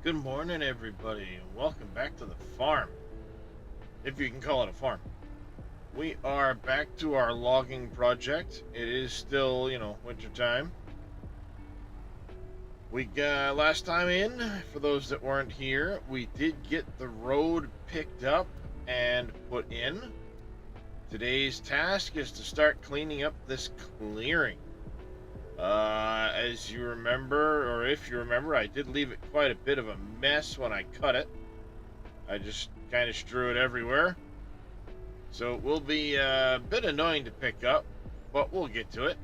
Good morning, everybody, and welcome back to the farm, if you can call it a farm. We are back to our logging project. It is still, winter time. We got last time in, for those that weren't here, we did get the road picked up and put in. Today's task is to start cleaning up this clearing. As you remember, or if you remember, I did leave it quite a bit of a mess when I cut it. I just kind of strew it everywhere. So it will be a bit annoying to pick up, but we'll get to it.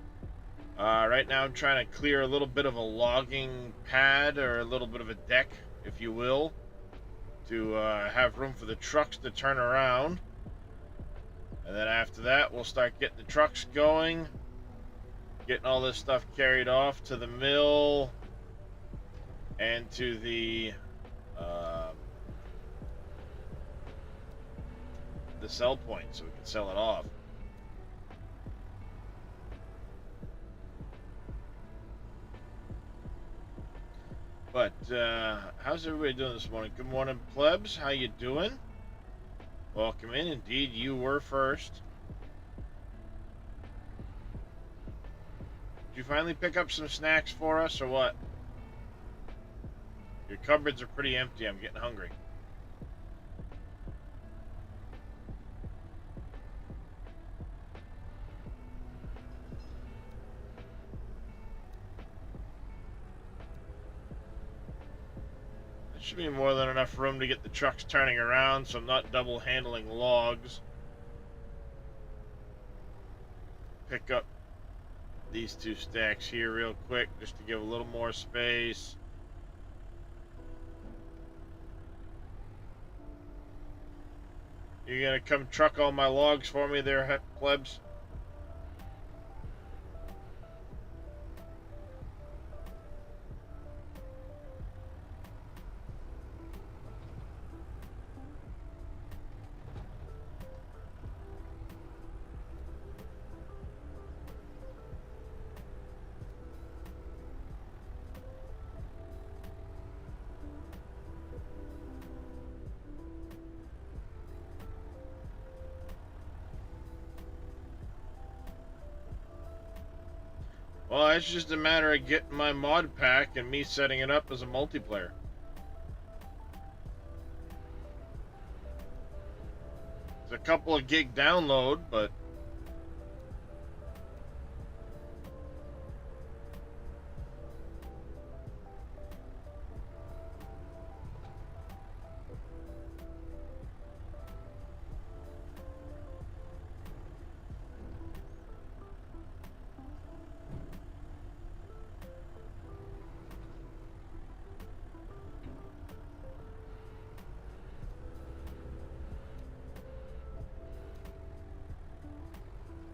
Right now I'm trying to clear a little bit of a logging pad, or a little bit of a deck, if you will, to have room for the trucks to turn around. And then after that, we'll start getting the trucks going, getting all this stuff carried off to the mill and to the sell point so we can sell it off. But how's everybody doing this morning? Good morning, plebs. How you doing? Welcome in. Indeed, you were first. Did you finally pick up some snacks for us, or what? Your cupboards are pretty empty. I'm getting hungry. There should be more than enough room to get the trucks turning around, so I'm not double handling logs. Pick up these two stacks here real quick just to give a little more space. You gonna come truck all my logs for me there, plebs? Well, it's just a matter of getting my mod pack and me setting it up as a multiplayer. It's a couple of gig download, but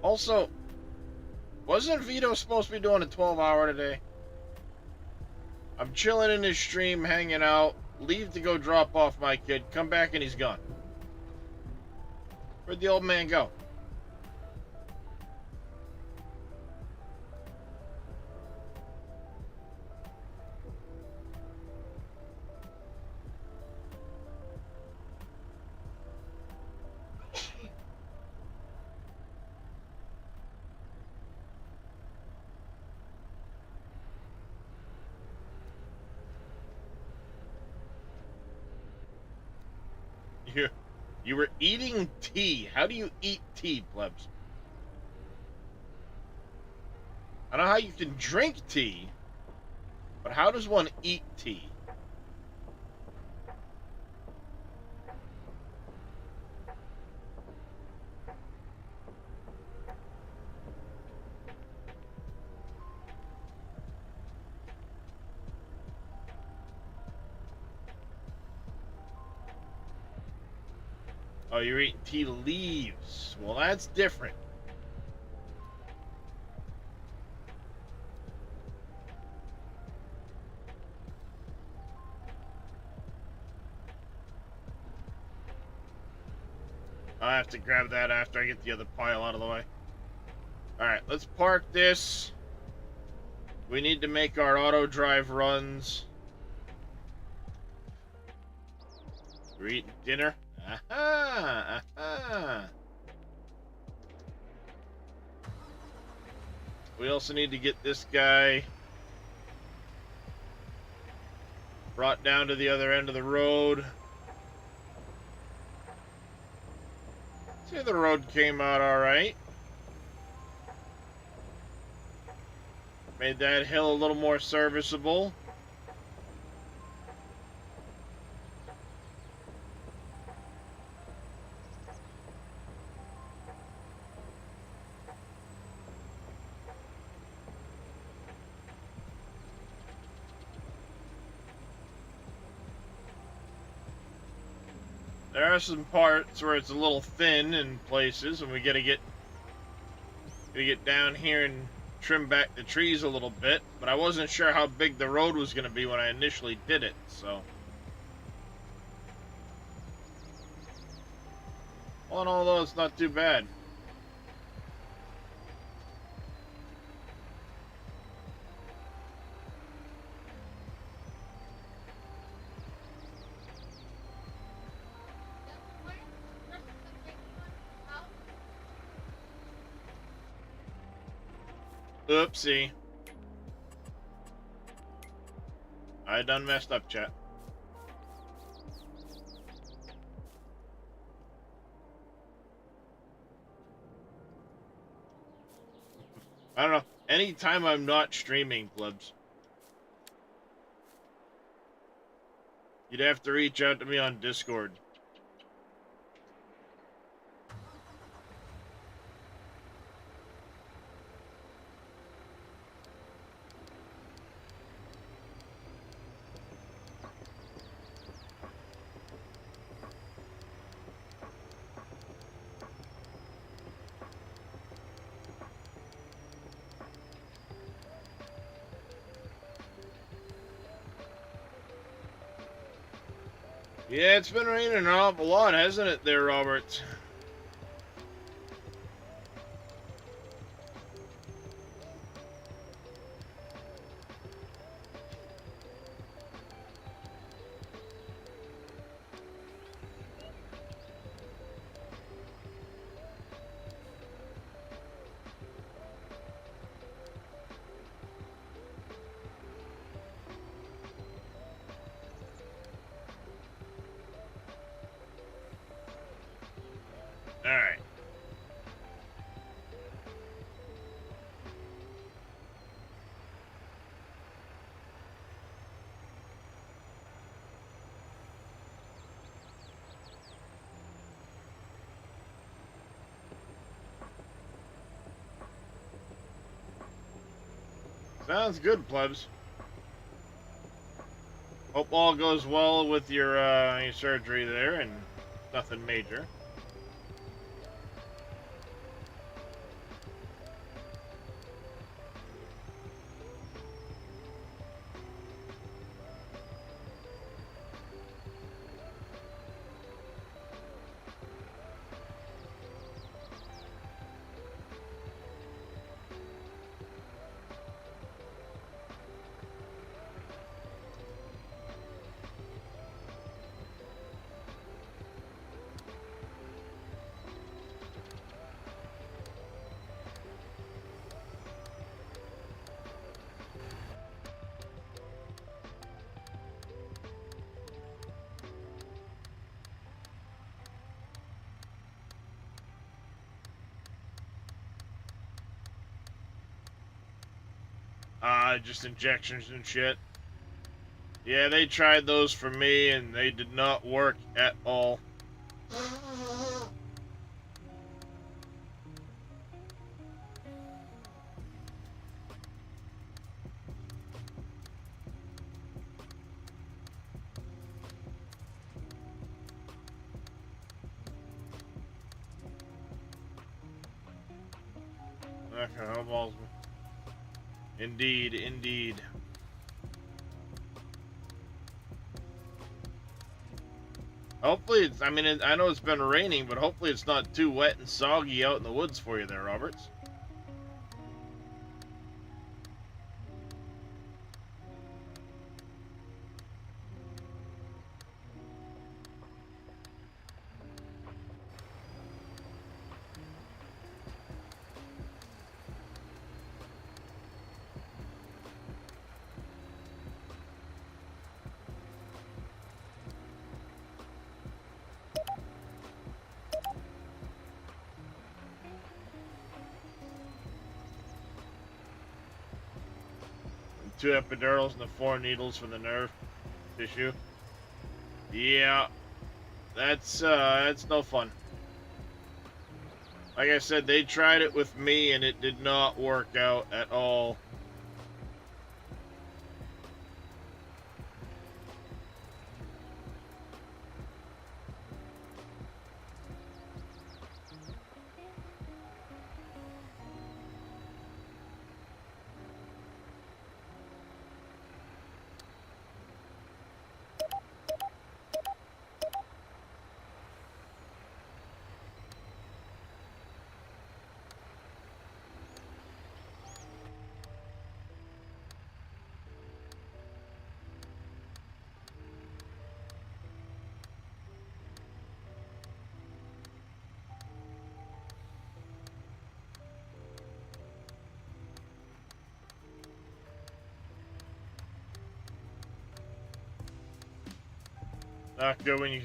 also, wasn't Vito supposed to be doing a 12-hour today? I'm chilling in his stream, hanging out, leave to go drop off my kid, come back and he's gone. Where'd the old man go? You, you were eating tea. How do you eat tea, plebs? I know how you can drink tea, but how does one eat tea? Oh, you're eating tea leaves. Well, that's different. I'll have to grab that after I get the other pile out of the way. Alright, let's park this. We need to make our auto drive runs. We're eating dinner. Aha! Aha! We also need to get this guy brought down to the other end of the road. See, the road came out all right. Made that hill a little more serviceable. There are some parts where it's a little thin in places, and we gotta get down here and trim back the trees a little bit. But I wasn't sure how big the road was gonna be when I initially did it, so. All in all, though, it's not too bad. Oopsie. I done messed up, chat. I don't know. Anytime I'm not streaming, plebs, you'd have to reach out to me on Discord. Yeah, it's been raining an awful lot, hasn't it there, Robert? Alright. Sounds good, plebs. Hope all goes well with your surgery there and nothing major. Just injections and shit. Yeah, they tried those for me and they did not work at all. Okay, balls me. Indeed, indeed. Hopefully it's, I mean, I know it's been raining, but hopefully it's not too wet and soggy out in the woods for you there, Roberts. 2 epidurals and the 4 needles for the nerve tissue. Yeah, that's no fun. Like I said, they tried it with me and it did not work out at all. Not good when you...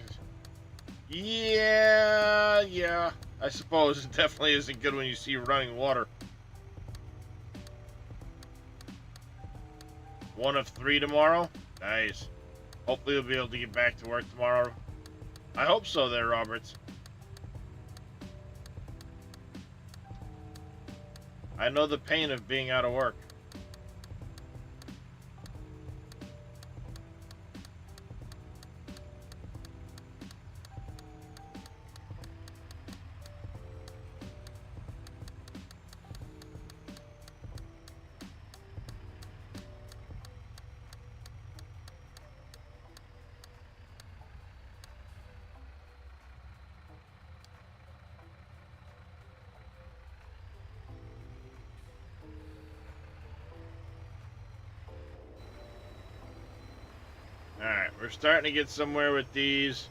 Yeah. I suppose it definitely isn't good when you see running water. 1 of 3 tomorrow? Nice. Hopefully we'll be able to get back to work tomorrow. I hope so there, Roberts. I know the pain of being out of work. Alright, we're starting to get somewhere with these.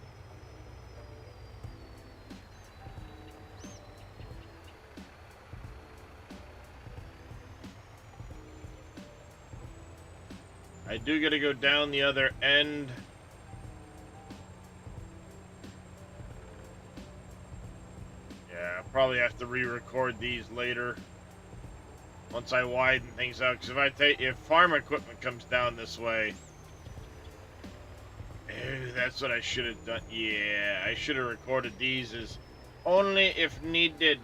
I do gotta go down the other end. Yeah, I'll probably have to re-record these later. Once I widen things out, because if farm equipment comes down this way... that's what I should have done. Yeah, I should have recorded these as only if needed.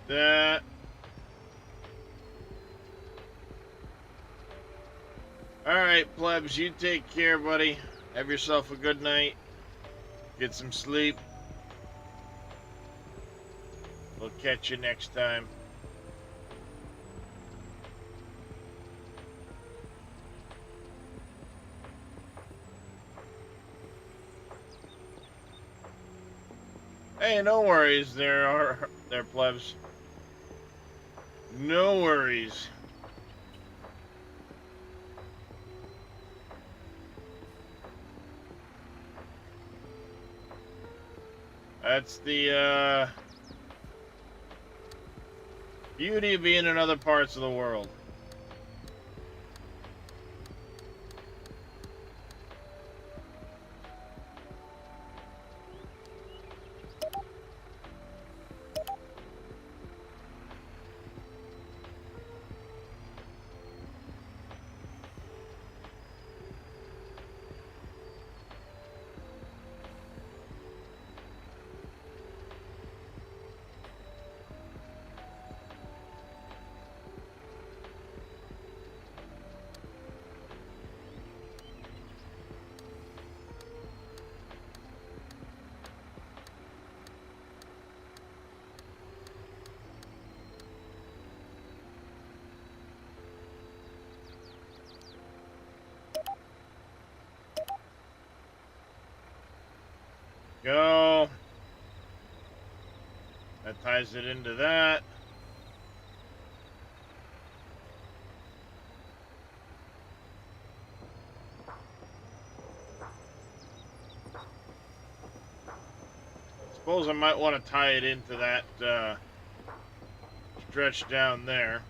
That. Alright, plebs, you take care, buddy. Have yourself a good night. Get some sleep. We'll catch you next time. Hey, no worries there, plebs. No worries. That's the beauty of being in other parts of the world. Go. That ties it into that. Suppose I might want to tie it into that stretch down there.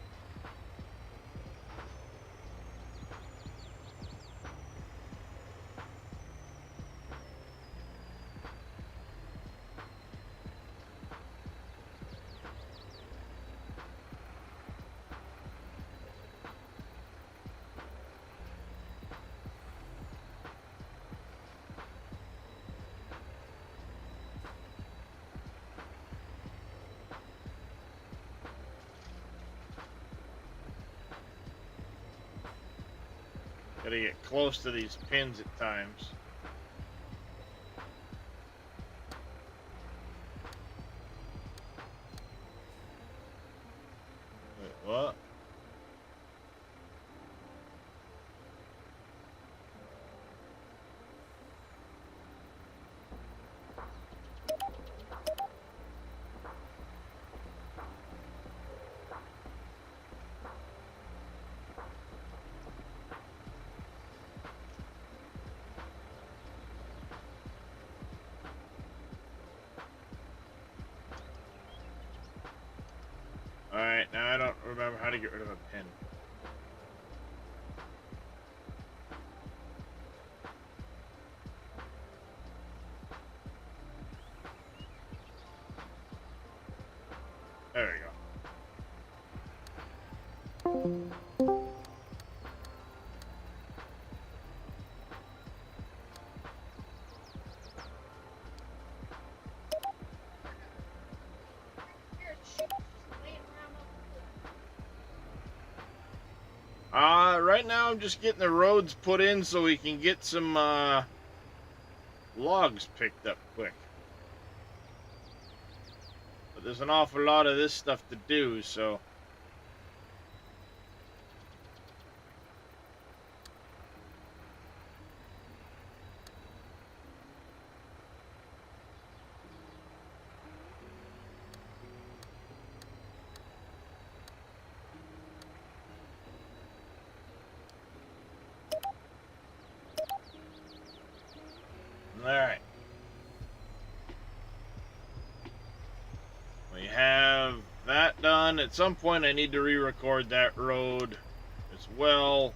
Gotta get close to these pins at times. Wait, what? Alright, now I don't remember how to get rid of a pin. There we go. Right now I'm just getting the roads put in so we can get some logs picked up quick. But there's an awful lot of this stuff to do, so... Alright. We have that done. At some point I need to re-record that road as well.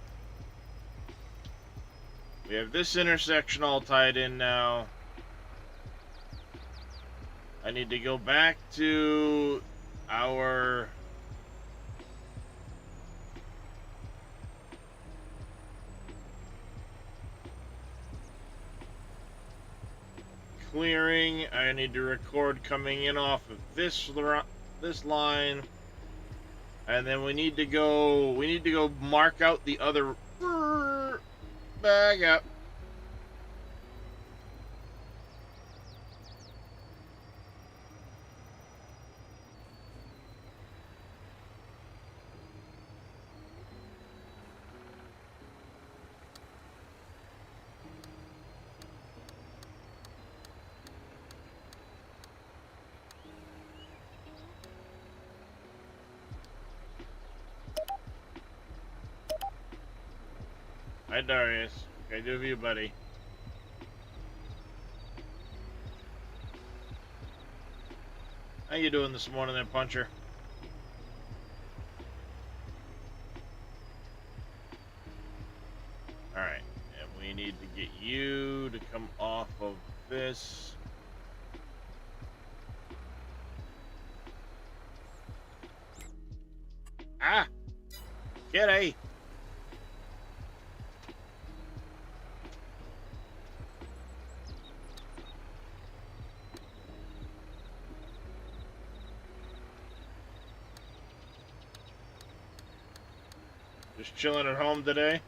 We have this intersection all tied in now. I need to go back to our clearing. I need to record coming in off of this line, and then we need to go mark out the other bag up. Hi, Darius. What can I do for you, buddy? How you doing this morning there, Puncher? Alright, and we need to get you to come off of this. Ah! Kitty! Just chilling at home today?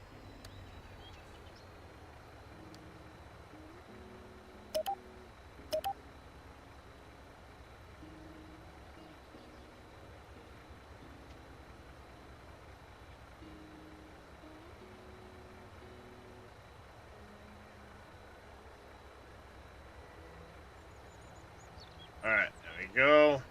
go.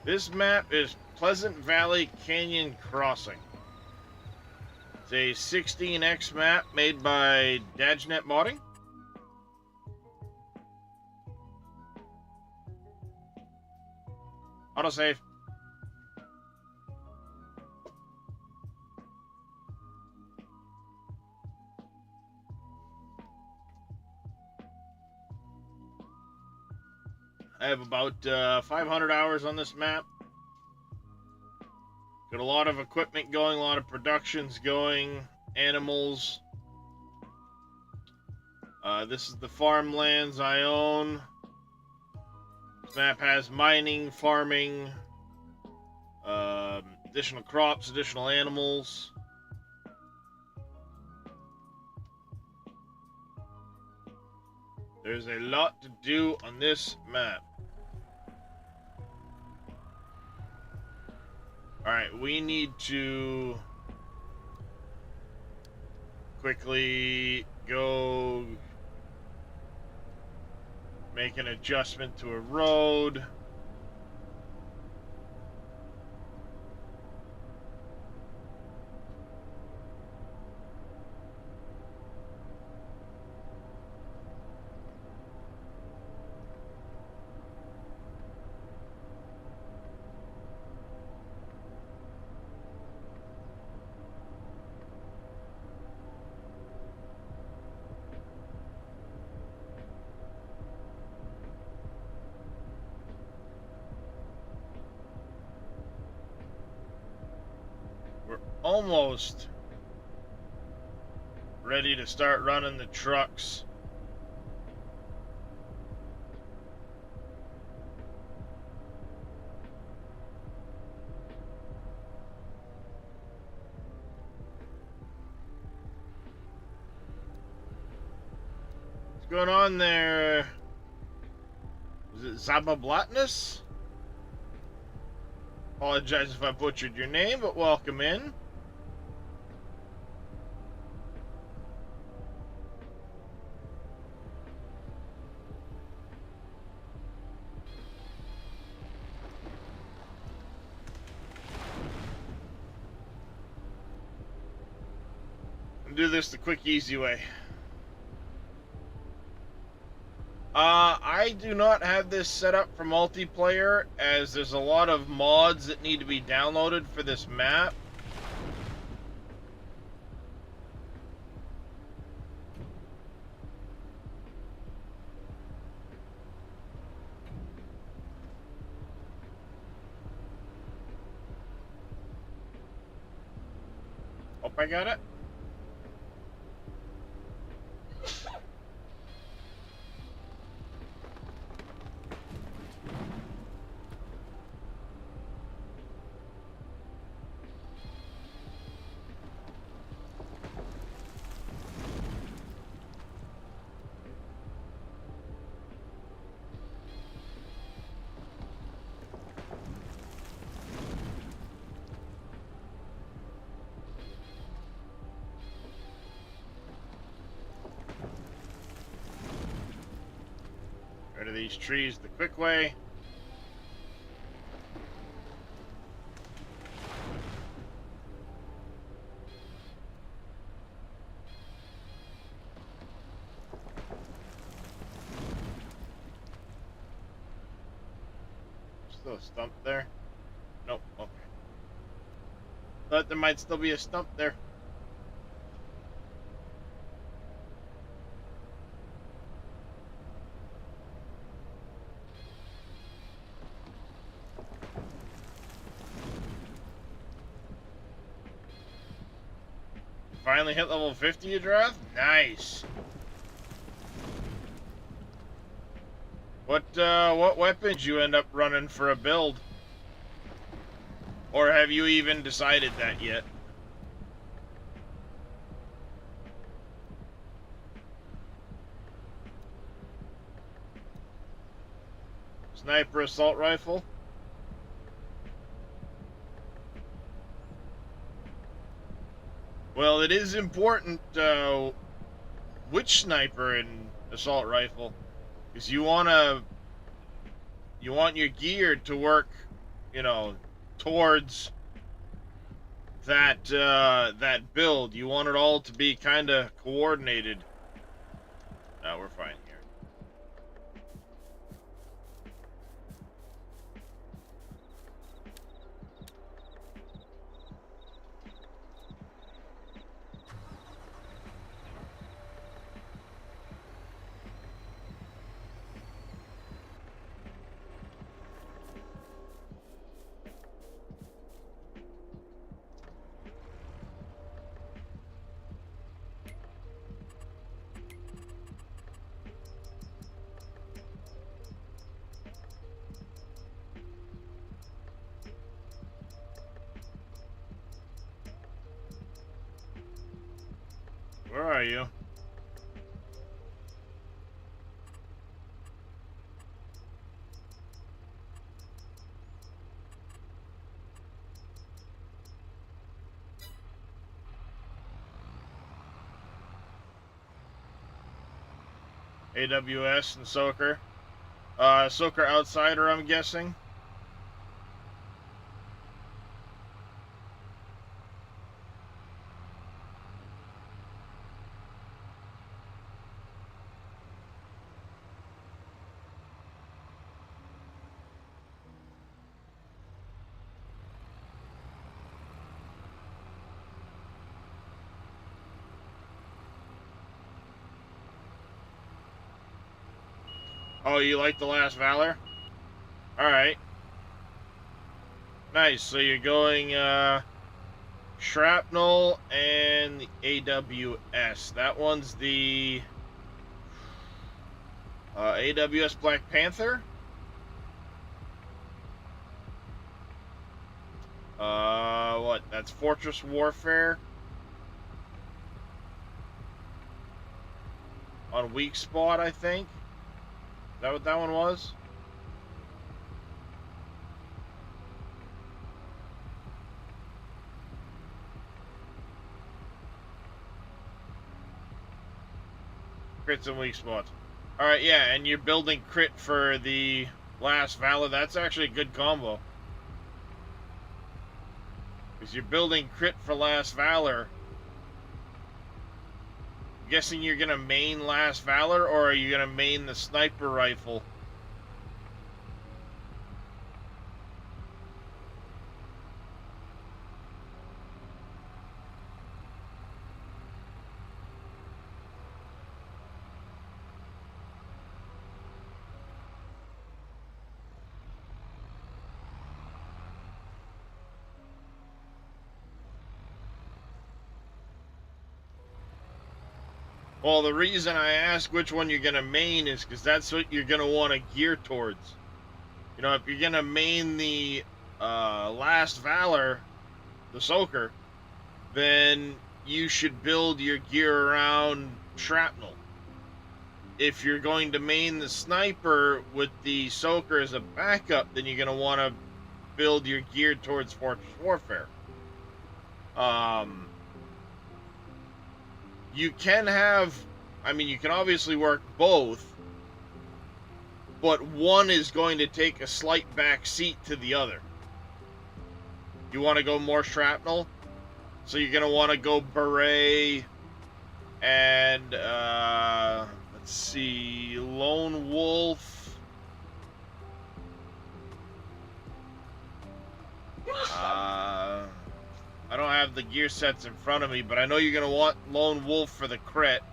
This map is Pleasant Valley Canyon Crossing. It's a 16x map made by Dajnet Modding. Autosave. I have about 500 hours on this map. Got a lot of equipment going, a lot of productions going, animals. This is the farmlands I own. This map has mining, farming, additional crops, additional animals. There's a lot to do on this map. Alright, we need to quickly go make an adjustment to a road. We're almost ready to start running the trucks. What's going on there? Is it Zabablatnus? Apologize if I butchered your name, but welcome in. I'll do this the quick, easy way. I do not have this set up for multiplayer, as there's a lot of mods that need to be downloaded for this map. Hope I got it. Rid of these trees the quick way. Still a stump there? Nope, okay. Thought there might still be a stump there. finally hit level 50, you draft? Nice. What weapons you end up running for a build? Or have you even decided that yet? Sniper assault rifle? Well, it is important which sniper and assault rifle, because you want your gear to work, you know, towards that build. You want it all to be kind of coordinated. No, we're fine here. Where are you? AWS and Soaker. Soaker Outsider, I'm guessing. Oh, you like The Last Valor? Alright. Nice, so you're going, Shrapnel and the AWS. That one's the, AWS Black Panther? What? That's Fortress Warfare? On Weak Spot, I think? Is that what that one was? Crits and weak spots. Alright, yeah, and you're building crit for the Last Valor. That's actually a good combo. Because you're building crit for Last Valor. I'm guessing you're going to main Last Valor, or are you going to main the sniper rifle? Well, the reason I ask which one you're going to main is because that's what you're going to want to gear towards. You know, if you're going to main the Last Valor, the Soaker, then you should build your gear around Shrapnel. If you're going to main the Sniper with the Soaker as a backup, then you're going to want to build your gear towards Fortress Warfare. You can have, I mean, you can obviously work both, but one is going to take a slight back seat to the other. You want to go more Shrapnel? So you're going to want to go Beret and, let's see, Lone Wolf. I don't have the gear sets in front of me, but I know you're going to want Lone Wolf for the crit.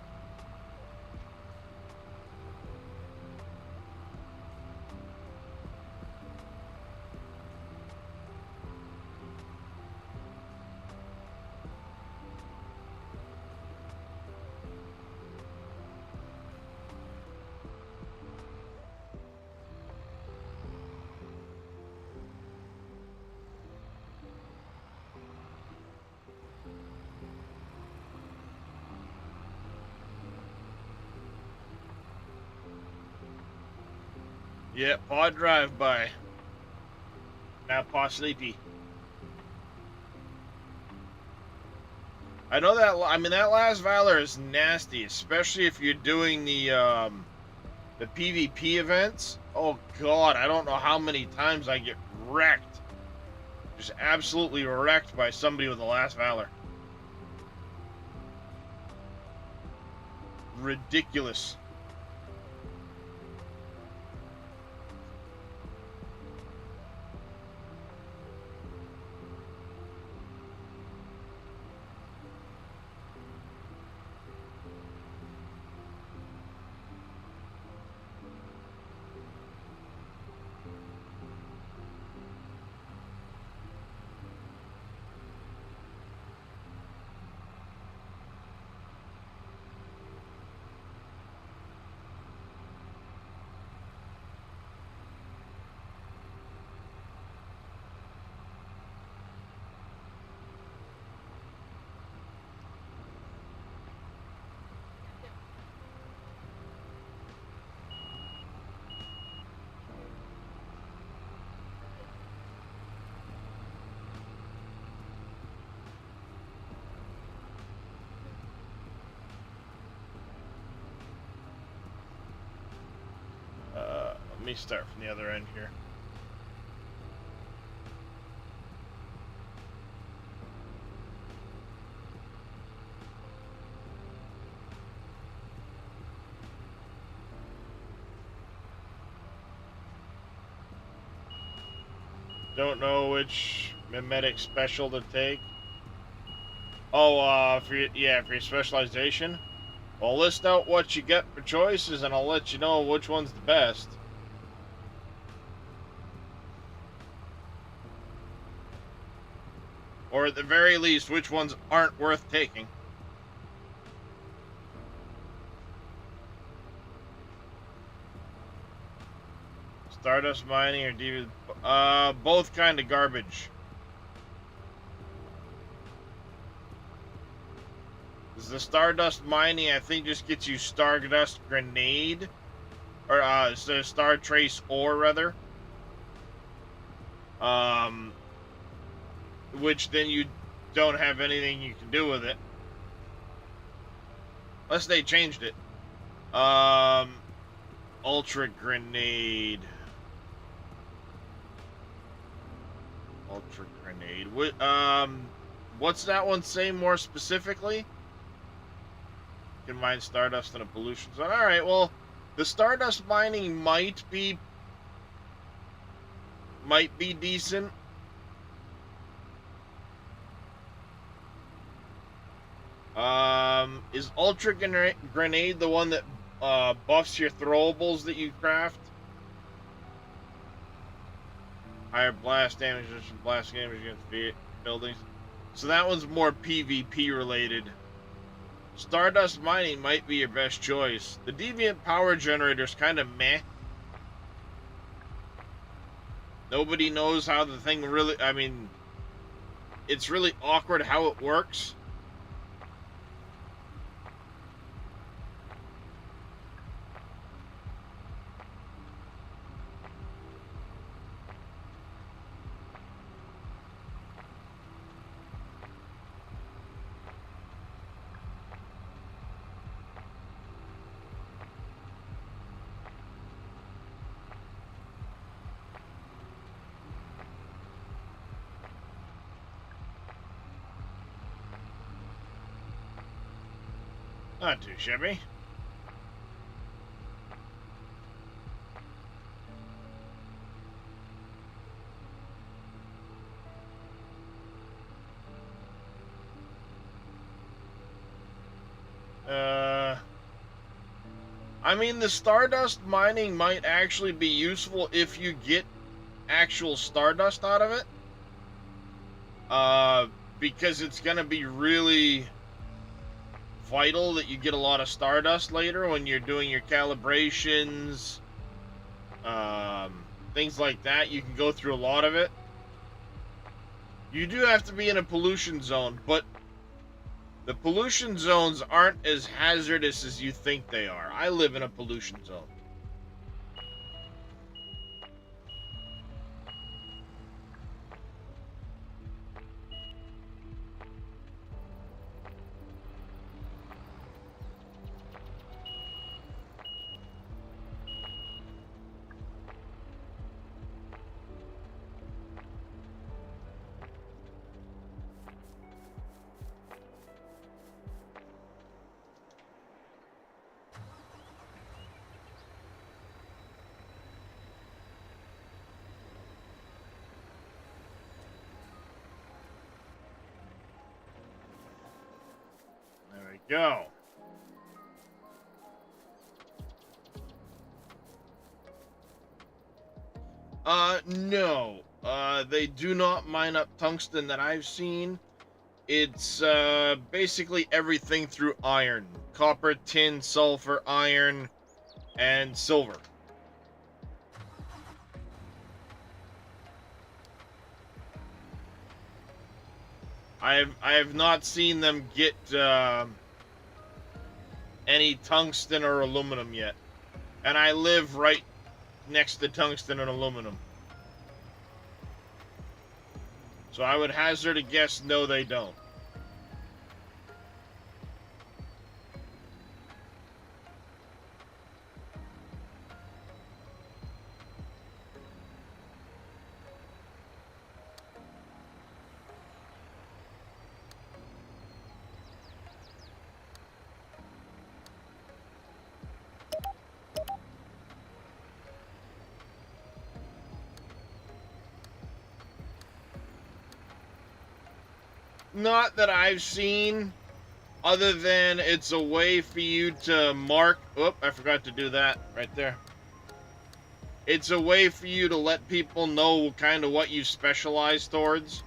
Yeah, paw drive-by. Now paw sleepy. I know that, I mean, that last Valor is nasty, especially if you're doing the PvP events. Oh god, I don't know how many times I get wrecked. Just absolutely wrecked by somebody with the last Valor. Ridiculous. Let me start from the other end here. Don't know which mimetic special to take. Oh, for your specialization. Well, list out what you get for choices, and I'll let you know which one's the best. Or at the very least, which ones aren't worth taking. Stardust mining or DV, both kind of garbage. The Stardust mining, I think, just gets you Stardust Grenade, or Star Trace Ore rather. Which then you don't have anything you can do with it, unless they changed it. Ultra Grenade. Ultra Grenade. What's that one say more specifically? You can mine Stardust in a pollution zone. Alright, well, the Stardust mining might be decent. Is Ultra Grenade the one that buffs your throwables that you craft? Higher blast damage, blast damage against buildings. So that one's more PvP related. Stardust mining might be your best choice. The Deviant Power Generator's kind of meh. Nobody knows how the thing really... I mean, it's really awkward how it works. Not too shabby. I mean, the Stardust mining might actually be useful if you get actual Stardust out of it. Because it's going to be really vital that you get a lot of Stardust later when you're doing your calibrations, things like that. You can go through a lot of it. You do have to be in a pollution zone, but the pollution zones aren't as hazardous as you think they are. I live in a pollution zone. go. No. They do not mine up tungsten that I've seen. It's, basically everything through iron. Copper, tin, sulfur, iron, and silver. I have not seen them get, any tungsten or aluminum yet. And I live right next to tungsten and aluminum. So I would hazard a guess, no, they don't. Not that I've seen, other than it's a way for you to mark. Oop, I forgot to do that right there. It's a way for you to let people know kind of what you specialize towards.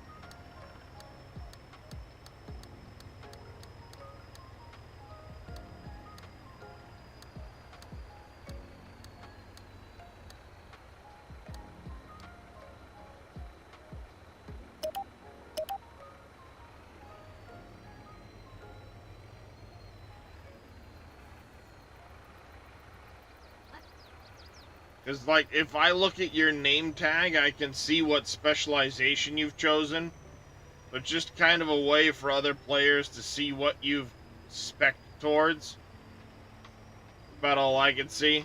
Because, like, if I look at your name tag, I can see what specialization you've chosen. But just kind of a way for other players to see what you've spec'd towards. About all I can see.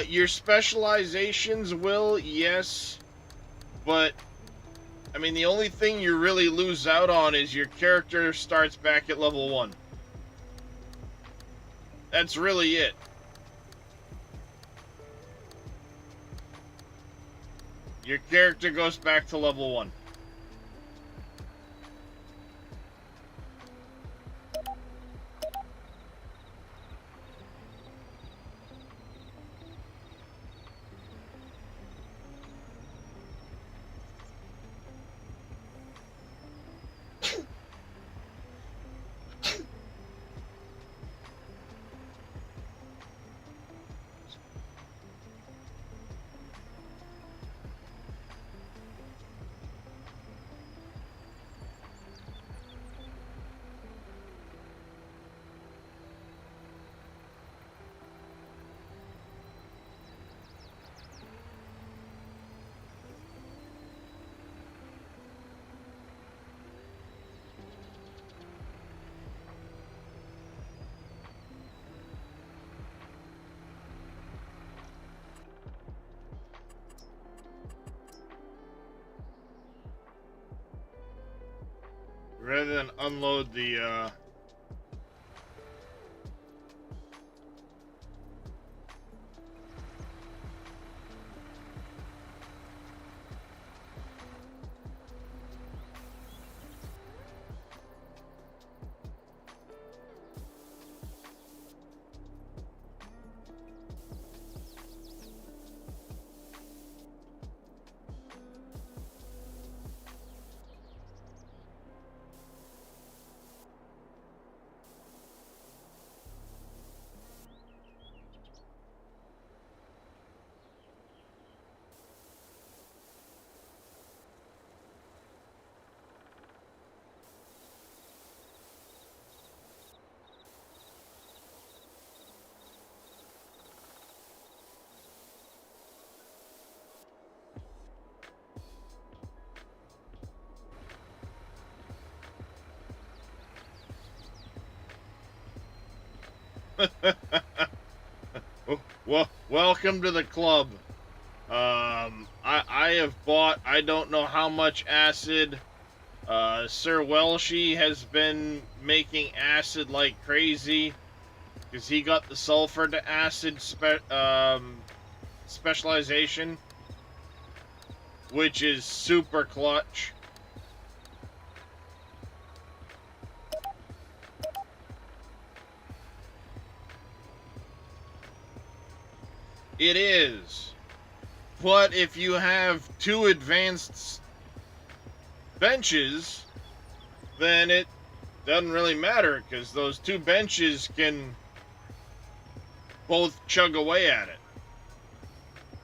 Your specializations will, yes, but, I mean, the only thing you really lose out on is your character starts back at level 1. That's really it. Your character goes back to level 1. Rather than unload the, well, welcome to the club. I have bought, I don't know how much acid Sir Welshie has been making acid like crazy because he got the sulfur to acid specialization, which is super clutch. It is. But if you have two advanced benches, then it doesn't really matter because those two benches can both chug away at it.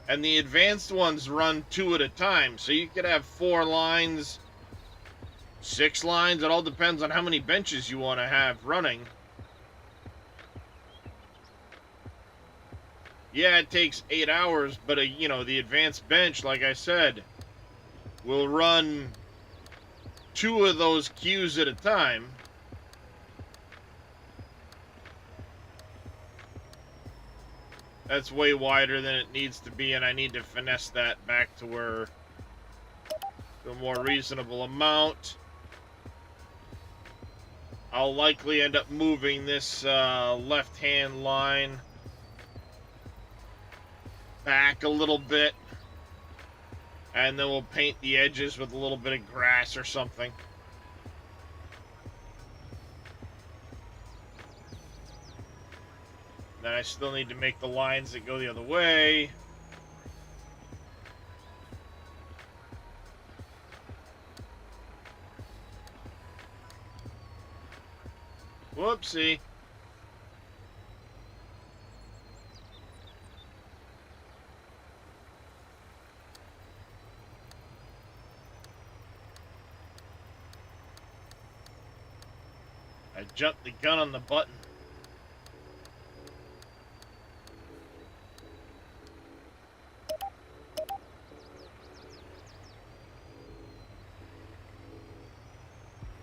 And the advanced ones run two at a time, so you could have 4 lines, 6 lines. It all depends on how many benches you want to have running. Yeah, it takes 8 hours, but the advanced bench, like I said, will run 2 of those queues at a time. That's way wider than it needs to be, and I need to finesse that back to a more reasonable amount. I'll likely end up moving this left-hand line back a little bit, and then we'll paint the edges with a little bit of grass or something. Then I still need to make the lines that go the other way. Whoopsie. I jumped the gun on the button.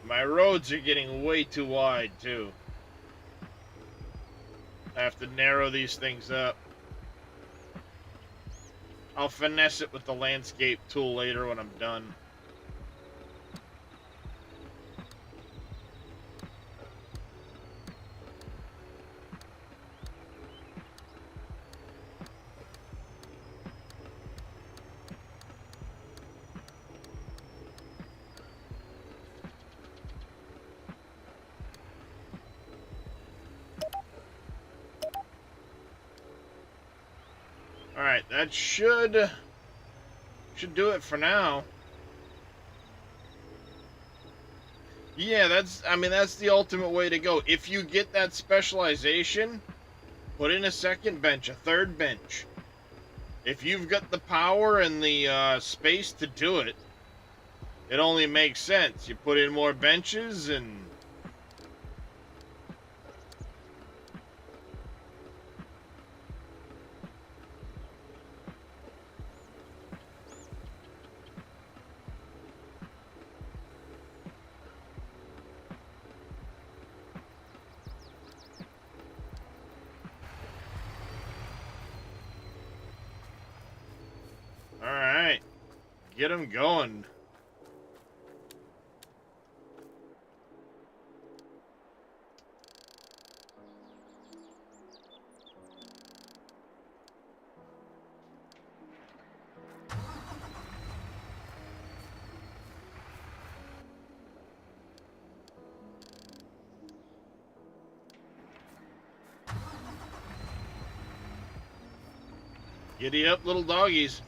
My roads are getting way too wide, too. I have to narrow these things up. I'll finesse it with the landscape tool later when I'm done. Alright, that should do it for now. Yeah, that's the ultimate way to go. If you get that specialization, put in a second bench, a third bench. If you've got the power and the space to do it, it only makes sense. You put in more benches and... Alright. Get them going. Giddy up, little doggies.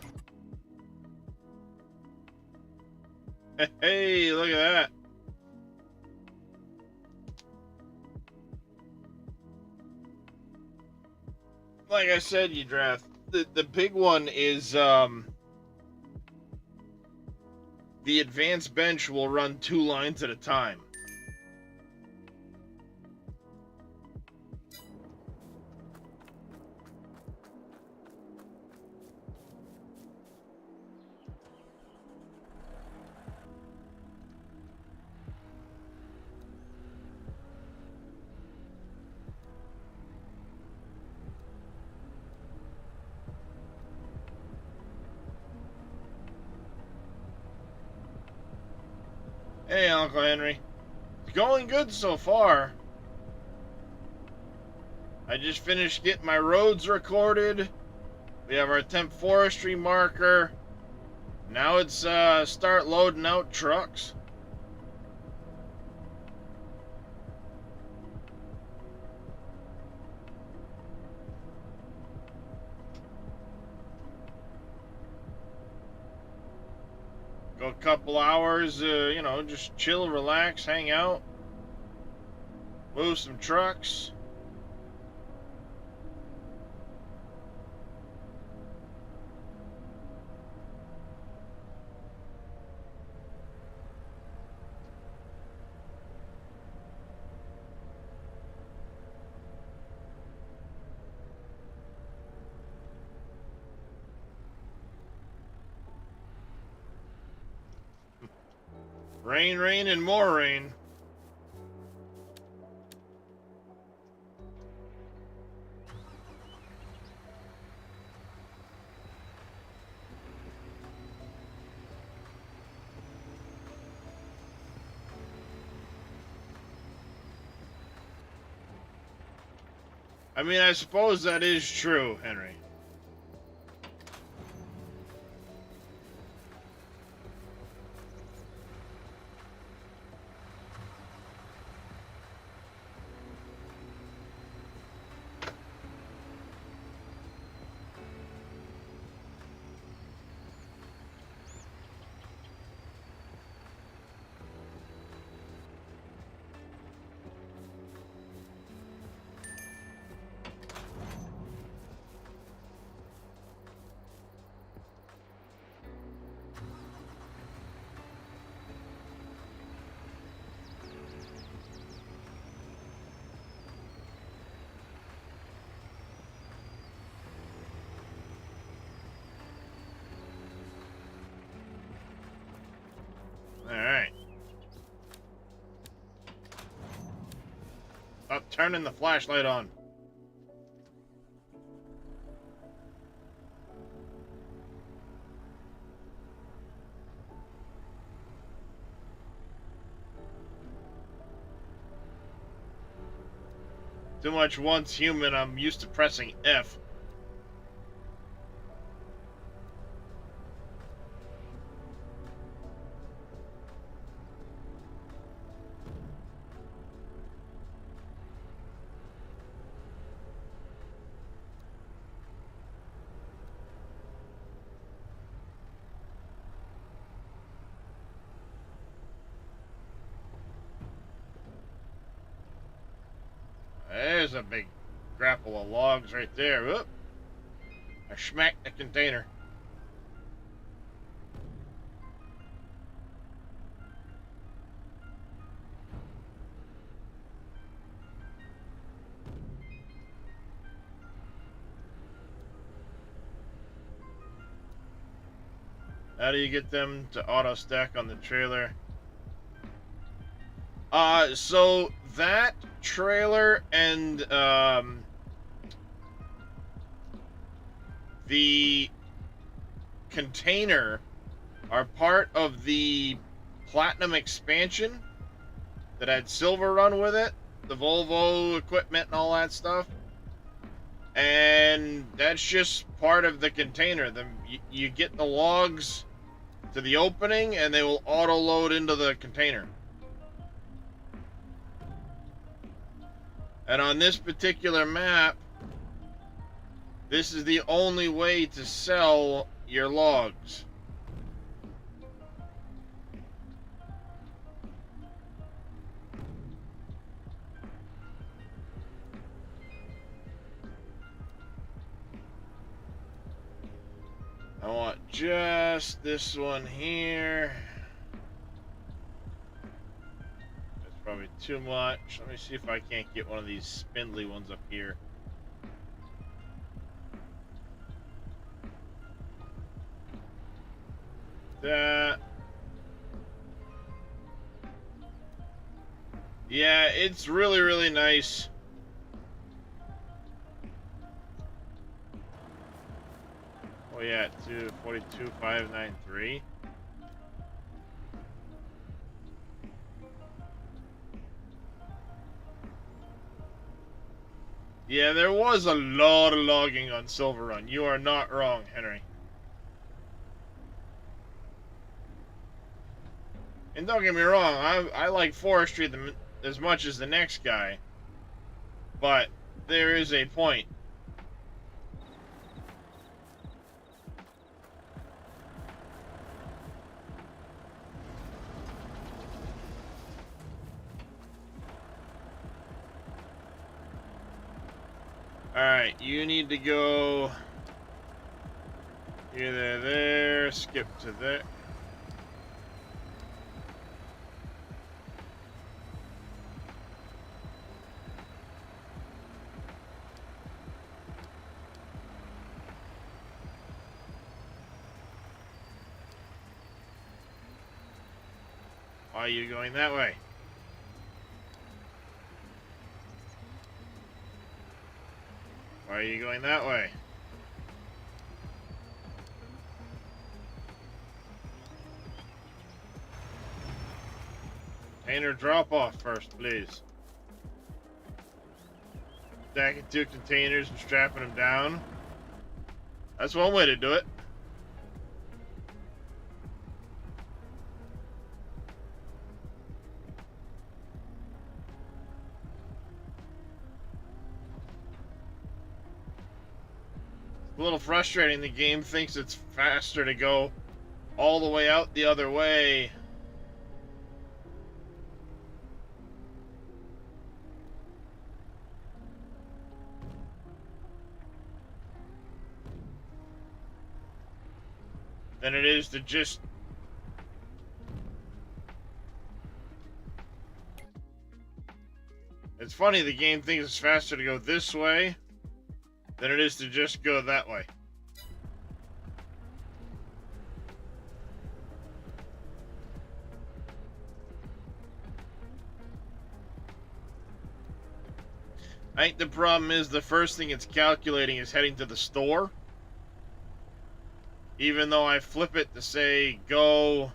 Hey, look at that. Like I said, Udrath, the big one is the advanced bench will run 2 lines at a time. Hey, Uncle Henry. It's going good so far. I just finished getting my roads recorded. We have our temp forestry marker. Now it's start loading out trucks. Go a couple hours, you know, just chill, relax, hang out, move some trucks. Rain, rain, and more rain. I mean, I suppose that is true, Henry. Alright. Stop turning the flashlight on. Too much once human, I'm used to pressing F. There's a big grapple of logs right there. Whoop. I smacked the container. How do you get them to auto stack on the trailer? So that trailer and the container are part of the Platinum expansion that had Silver Run with it, the Volvo equipment and all that stuff. And that's just part of the container. You get the logs to the opening and they will auto load into the container. And on this particular map, this is the only way to sell your logs. I want just this one here. That's probably too much. Let me see if I can't get one of these spindly ones up here. That. Yeah, it's really, really nice. Oh yeah, 242,593. Yeah, there was a lot of logging on Silver Run. You are not wrong, Henry. And don't get me wrong, I like forestry as much as the next guy. But there is a point. Alright, you need to go either there, skip to there. Why are you going that way? Why are you going that way? Container drop off first, please. Stacking 2 containers and strapping them down. That's one way to do it. A little frustrating. The game thinks it's faster to go all the way out the other way. Than it is to just... It's funny, the game thinks it's faster to go this way than it is to just go that way. I think the problem is the first thing it's calculating is heading to the store. Even though I flip it to say go...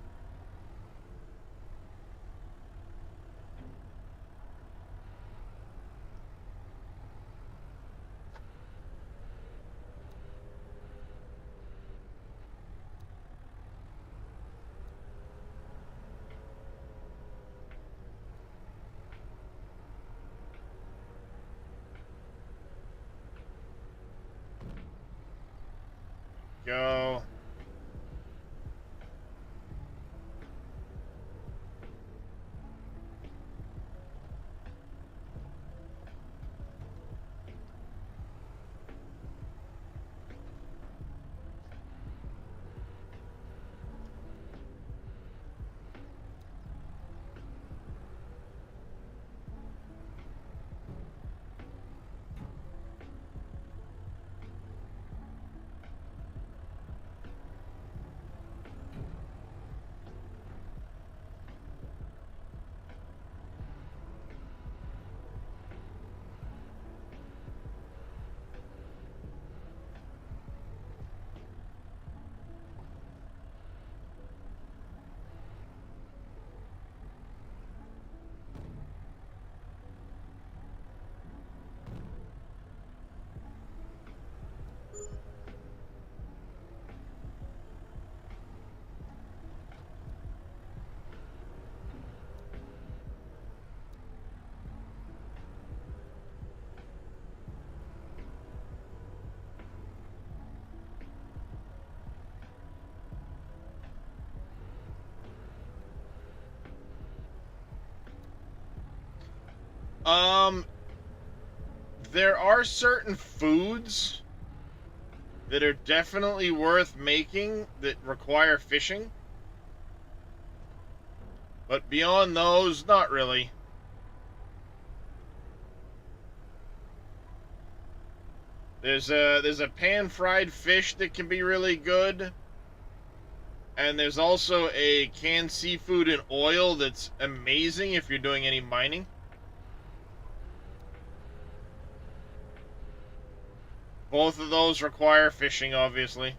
Go. There are certain foods that are definitely worth making that require fishing. But beyond those, not really. There's a pan-fried fish that can be really good. And there's also a canned seafood in oil that's amazing if you're doing any mining. Both of those require fishing, obviously.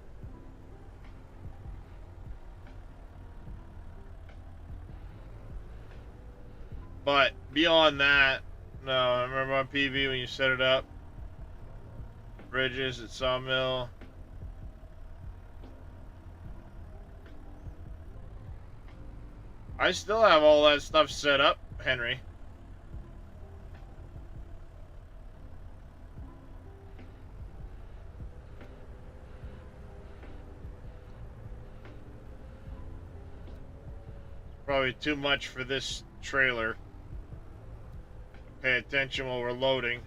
But beyond that, no, I remember on PV when you set it up. bridges at Sawmill. I still have all that stuff set up, Henry. Probably too much for this trailer. Pay attention while we're loading.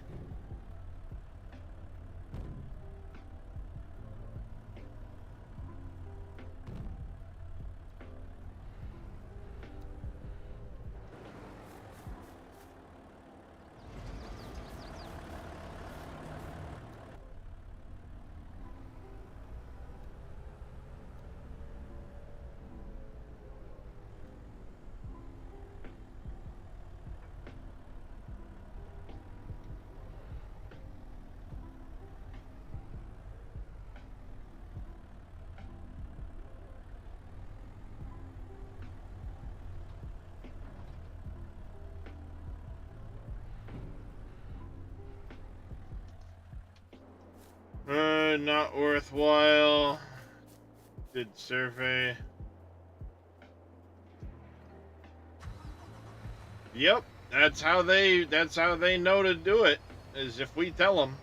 Not worthwhile. Did survey. Yep, that's how they know to do it, is if we tell them.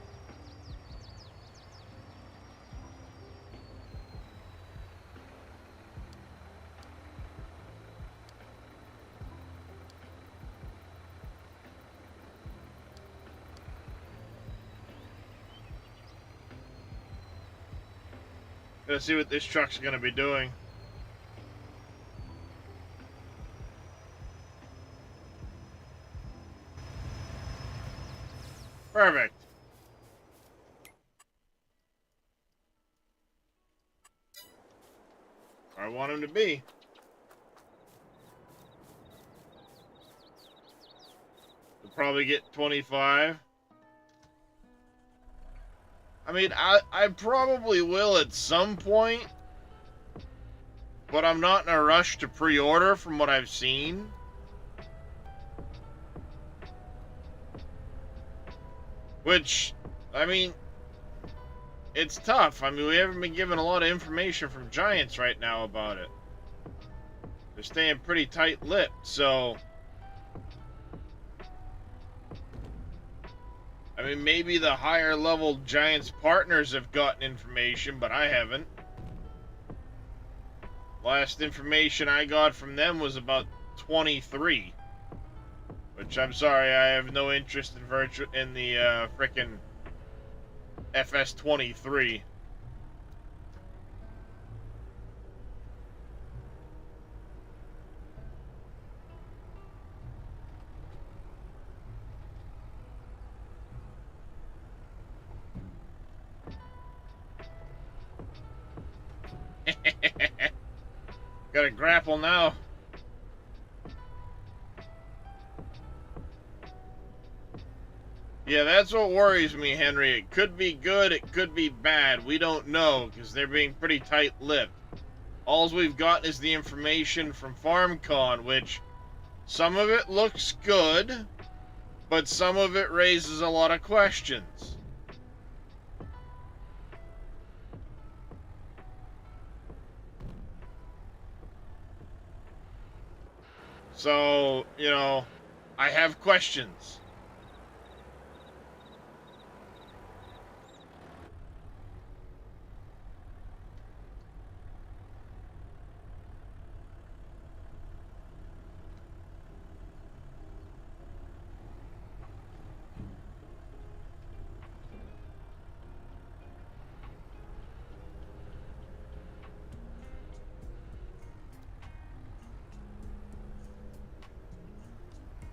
Let's see what this truck's gonna be doing. Perfect. I want him to be. We'll probably get 25. I mean, I probably will at some point, but I'm not in a rush to pre-order from what I've seen. Which, I mean, it's tough. I mean, we haven't been given a lot of information from Giants right now about it. They're staying pretty tight-lipped, so... I mean, maybe the higher level Giants partners have gotten information, but I haven't. Last information I got from them was about 23. Which, I'm sorry, I have no interest in the frickin' FS23. Gotta grapple now. Yeah, that's what worries me, Henry. It could be good, it could be bad. We don't know, because they're being pretty tight-lipped. All we've got is the information from FarmCon, which some of it looks good, but some of it raises a lot of questions. So, you know, I have questions.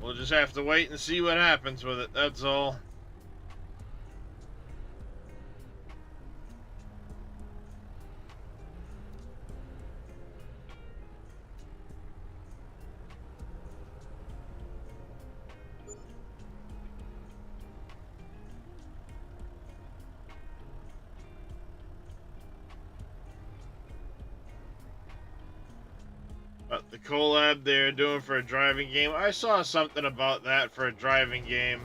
We'll just have to wait and see what happens with it, that's all. The collab they're doing for a driving game. I saw something about that for a driving game.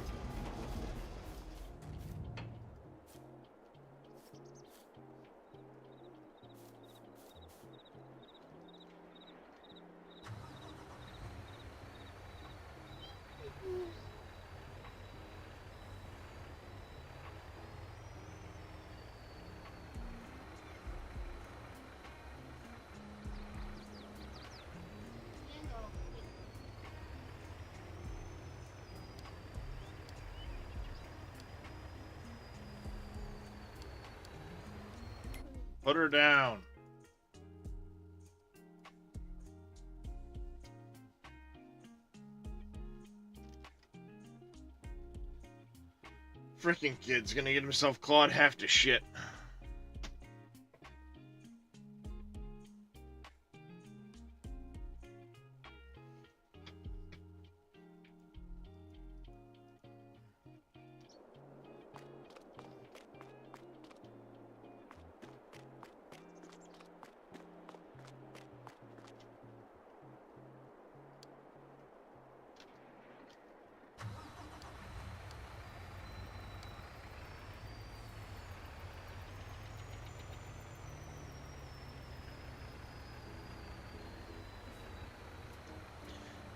Put her down. Freaking kid's gonna get himself clawed half to shit.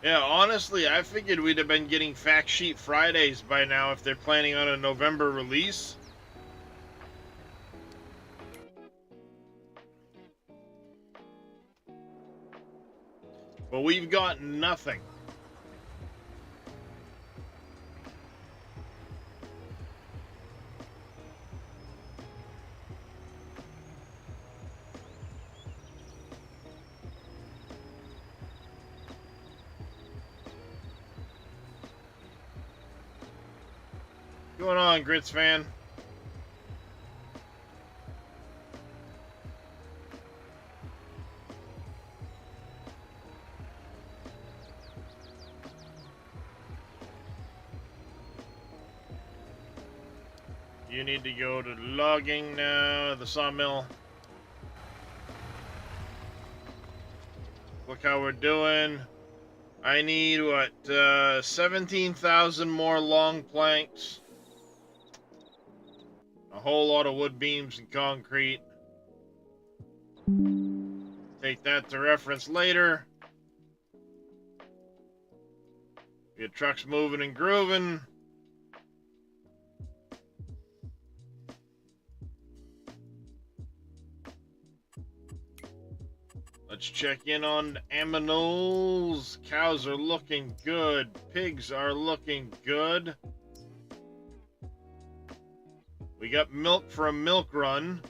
Yeah, honestly, I figured we'd have been getting Fact Sheet Fridays by now if they're planning on a November release. But we've got nothing. What's going on, Grits fan? You need to go to logging now, the sawmill. Look how we're doing. I need, what, 17,000 more long planks. A whole lot of wood beams and concrete. Take that to reference later. Get trucks moving and grooving. Let's check in on aminals. Cows are looking good. Pigs are looking good. We got milk for a milk run.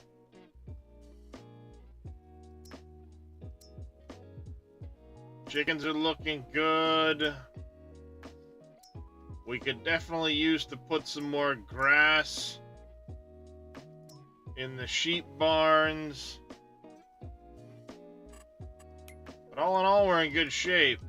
Chickens are looking good. We could definitely use to put some more grass in the sheep barns. But all in all, we're in good shape.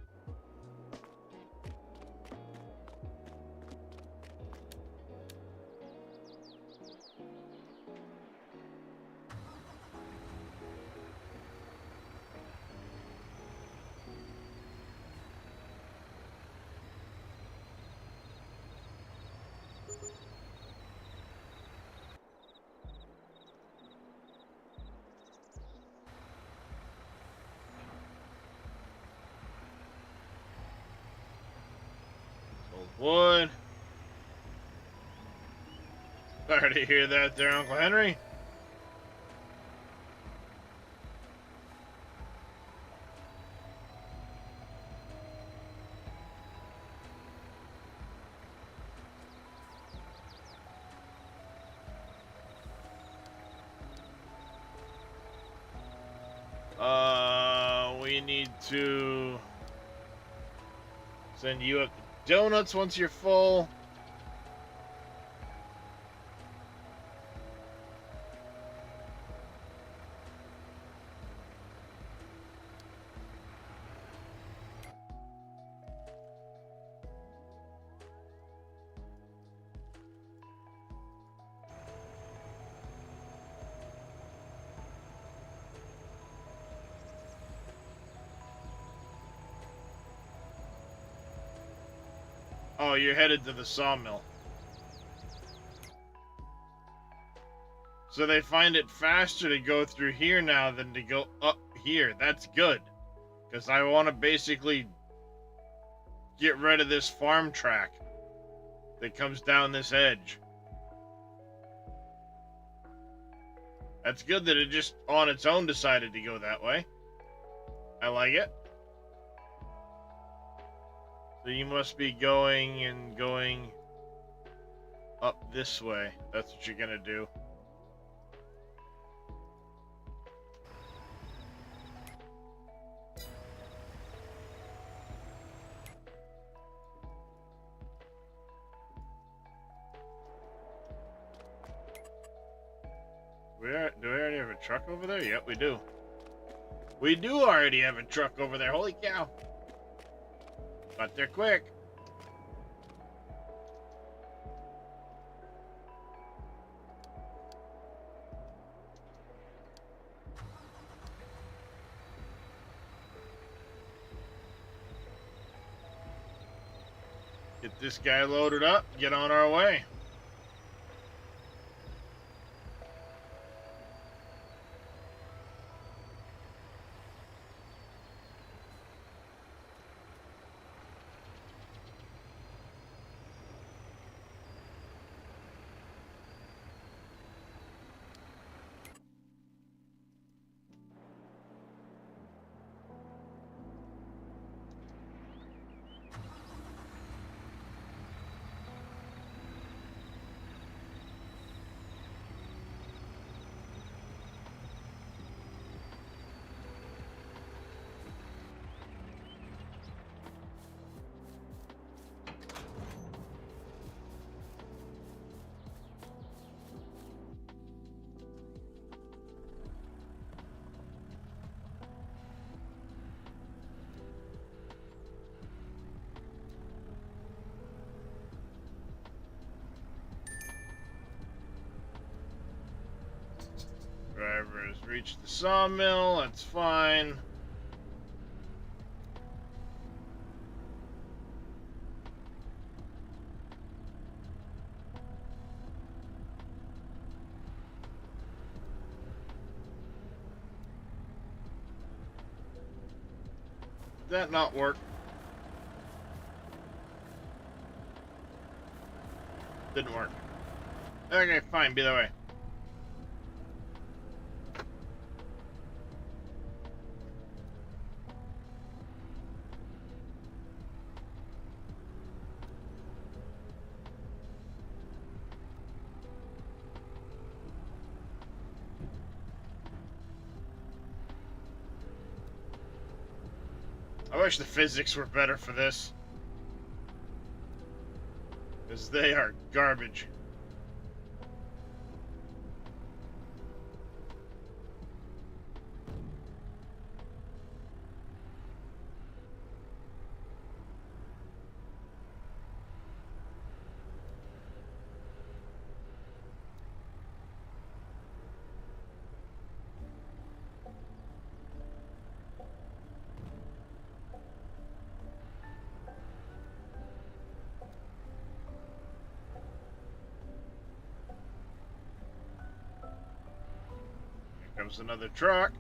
Wood. Sorry to hear that there, Uncle Henry. We need to send you up to donuts once you're full. Oh, you're headed to the sawmill. So they find it faster to go through here now than to go up here. That's good. Because I want to basically get rid of this farm track that comes down this edge. That's good that it just on its own decided to go that way. I like it. So you must be going up this way. That's what you're gonna do. Do we already have a truck over there? Yep, we do. We do already have a truck over there. Holy cow. Got there quick. Get this guy loaded up. Get on our way. Driver has reached the sawmill. That's fine. Did that not work? Didn't work. Okay, fine. Be that way. I wish the physics were better for this. Because they are garbage. Comes another truck.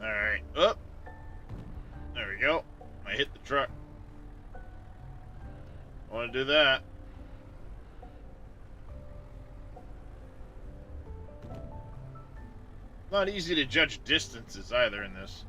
Alright, up. There we go. I hit the truck. I want to do that. Not easy to judge distances either in this.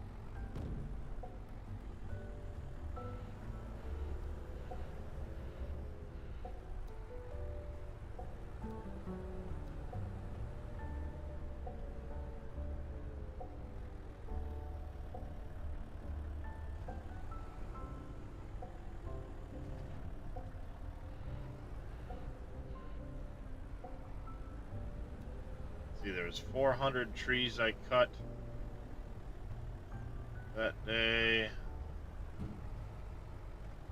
See, there was 400 trees I cut that day.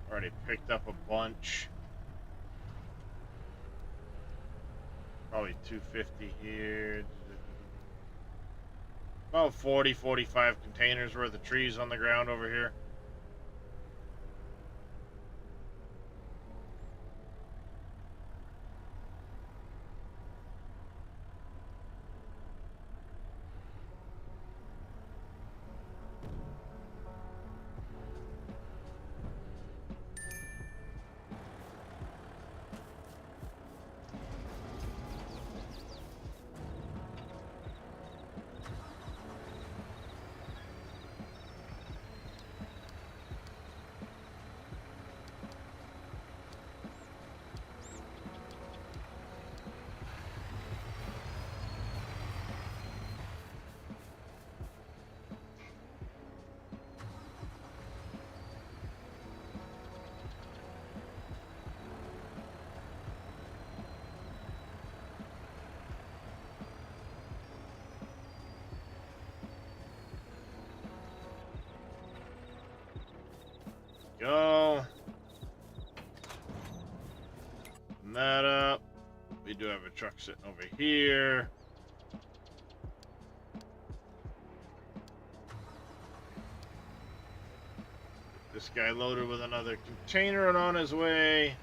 Already picked up a bunch. Probably 250 here. About 40, 45 containers worth of trees on the ground over here. Go. Open that up. We do have a truck sitting over here. This guy loaded with another container and on his way.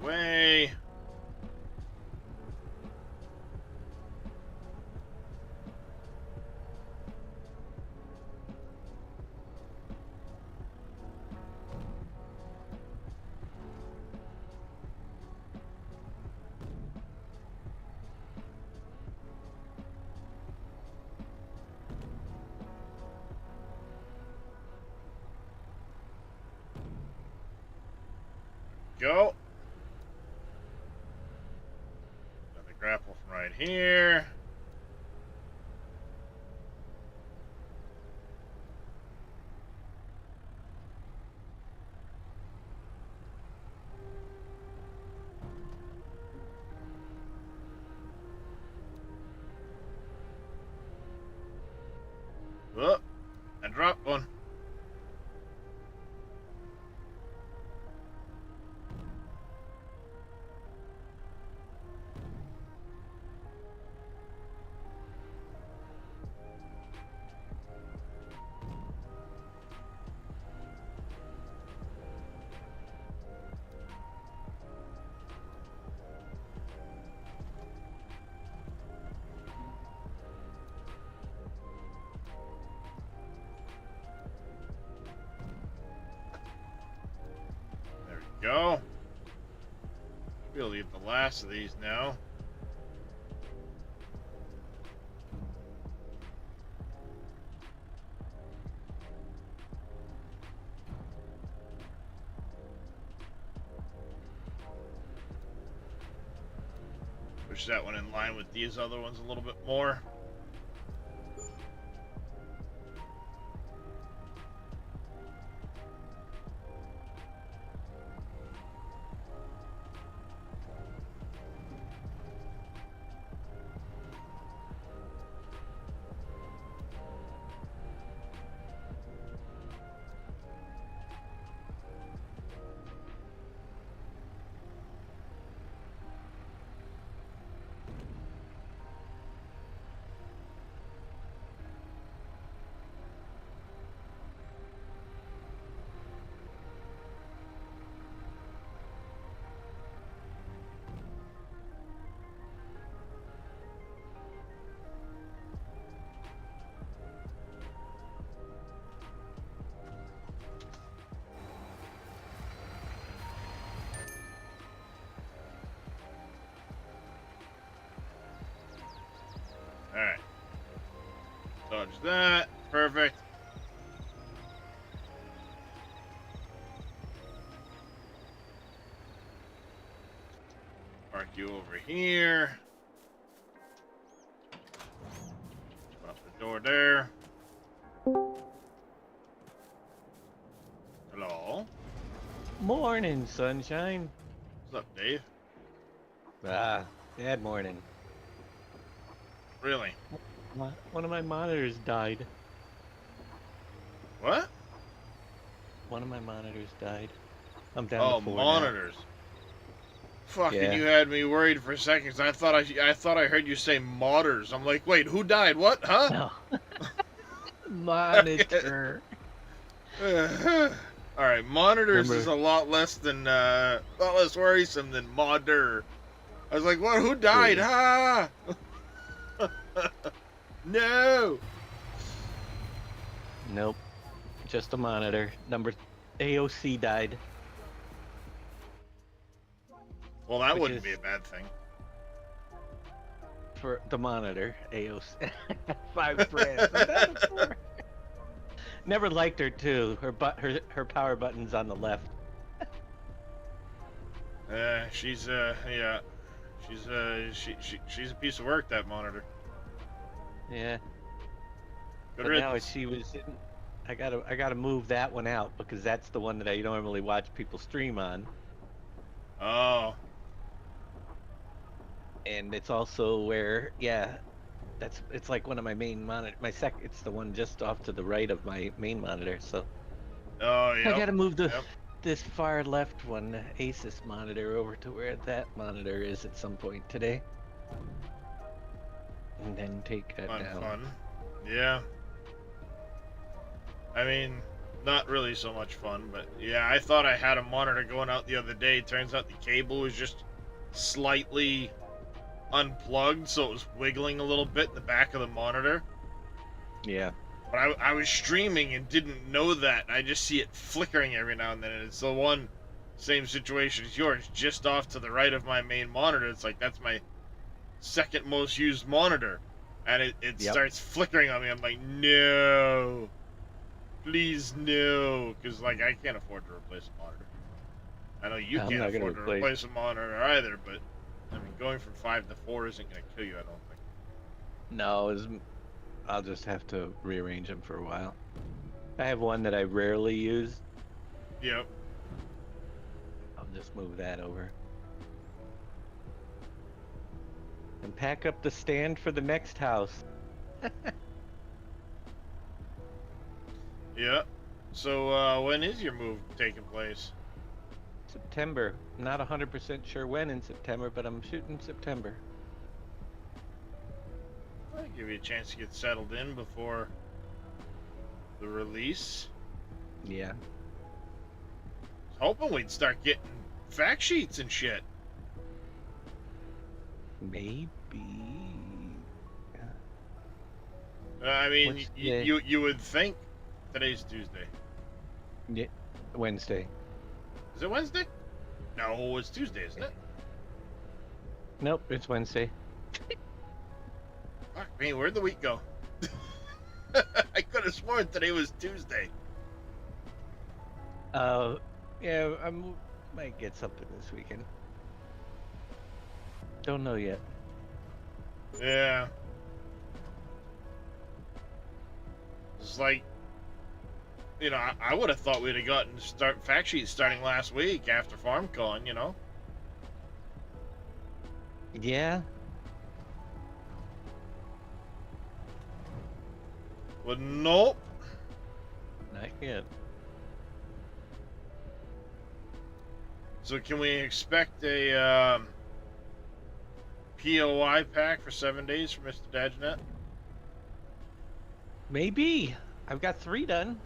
Way. Go. Another grapple from right here. Oh, I dropped one. There we go. We'll leave the last of these now. Push that one in line with these other ones a little bit more. Alright. Dodge that. Perfect. Park you over here. Open up the door there. Morning, sunshine. What's up, Dave? Bad morning. Really? One of my monitors died. What? One of my monitors died. I'm down to Oh, 4 now. monitors. Fucking, Yeah. you had me worried for a second. 'Cause I thought I heard you say modders. I'm like, wait, who died? What? Huh? No. Monitor. All right, monitors is Remember? a lot less worrisome than modder. I was like, what? Who died? Yeah. Ah! No. Nope. Just a monitor. Number AOC died. Well, that Which wouldn't is- be a bad thing. For the monitor, AOC. $5,000. Never liked her too. Her power button's on the left. She's yeah, she's a piece of work. That monitor. Yeah. Good But now riddance. she was in, I gotta move that one out because that's the one that I normally watch people stream on, Oh, and it's also where it's like one of my main monitor. It's the one just off to the right of my main monitor. So oh yeah. I gotta move Yep. this far left one, the Asus monitor, over to where that monitor is at some point today, and then take that down. Fun. Yeah. I mean, not really so much fun, but yeah, I thought I had a monitor going out the other day. Turns out the cable was just slightly unplugged, so it was wiggling a little bit in the back of the monitor. Yeah. But I was streaming and didn't know that. I just see it flickering every now and then, and it's the same situation as yours, just off to the right of my main monitor. It's like that's my second most used monitor, and it Yep. starts flickering on me. I'm like, no, please no, because like I can't afford to replace a monitor. I know you I'm can't not gonna afford to replace a monitor either, but I mean, going from 5 to 4 isn't going to kill you, I don't think. No, I'll just have to rearrange them for a while. I have one that I rarely use. Yep. I'll just move that over. And pack up the stand for the next house. Yeah. So when is your move taking place? September. Not 100% sure when in September, but I'm shooting September. I'll give you a chance to get settled in before the release. Yeah. I was hoping we'd start getting fact sheets and shit. Maybe. I mean, What's the- you would think today's Tuesday. Yeah. Wednesday. Is it Wednesday? No, it's Tuesday, isn't it? Nope, it's Wednesday. Fuck me, where'd the week go? I could have sworn today was Tuesday. Yeah, I might get something this weekend. Don't know yet. Yeah. It's like, you know, I would have thought we'd have gotten fact sheets starting last week after FarmCon, you know? Yeah. But nope. Not yet. So can we expect a POI pack for 7 days from Mr. Dajnet? Maybe. I've got 3 done.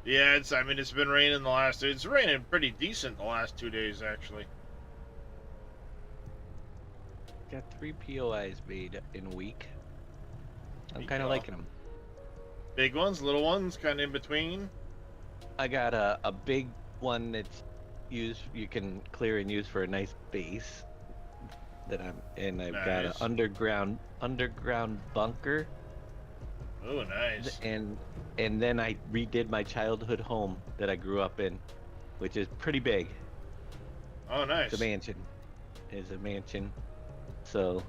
Yeah, I mean, it's been raining it's raining pretty decent the last 2 days, actually. Got 3 POIs made in a week. I'm There kind you of go. liking them. Big ones, little ones, kind of in between. I got a big one that's you can clear and use for a nice base. I've got Nice. an underground bunker, Oh, nice. and then I redid my childhood home that I grew up in, which is pretty big. Oh, nice. It's a mansion. It's a mansion. So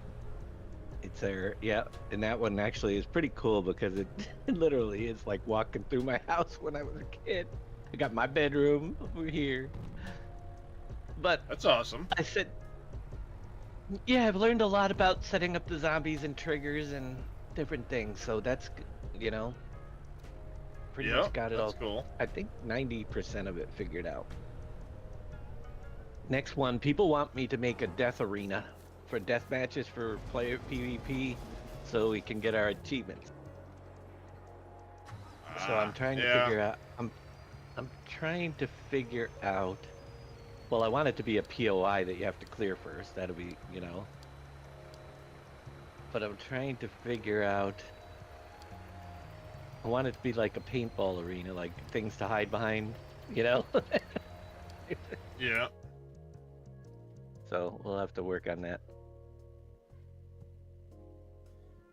it's there, yeah. And that one actually is pretty cool because it literally is like walking through my house when I was a kid. I got my bedroom over here. But That's awesome. I said, yeah, I've learned a lot about setting up the zombies and triggers and different things. So that's, you know, pretty Yeah, much got it that's all. cool. I think 90% of it figured out. Next one, people want me to make a death arena for death matches for player PvP so we can get our achievements. So I'm trying to Yeah. figure out I'm trying to figure out, well, I want it to be a POI that you have to clear first. That'll be, you know. But I'm trying to figure out, I want it to be like a paintball arena, like things to hide behind, you know? Yeah. So we'll have to work on that.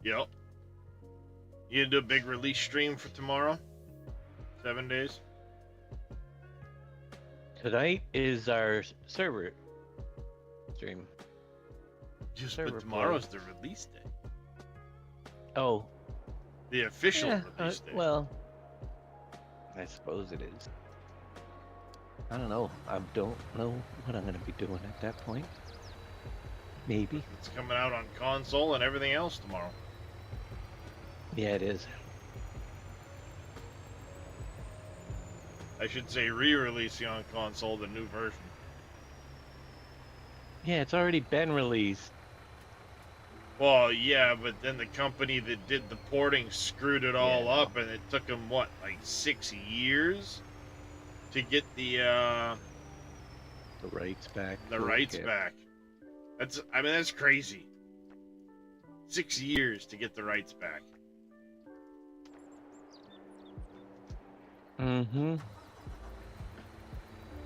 Yep. You gonna do a big release stream for tomorrow? 7 days? Tonight is our server stream. Just Server but tomorrow's the release day. Oh, The official yeah, release day. well, I suppose it is. I don't know. I don't know what I'm going to be doing at that point. Maybe. It's coming out on console and everything else tomorrow. Yeah, it is. I should say re-releasing on console the new version. Yeah, it's already been released. Well, yeah, but then the company that did the porting screwed it all up, and it took them, what, like 6 years to get the rights back. rights back. I mean, that's crazy. 6 years to get the rights back. Mm-hmm.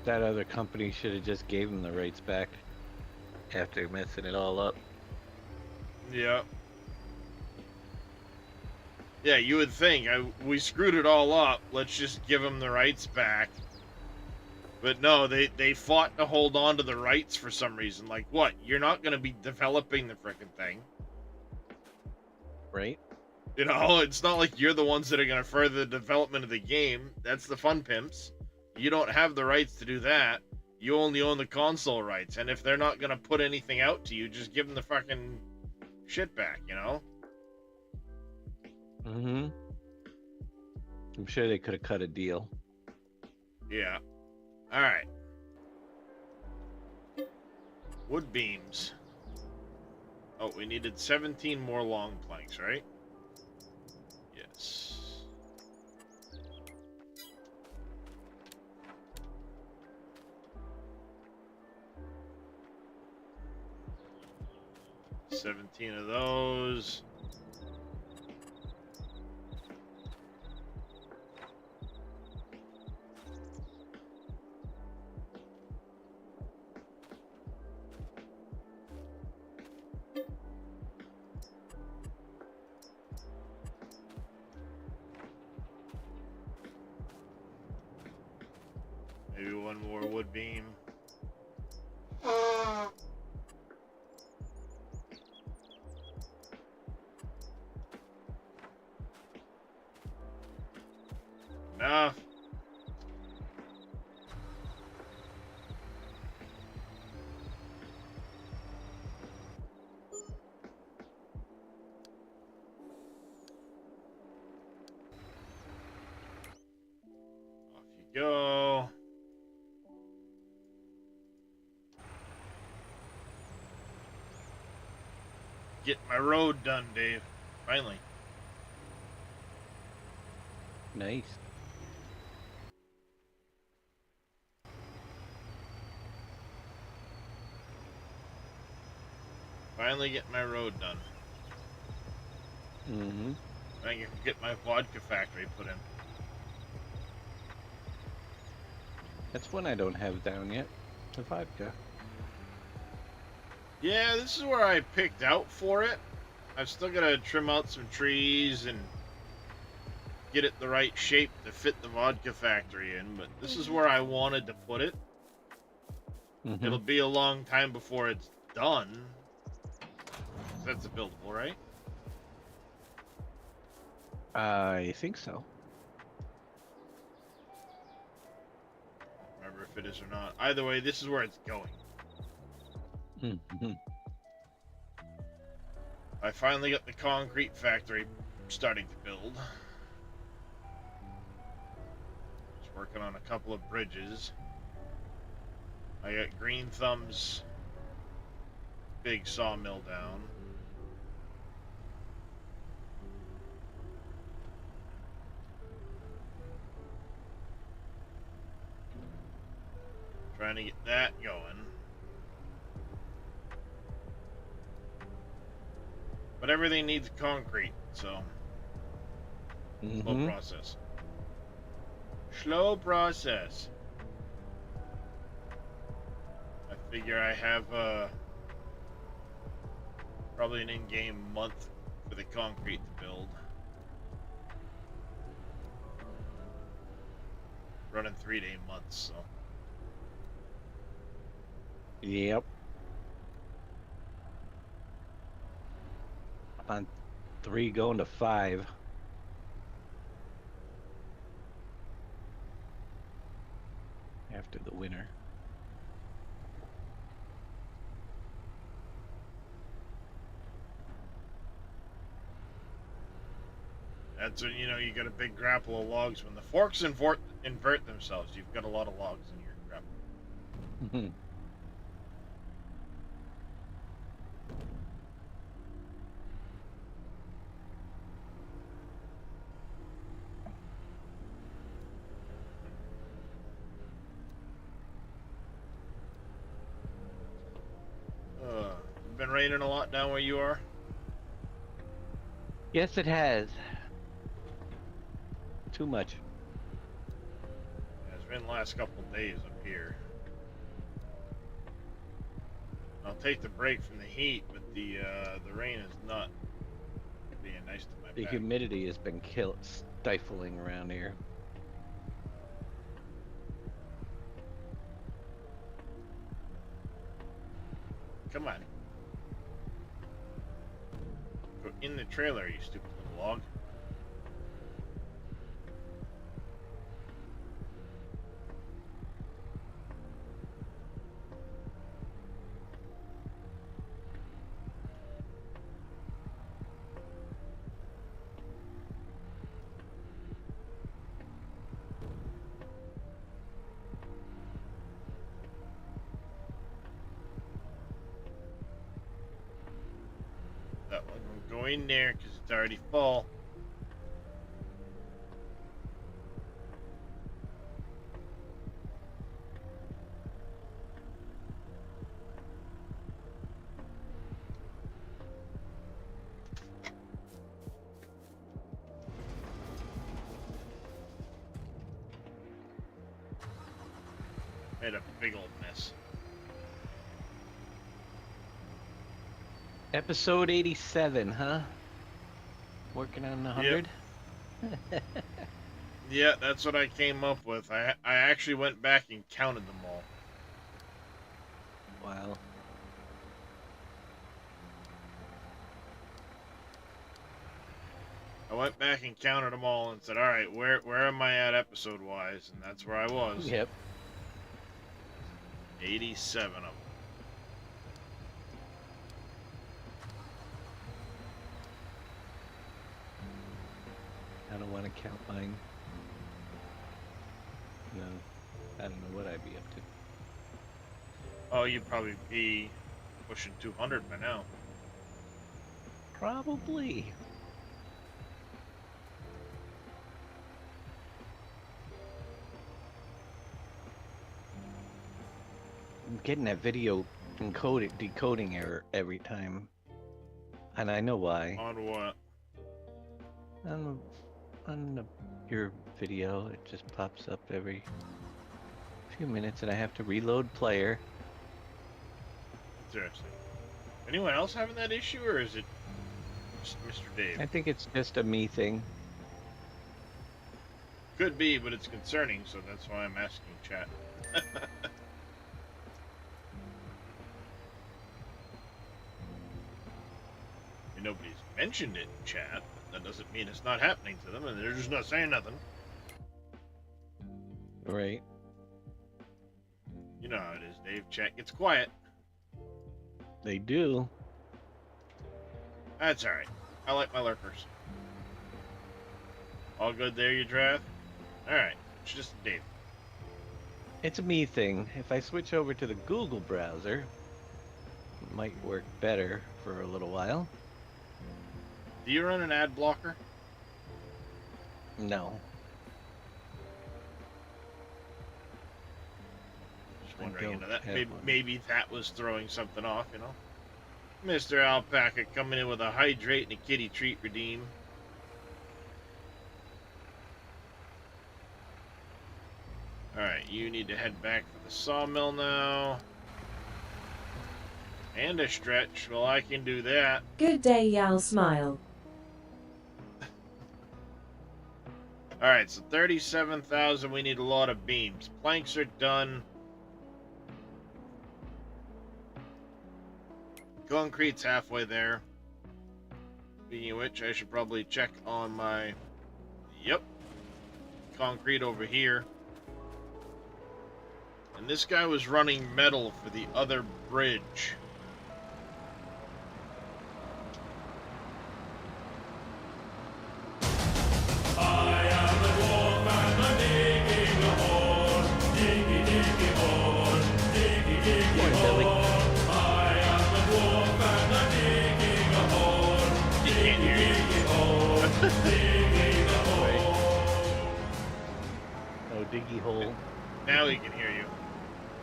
That other company should have just gave them the rights back after messing it all up. Yeah. Yeah, you would think, we screwed it all up, let's just give them the rights back. But no, they fought to hold on to the rights for some reason. Like, what? You're not going to be developing the frickin' thing. Right? You know, it's not like you're the ones that are going to further the development of the game. That's the fun pimps. You don't have the rights to do that. You only own the console rights. And if they're not going to put anything out to you, just give them the fucking shit back, you know? Mm-hmm. I'm sure they could have cut a deal. Yeah. Alright. Wood beams. Oh, we needed 17 more long planks, right? Yes. $17 of those. Maybe one more wood beam. Enough. Off you go. Get my road done, Dave. Finally. Nice. Finally get my road done. Mm-hmm. I can get my vodka factory put in. That's one I don't have down yet. The vodka. Yeah, this is where I picked out for it. I've still got to trim out some trees and get it the right shape to fit the vodka factory in, but this is where I wanted to put it. Mm-hmm. It'll be a long time before it's done. That's a buildable, right? I think so. is or not. Either way, this is where it's going. Mm-hmm. I finally got the concrete factory starting to build. Just working on a couple of bridges. I got Green Thumb's big sawmill down. Trying to get that going. But everything needs concrete, so slow process. Slow process. I figure I have probably an in-game month for the concrete to build. Running 3-day months, so. Yep. On 3 going to 5. After the winter. That's when, you know, you got a big grapple of logs. When the forks invert themselves, you've got a lot of logs in your grapple. Been raining a lot down where you are? Yes, it has. Too much. Yeah, it's been the last couple of days up here. I'll take the break from the heat, but the rain is not being nice to my The back. humidity has been stifling around here. Come on. Go in the trailer, you stupid little log. That one will go in there because it's already full. Made a big old mess. Episode 87, huh? Working on the 100? Yeah, that's what I came up with. I actually went back and counted them all. Wow. I went back and counted them all and said, all right, where am I at episode wise? And that's where I was. Yep. 87 of them. I don't want to count mine. No. I don't know what I'd be up to. Oh, you'd probably be pushing 200 by now. Probably. I'm getting that video decoding error every time. And I know why. On what? Your video, it just pops up every few minutes and I have to reload player. Seriously. Anyone else having that issue, or is it just Mr. Dave? I think it's just a me thing. Could be, but it's concerning, so that's why I'm asking chat. Nobody's mentioned it in chat, but that doesn't mean it's not happening to them, and they're just not saying nothing. Right. You know how it is, Dave. Chat gets quiet. They do. That's alright. I like my lurkers. All good there, you draft? Alright. It's just Dave. It's a me thing. If I switch over to the Google browser, it might work better for a little while. Do you run an ad blocker? No. Just I wondering, don't you know, that have one. maybe that was throwing something off, you know? Mr. Alpaca coming in with a hydrate and a kitty treat redeem. Alright, you need to head back for the sawmill now. And a stretch. Well, I can do that. Good day, Yal Smile. Alright, so 37,000. We need a lot of beams. Planks are done. Concrete's halfway there. Speaking of which, I should probably check on my... Yep. Concrete over here. And this guy was running metal for the other bridge. Morning, Billy. He can't hear Right. No diggy hole. you. Now he can hear you.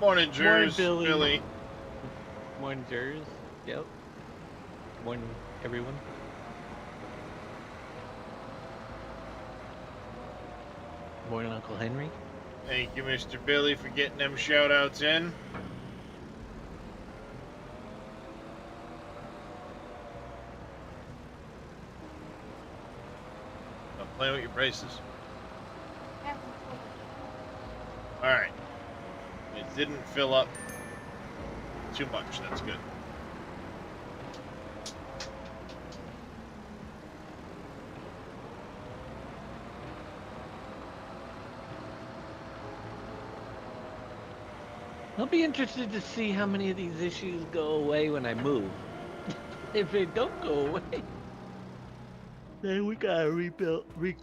Morning, Jers. Billy. Billy. Morning, Jers. Yep. Morning, everyone. Morning, Uncle Henry. Thank you, Mr. Billy, for getting them shout-outs in. I'm playing with your braces. Alright. It didn't fill up too much. That's good. I'll be interested to see how many of these issues go away when I move. If they don't go away, then we gotta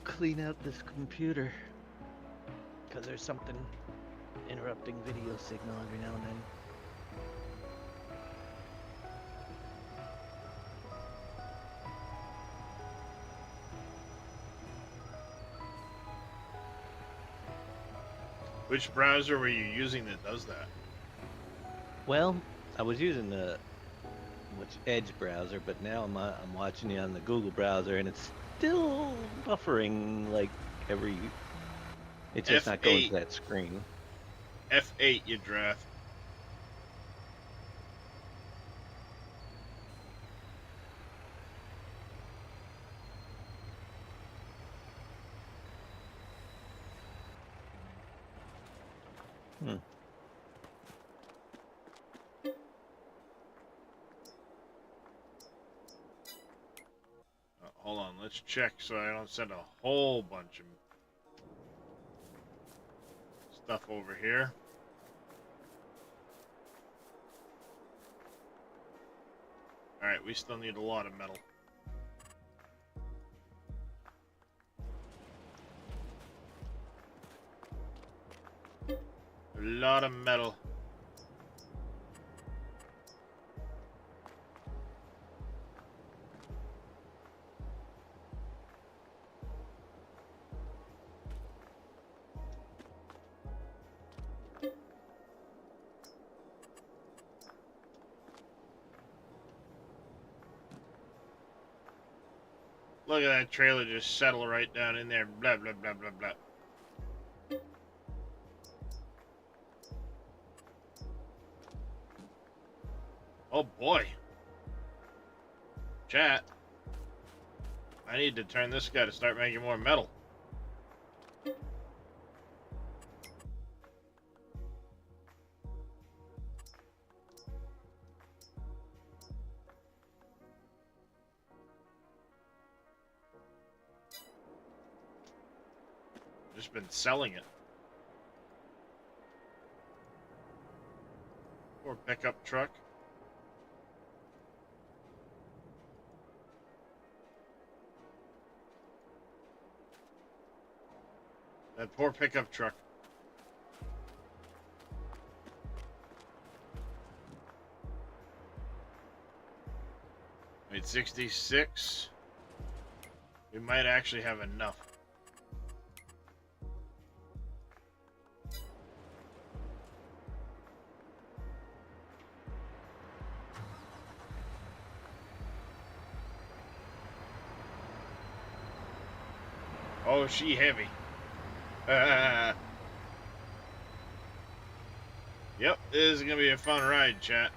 clean out this computer. Because there's something interrupting video signal every now and then. Which browser were you using that does that? Well, I was using the Edge browser, but now I'm watching it on the Google browser, and it's still buffering like every. It's just not going F8. to that screen. F8, you draft. Hmm. Hold on, let's check so I don't send a whole bunch of stuff over here. Alright, we still need a lot of metal. A lot of metal. Look at that trailer just settle right down in there. Blah, blah, blah, blah, blah. Oh boy. Chat. I need to turn this guy to start making more metal. Just been selling it. Poor pickup truck. That poor pickup truck. Made 66. We might actually have enough. Oh, she heavy. Yep, this is gonna be a fun ride, chat.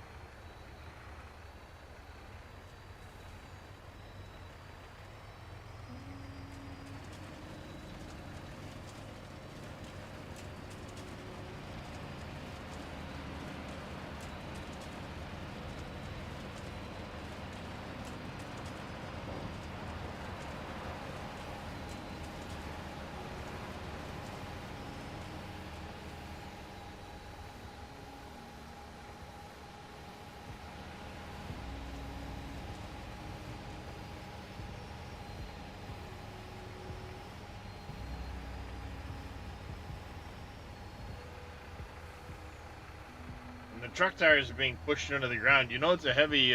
The truck tires are being pushed into the ground. You know it's a heavy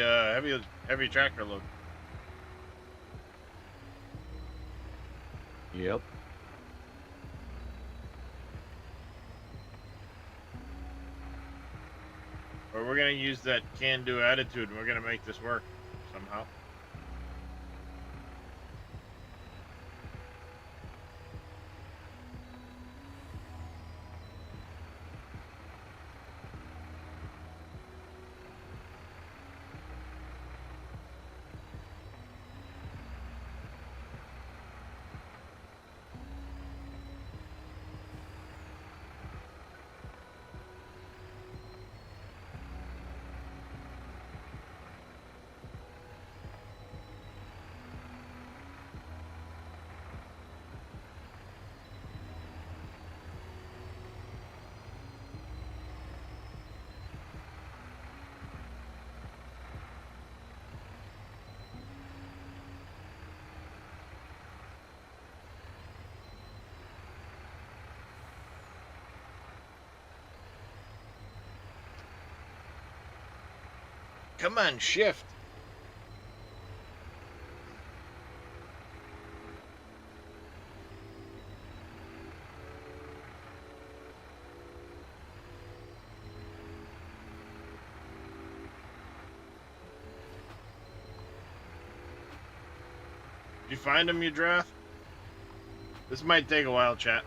tractor load. Yep. Or we're gonna use that can-do attitude and we're gonna make this work somehow. Come on, shift. Did you find him, you draft? This might take a while, chat.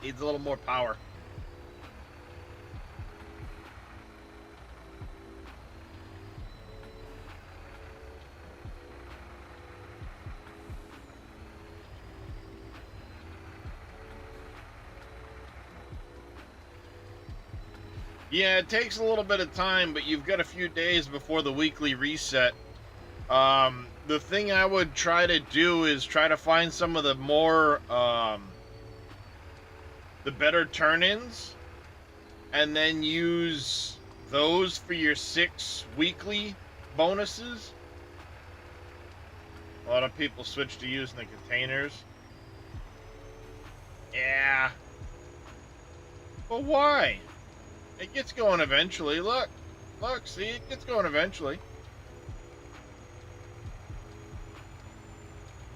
Needs a little more power. Yeah, it takes a little bit of time, but you've got a few days before the weekly reset. The thing I would try to do is try to find some of the more, the better turn-ins, and then use those for your 6 weekly bonuses. A lot of people switch to using the containers. Yeah. But why? It gets going eventually. Look, see, it gets going eventually.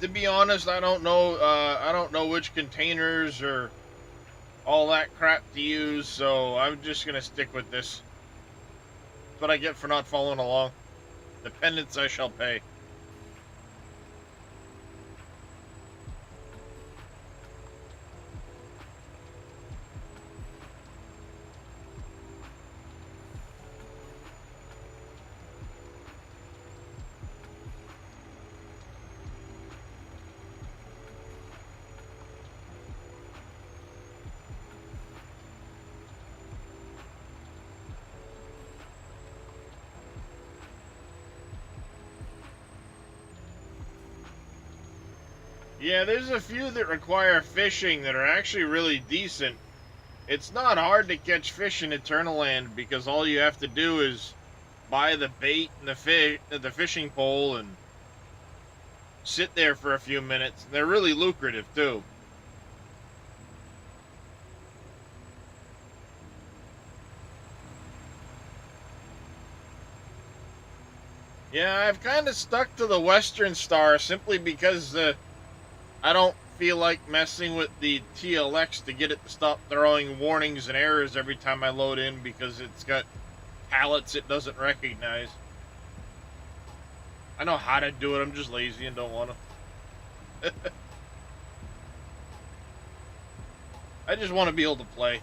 To be honest, I don't know which containers or all that crap to use, so I'm just gonna stick with this. That's what I get for not following along. The penance I shall pay. Yeah, there's a few that require fishing that are actually really decent. It's not hard to catch fish in Eternal Land because all you have to do is buy the bait and the fishing pole, and sit there for a few minutes. They're really lucrative too. Yeah, I've kind of stuck to the Western Star simply because I don't feel like messing with the TLX to get it to stop throwing warnings and errors every time I load in because it's got pallets it doesn't recognize. I know how to do it, I'm just lazy and don't want to. I just want to be able to play.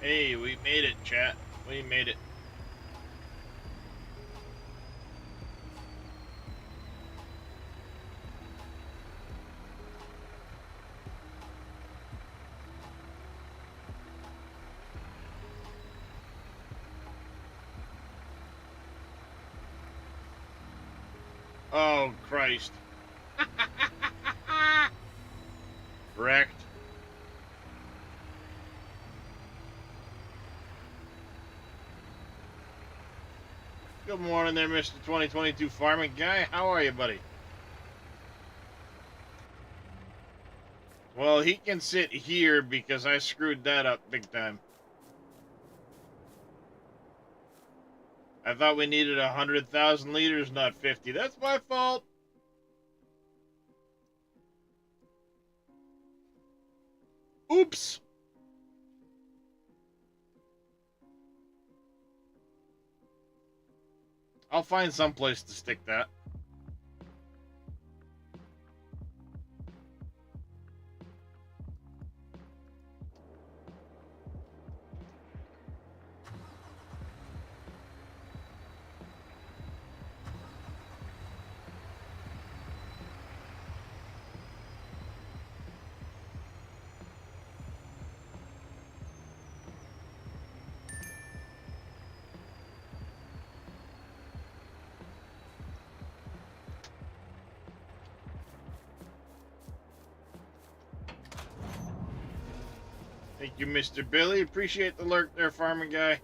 Hey, we made it, chat. We made it. Oh, Christ. Wrecked. Good morning there, Mr. 2022 Farming Guy. How are you, buddy? Well, he can sit here because I screwed that up big time. I thought we needed 100,000 liters, not 50. That's my fault. Oops. I'll find some place to stick that. Thank you, Mr. Billy. Appreciate the lurk there, Farming Guy.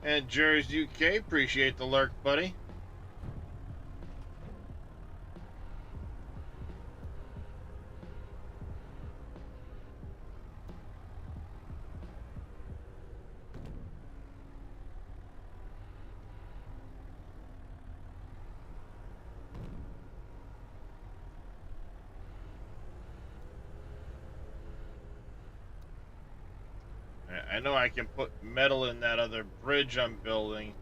And Jerry's UK, appreciate the lurk, buddy. I know I can put metal in that other bridge I'm building.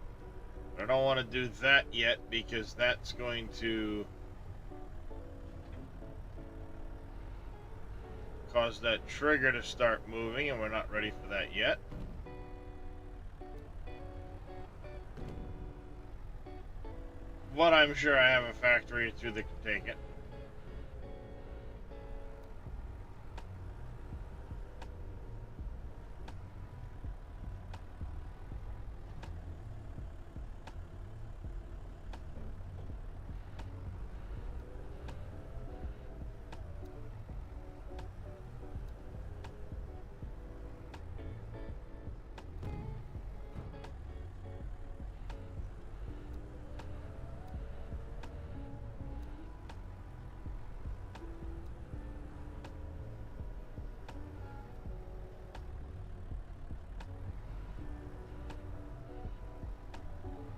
I don't want to do that yet because that's going to cause that trigger to start moving, and we're not ready for that yet. But I'm sure I have a factory or two that can take it.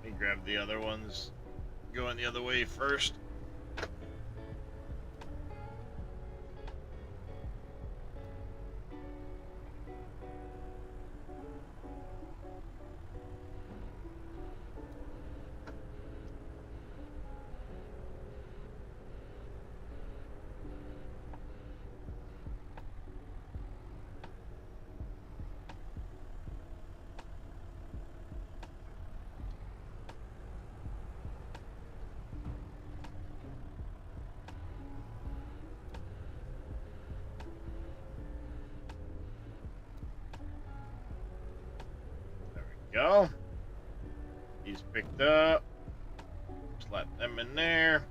Let me grab the other ones going the other way first. Go. He's picked up. Slap them in there.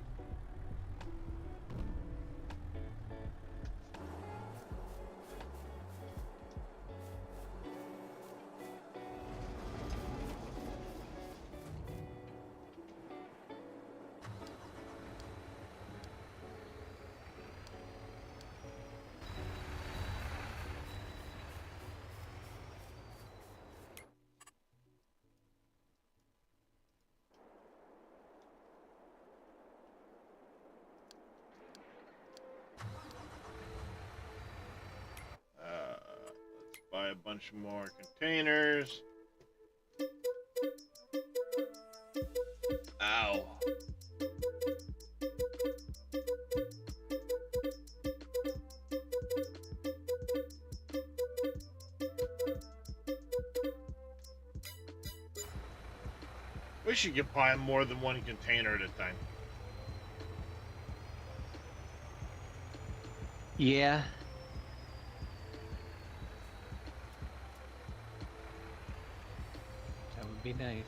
Let's buy a bunch more containers. Ow. Wish you could buy more than one container at a time. Yeah. That would be nice.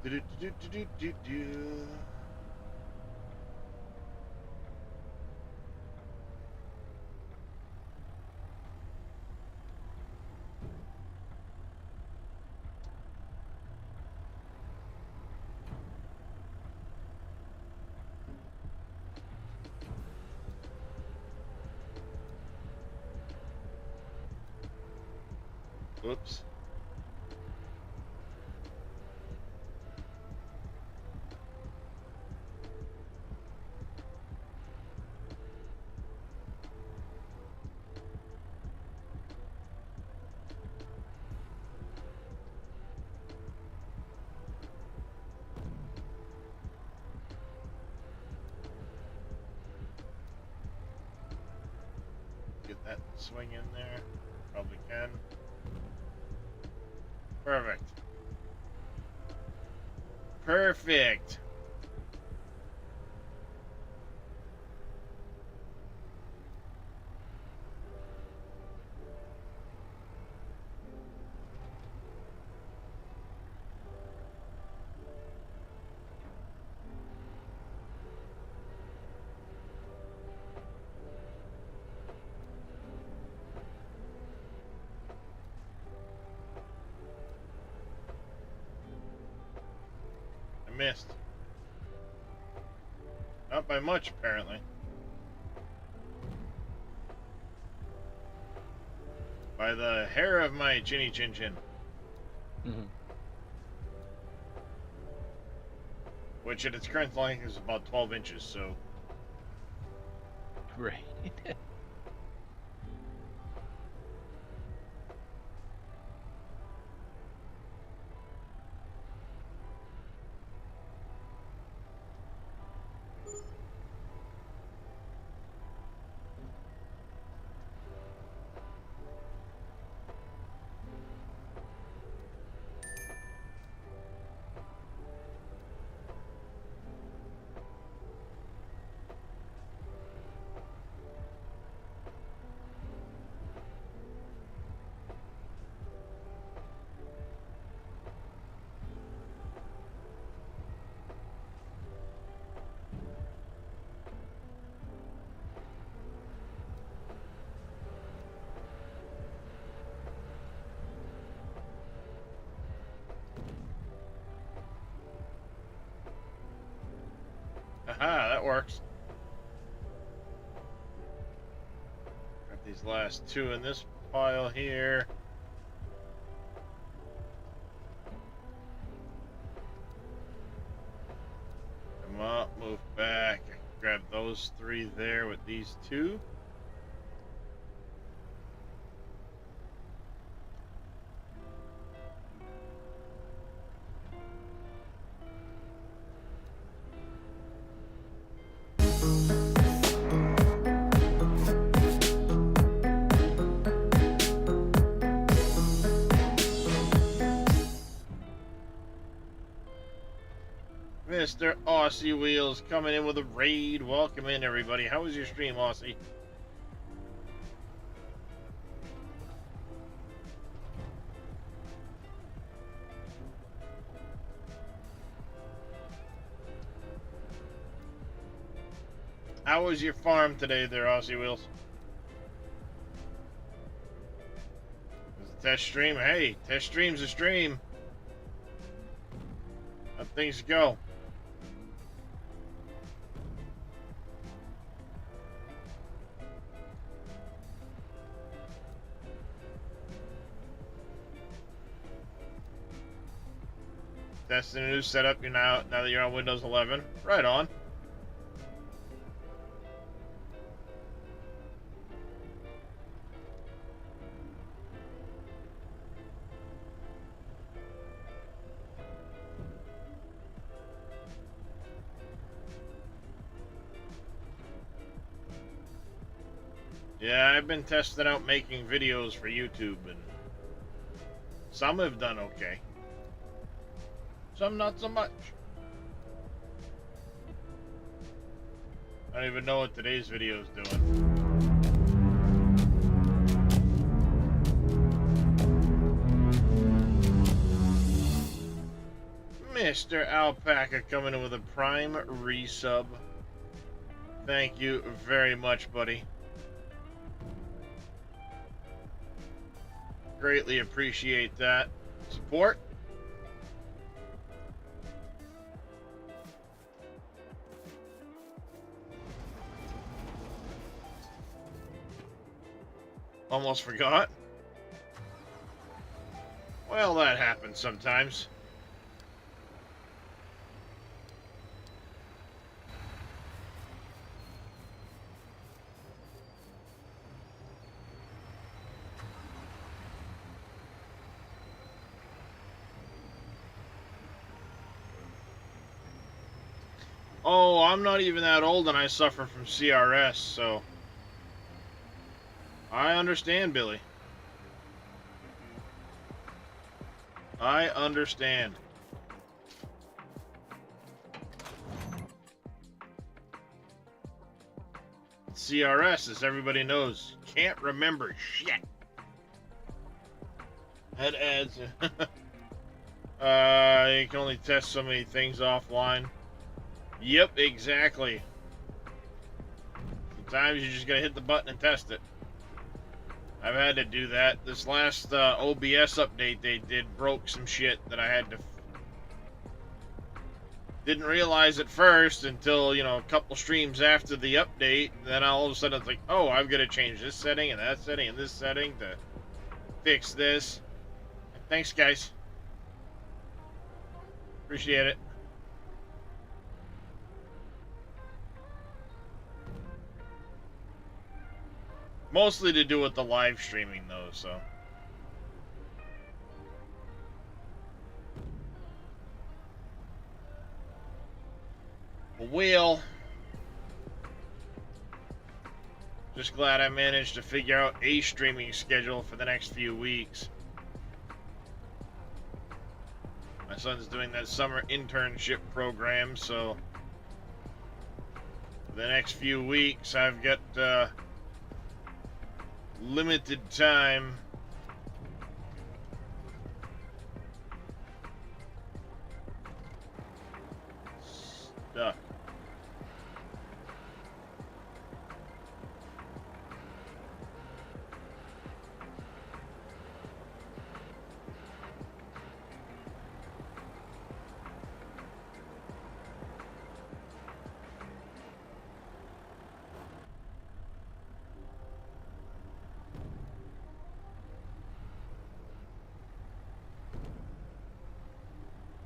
Do-do-do-do-do-do-do. Whoops. Get that swing in there. Probably can. Perfect. Perfect. I missed. Not by much, apparently. By the hair of my chinny chin chin. Mm-hmm. which at its current length is about 12 inches, so... Right. Aha, that works. Got these last two in this pile here. Come up, move back. Grab those three there with these two. Mr. Aussie Wheels coming in with a raid. Welcome in, everybody. How was your stream, Aussie? How was your farm today there, Aussie Wheels? Was it a test stream? Hey, test stream's a stream. How things go? Testing a new setup now that you're on Windows 11. Right on. Yeah, I've been testing out making videos for YouTube, and some have done okay. Some not so much. I don't even know what today's video is doing. Mr. Alpaca coming in with a prime resub. Thank you very much, buddy. Greatly appreciate that support. Almost forgot. Well, that happens sometimes. Oh, I'm not even that old and I suffer from CRS, so I understand, Billy. I understand. CRS, as everybody knows, can't remember shit. That adds. You can only test so many things offline. Yep, exactly. Sometimes you just gotta hit the button and test it. I've had to do that. This last OBS update they did broke some shit that I had to... Didn't realize at first until, you know, a couple streams after the update. And then all of a sudden it's like, oh, I've got to change this setting and that setting and this setting to fix this. Thanks, guys. Appreciate it. Mostly to do with the live streaming, though, so. Well, just glad I managed to figure out a streaming schedule for the next few weeks. My son's doing that summer internship program, so for the next few weeks I've got limited time. Stuff.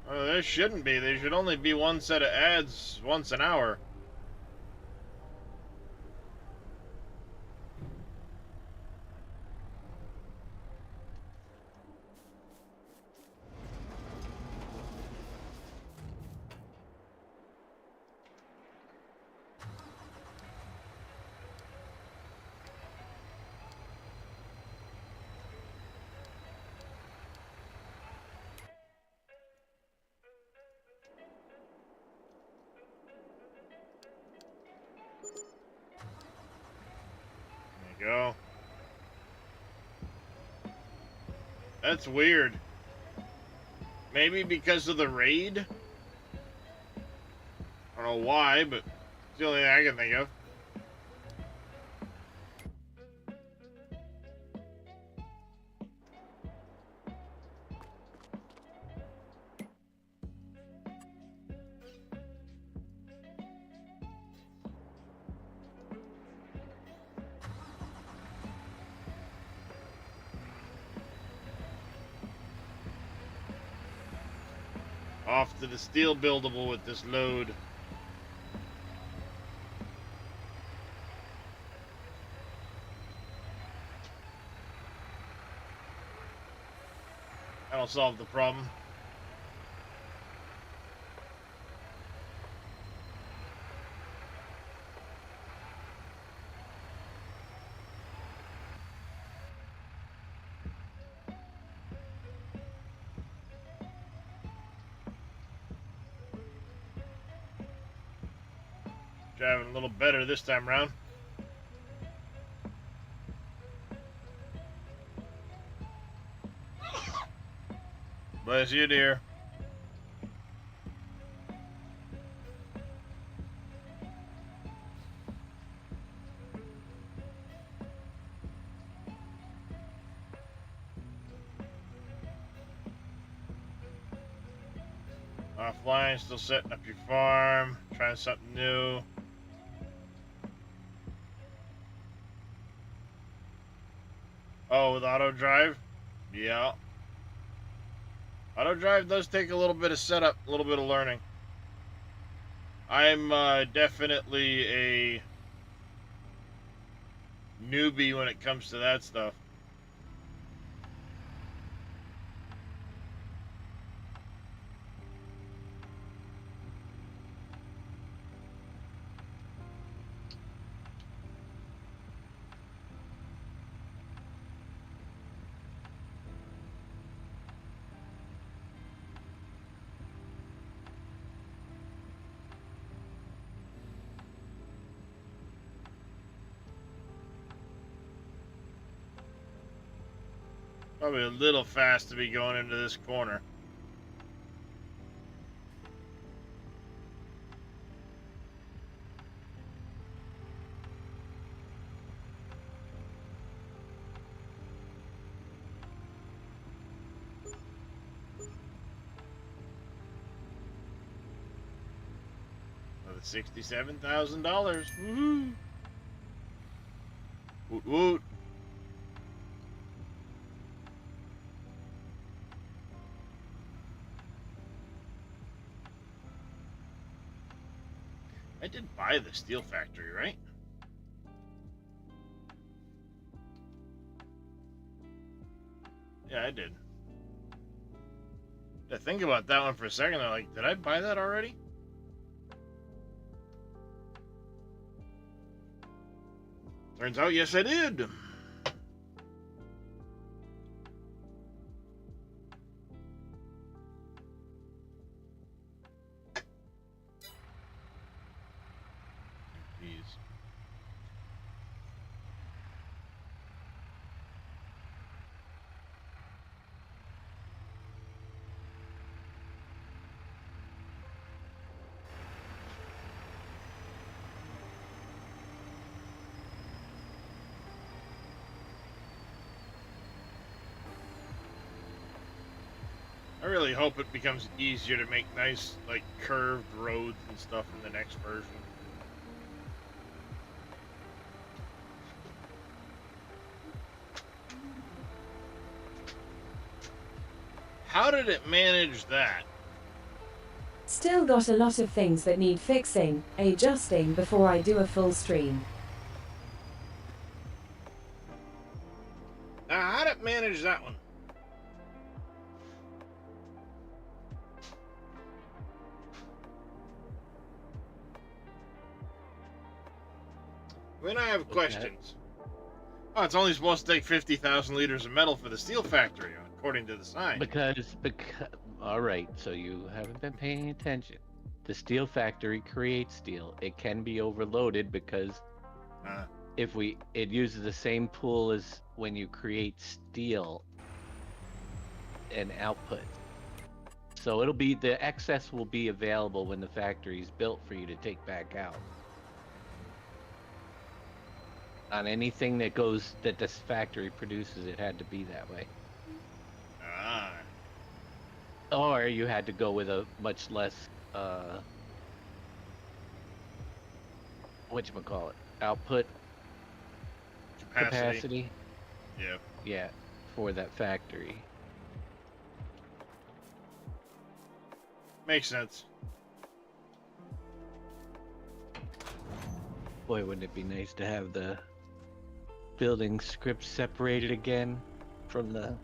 There shouldn't be. There should only be one set of ads once an hour. There you go. That's weird. Maybe because of the raid? I don't know why, but it's the only thing I can think of. Off to the steel buildable with this load. That'll solve the problem. Driving a little better this time around. Bless you, dear. Offline, still setting up your farm, trying something new. Oh, with auto drive? Yeah. Auto drive does take a little bit of setup, a little bit of learning. I'm definitely a newbie when it comes to that stuff. Probably a little fast to be going into this corner. Another $67,000. Woohoo! Woot woot. I did buy the steel factory, right? Yeah, I did. Yeah, think about that one for a second. They're like, did I buy that already? Turns out, yes, I did. Jeez. I really hope it becomes easier to make nice, like, curved roads and stuff in the next version. How did it manage that? Still got a lot of things that need fixing, adjusting before I do a full stream. Now, how did it manage that one? When I have questions. Oh, it's only supposed to take 50,000 liters of metal for the steel factory, according to the sign. Because all right, so you haven't been paying attention. The steel factory creates steel. It can be overloaded because it uses the same pool as when you create steel and output. So the excess will be available when the factory is built for you to take back out. On anything that this factory produces, it had to be that way. Or you had to go with a much less whatchamacallit, output capacity. Yeah. Yeah, for that factory. Makes sense. Boy, wouldn't it be nice to have the building script separated again from the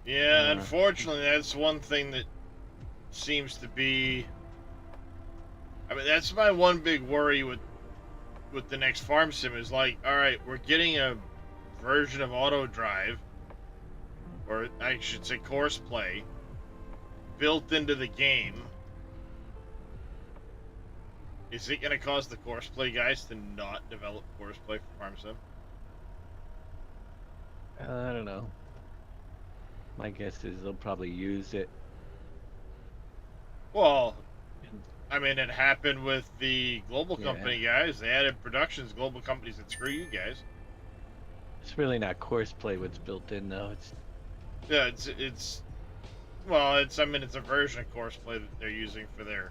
Yeah, unfortunately, that's one thing that seems to be. I mean, that's my one big worry with the next farm sim is like, all right, we're getting a version of auto drive, or I should say course play, built into the game. Is it going to cause the course play guys to not develop course play for farm sim? I don't know. My guess is they'll probably use it. Well, I mean, it happened with the global company guys. They added productions, global companies that screw you guys. It's really not course play what's built in though. It's well, it's a version of course play that they're using for their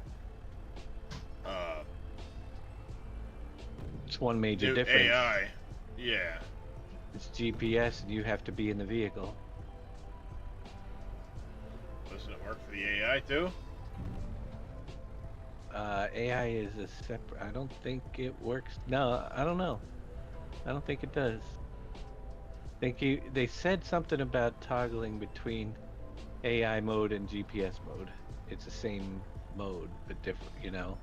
it's one major difference. AI. Yeah. It's GPS and you have to be in the vehicle. Doesn't it work for the AI too? AI is a separate. I don't think it works. No, I don't know. I don't think it does. They said something about toggling between AI mode and GPS mode. It's the same mode, but different, you know.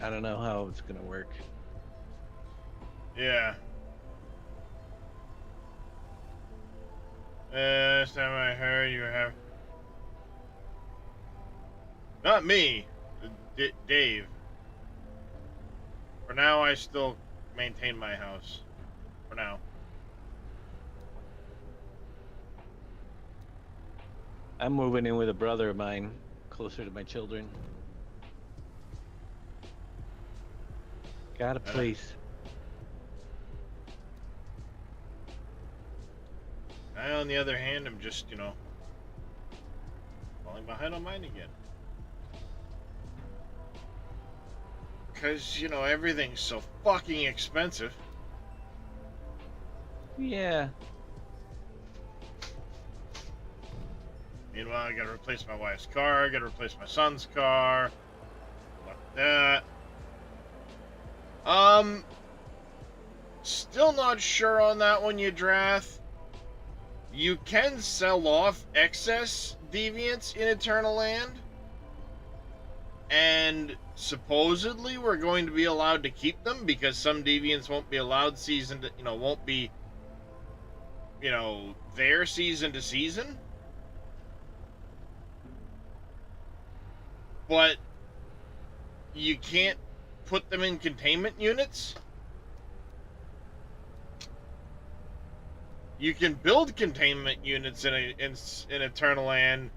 I don't know how it's gonna work. Yeah. Last time I heard you have... Not me, Dave. For now, I still maintain my house. For now. I'm moving in with a brother of mine, closer to my children. Got a place. I, on the other hand, am just, falling behind on mine again. Because, everything's so fucking expensive. Yeah. Meanwhile, I gotta replace my wife's car, I gotta replace my son's car. Like that. still not sure on that one, Yadrath. You can sell off excess deviants in Eternal Land. And supposedly we're going to be allowed to keep them because some deviants won't be allowed won't be, there season to season. But you can't put them in containment units. You can build containment units in Eternal Land,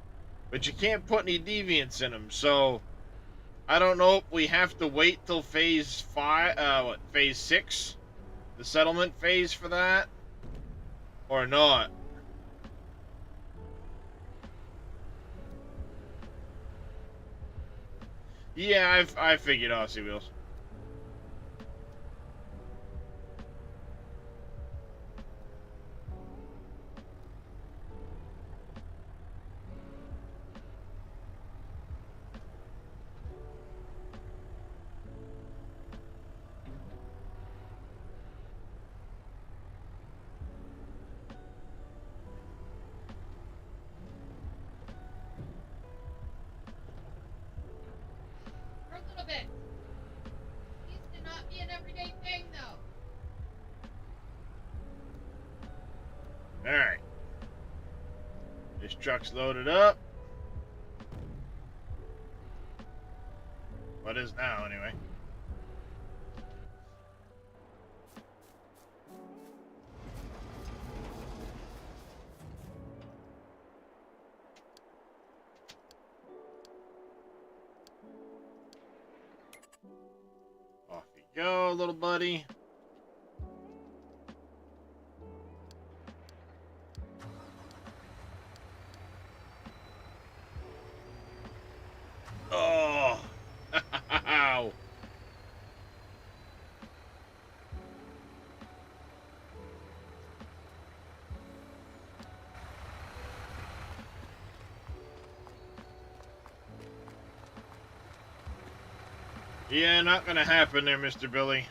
but you can't put any deviants in them. So I don't know if we have to wait till phase 6, the settlement phase for that, or not. Yeah, I figured Aussie Wheels. For a little bit. Used to not be an everyday thing, though. Alright. This truck's loaded up. What is now, anyway? Off you go, little buddy. Oh! Ow! Yeah, not gonna happen there, Mr. Billy.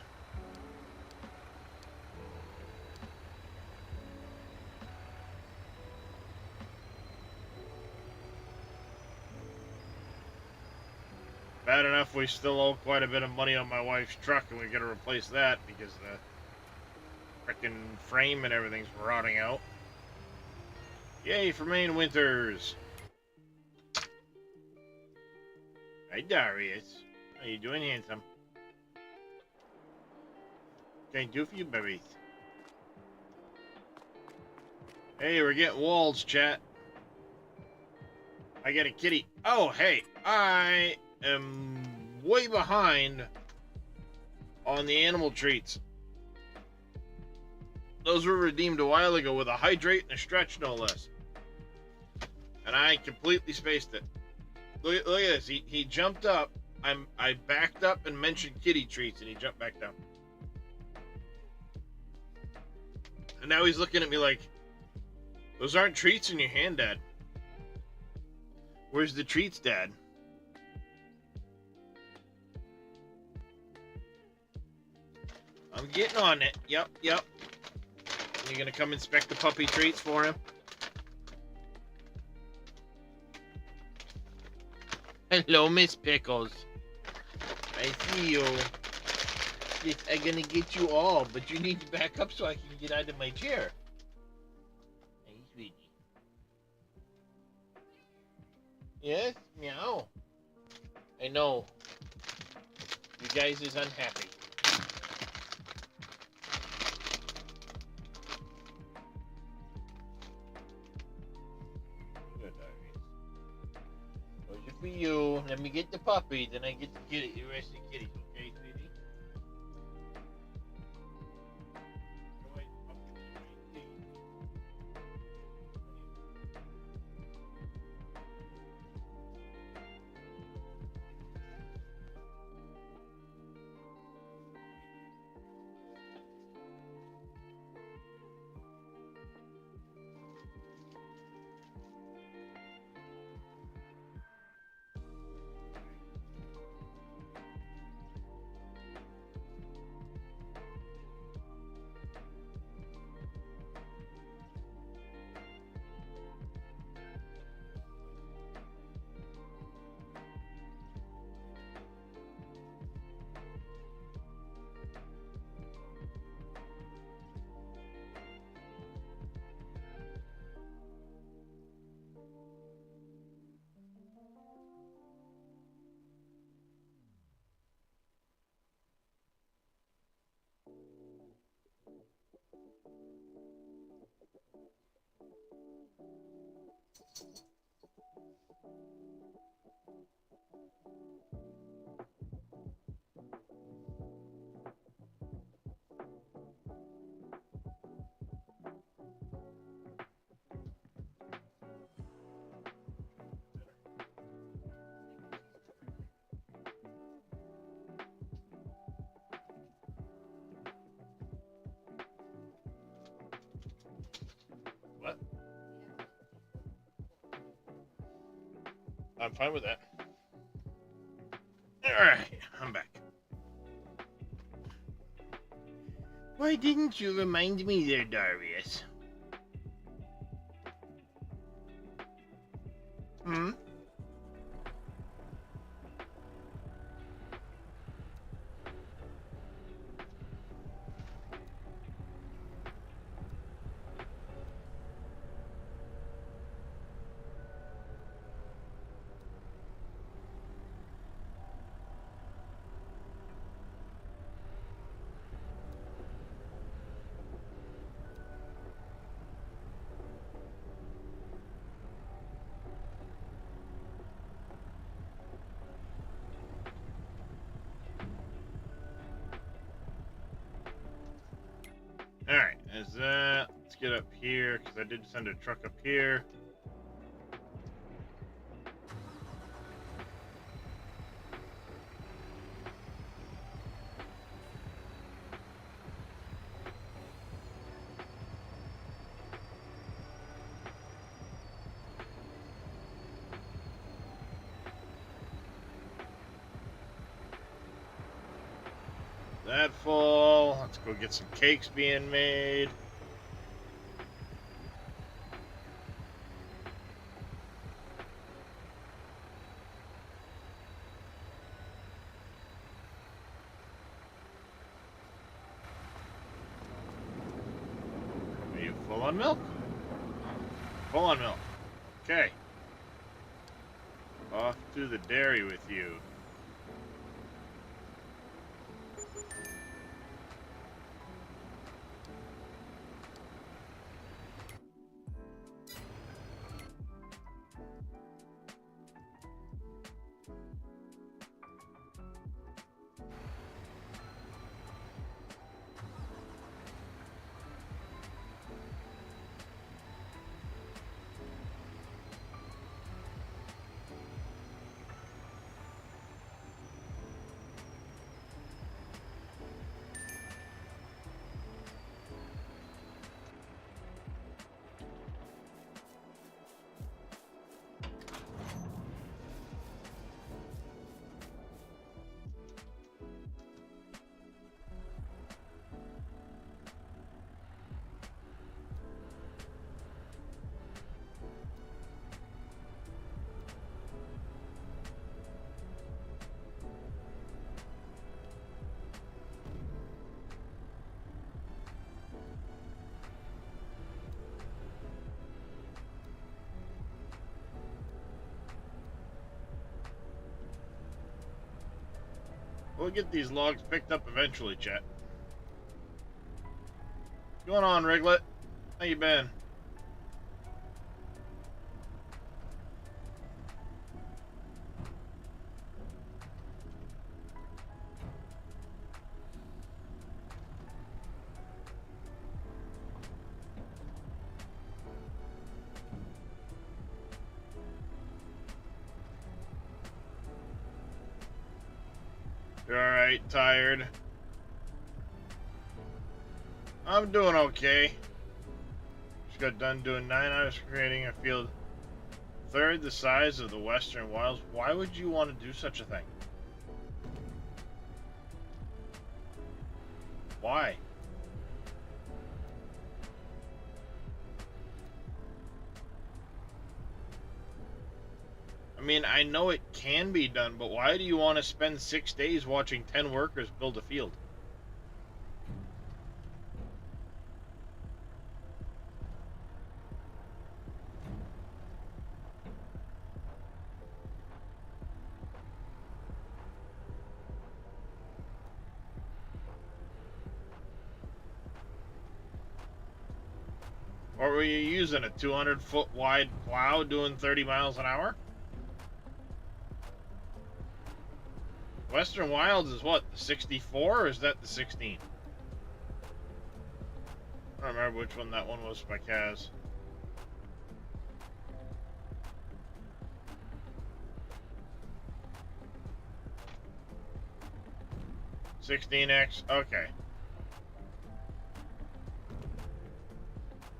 Bad enough we still owe quite a bit of money on my wife's truck, and we gotta replace that because the frickin' frame and everything's rotting out. Yay for Maine winters! Hi, Darius. How you doing, handsome? What can I do for you, babies? Hey, we're getting walls, chat. I get a kitty. Oh, hey, I am way behind on the animal treats. Those were redeemed a while ago with a hydrate and a stretch, no less. And I completely spaced it. Look at this. He jumped up. I backed up and mentioned kitty treats, and he jumped back down. And now he's looking at me like, those aren't treats in your hand, Dad. Where's the treats, Dad? I'm getting on it. Yep. You're gonna come inspect the puppy treats for him? Hello, Miss Pickles. I see you. Yes, I'm gonna get you all, but you need to back up so I can get out of my chair. Hey, sweetie. Yes? Meow. I know. You guys is unhappy. Good, Darius. Those are for you. Let me get the puppy, then I get the kitty, the rest of the kitties, okay, sweetie? What? I'm fine with that. Alright, I'm back. Why didn't you remind me there, Darius? Hmm? Alright, is that... Let's get up here, because I did send a truck up here. That full. Let's go get some cakes being made. Are you full on milk? Full on milk. Okay. Off to the dairy with you. We'll get these logs picked up eventually, chat. What's going on, Riglet? How you been? You're alright, tired? I'm doing okay. Just got done doing 9 hours creating a field third the size of the Western Wilds. Why would you want to do such a thing? Why? I mean, I know it can be done, but why do you want to spend 6 days watching 10 workers build a field? Or were you using a 200-foot wide plow doing 30 miles an hour? Western Wilds is what, the 64 or is that the 16? I don't remember which one that one was by Kaz. $16X, okay.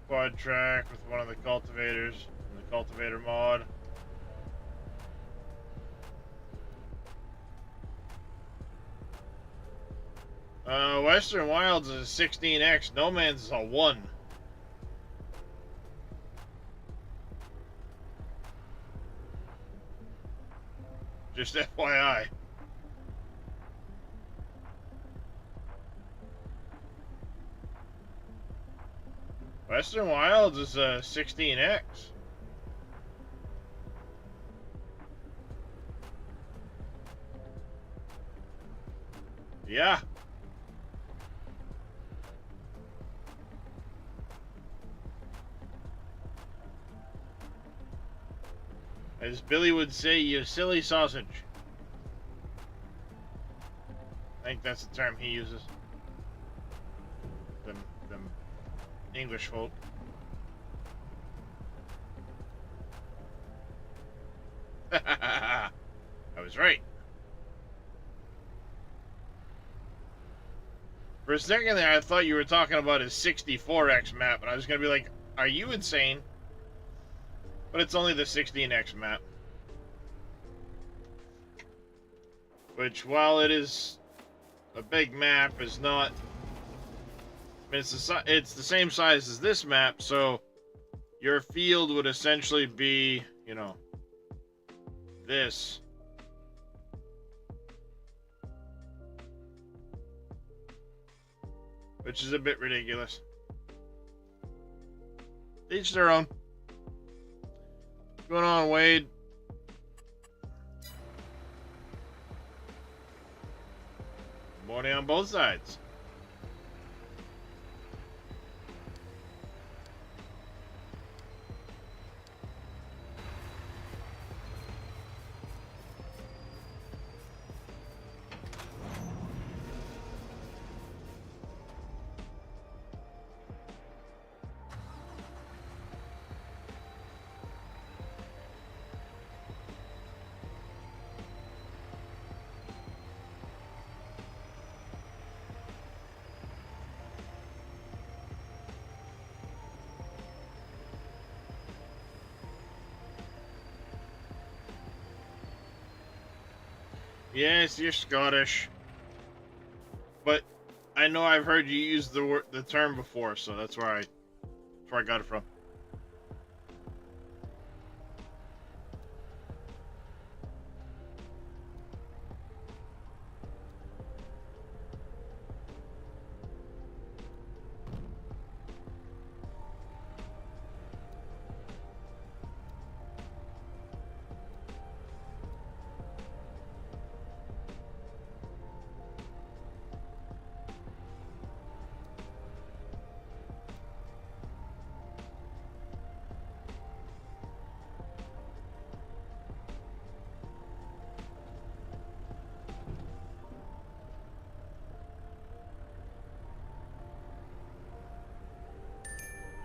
Quad track with one of the cultivators in the cultivator mod. Western Wilds is a 16X. No Man's is a 1. Just FYI. Western Wilds is a 16X. Yeah. As Billy would say, you silly sausage. I think that's the term he uses. Them English folk. I was right. For a second there, I thought you were talking about his 64X map, and I was going to be like, are you insane? But it's only the 16X map. Which, while it is a big map, is not... I mean, it's the same size as this map, so your field would essentially be, you know, this. Which is a bit ridiculous. Each their own. What's going on, Wade? Morning on both sides. Yes, you're Scottish. But I know I've heard you use the term before, so that's where I got it from.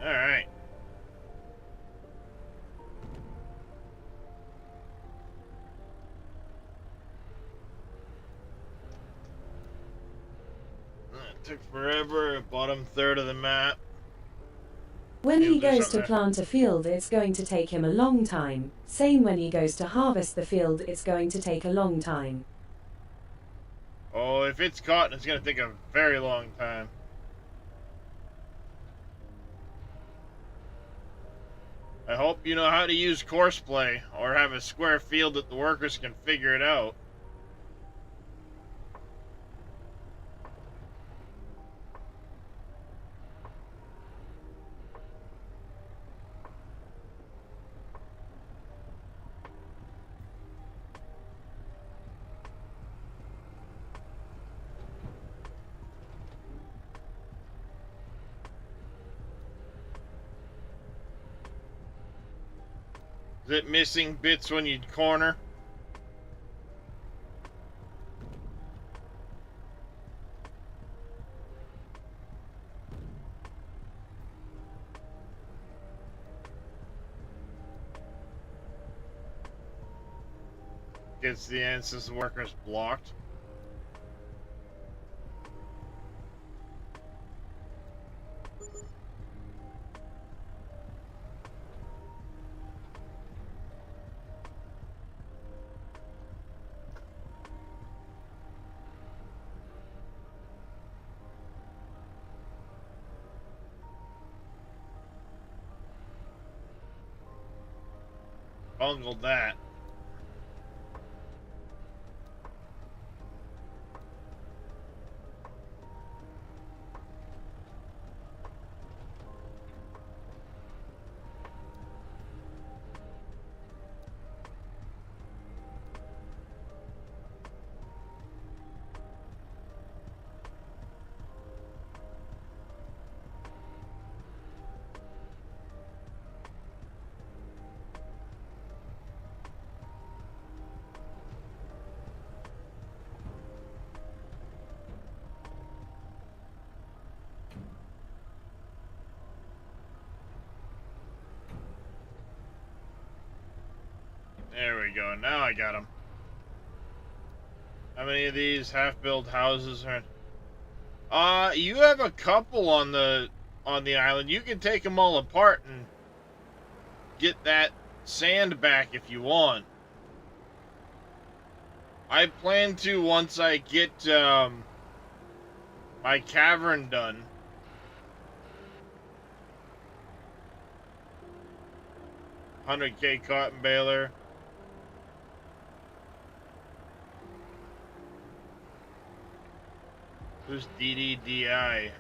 Alright. It took forever, bottom third of the map. When he Seems there's goes to something plant a field, it's going to take him a long time. Same when he goes to harvest the field, it's going to take a long time. Oh, if it's cotton, it's going to take a very long time. I hope you know how to use courseplay, or have a square field that the workers can figure it out. Is it missing bits when you corner? Gets the Ansys workers blocked. Bungled that. There we go. Now I got them. How many of these half-built houses are? You have a couple on the island. You can take them all apart and get that sand back if you want. I plan to once I get my cavern done. $100K cotton baler. Who's DDDI?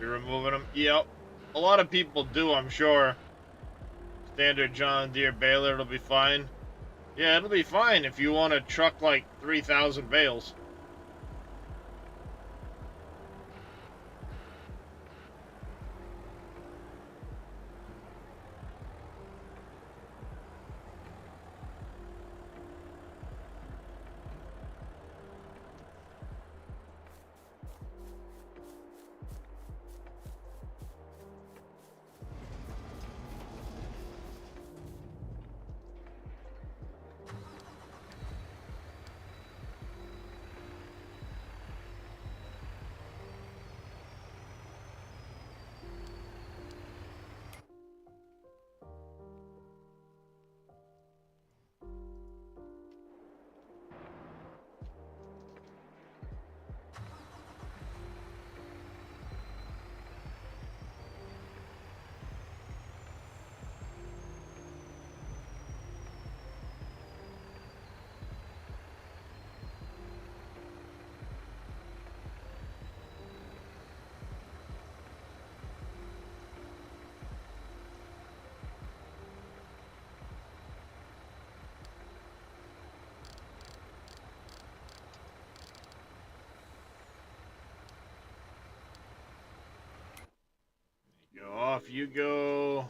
You're removing them? Yep. A lot of people do, I'm sure. Standard John Deere baler, it'll be fine. Yeah, it'll be fine if you want to truck like 3,000 bales. Go off you go.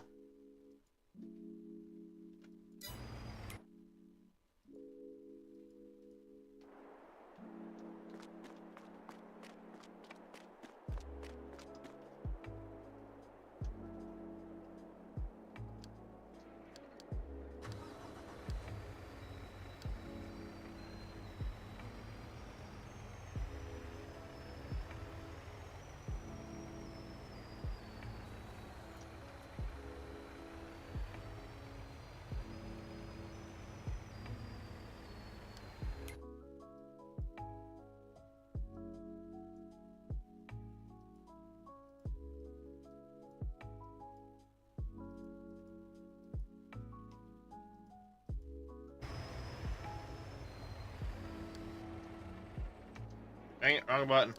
Dang it, wrong button.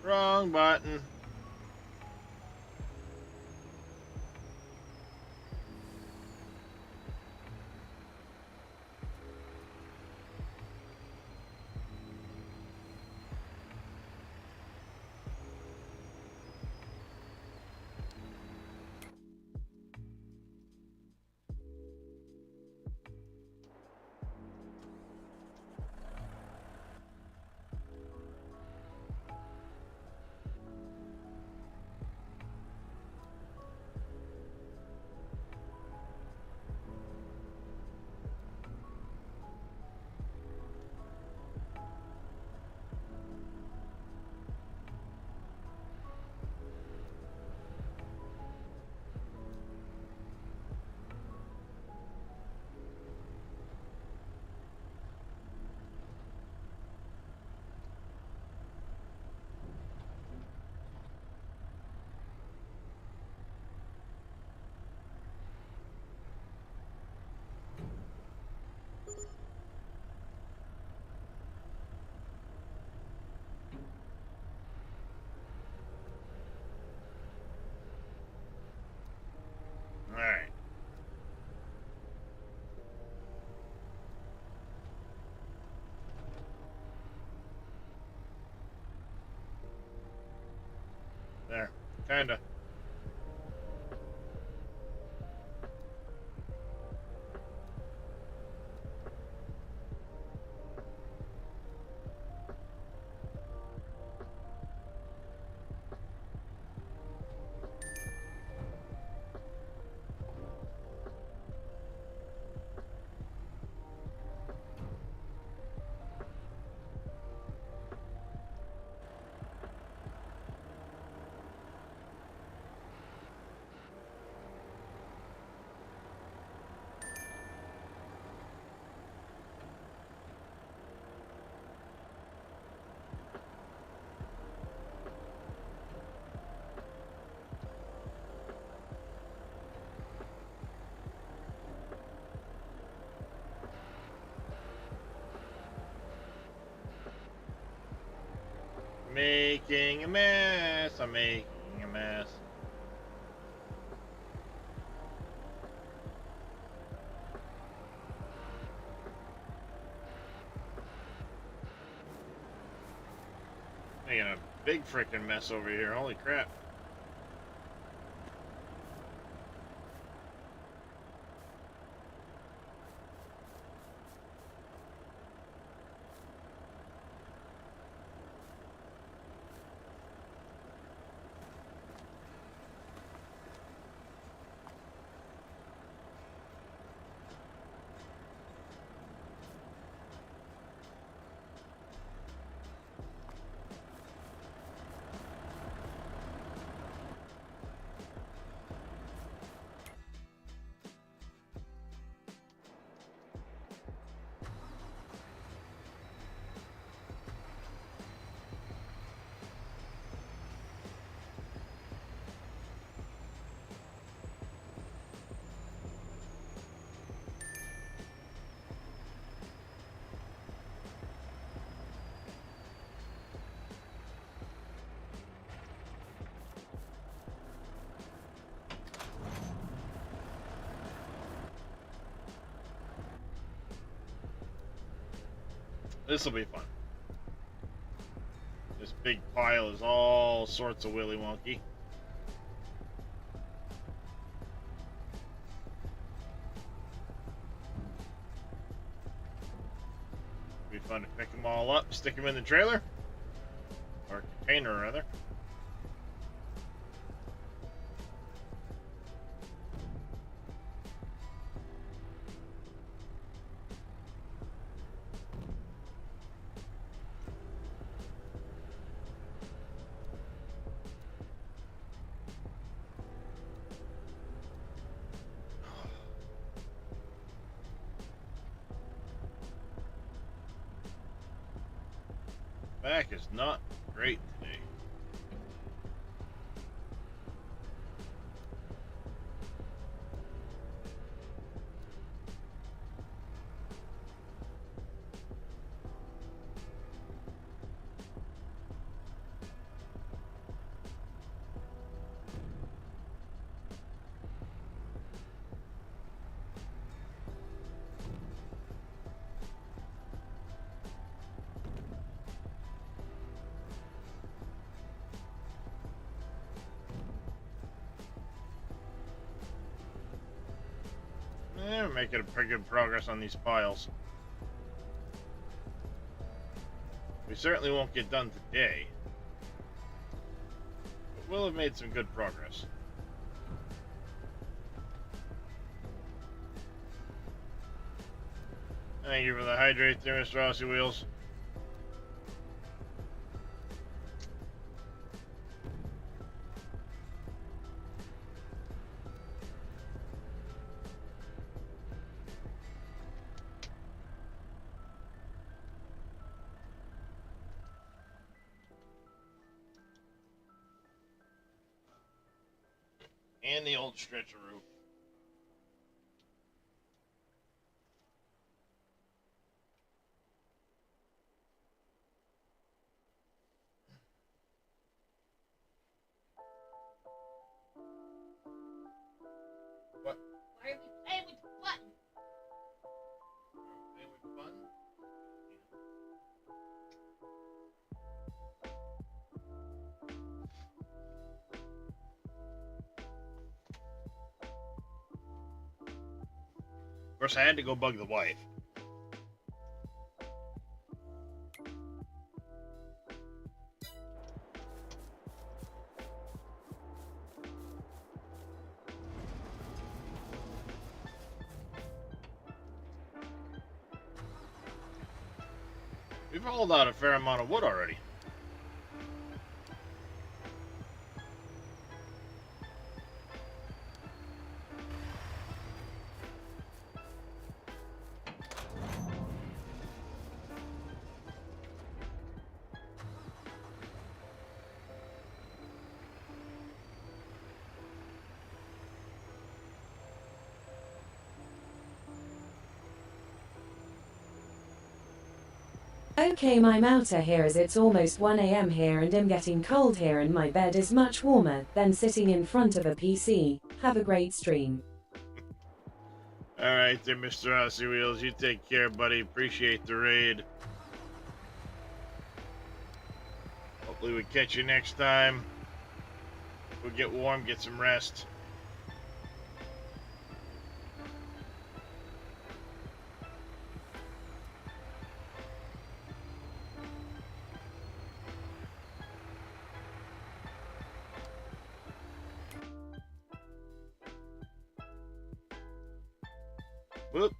Wrong button. kinda. Making a mess. I'm making a mess. Making a big freaking mess over here. Holy crap. This will be fun. This big pile is all sorts of willy wonky. Be fun to pick them all up, stick them in the trailer, or container rather. Back is not great today. We're making a pretty good progress on these piles. We certainly won't get done today, but we'll have made some good progress. Thank you for the hydrate there, Mr. Aussie Wheels. And the old stretcher roof. What? Why are we playing with the button? Playing with fun? course, I had to go bug the wife. We've hauled out a fair amount of wood already. Okay, I'm outer here as it's almost 1 a.m. here and I'm getting cold here and my bed is much warmer than sitting in front of a PC. Have a great stream. Alright there, Mr. Aussie Wheels. You take care, buddy. Appreciate the raid. Hopefully we catch you next time. We'll get warm, get some rest. Whoop.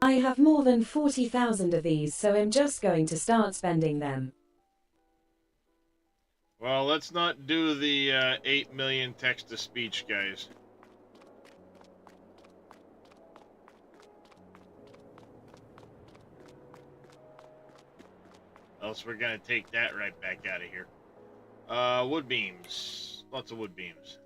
I have more than 40,000 of these, so I'm just going to start spending them. Well, let's not do the 8 million text-to-speech, guys. Else we're gonna take that right back out of here. Wood beams. Lots of wood beams.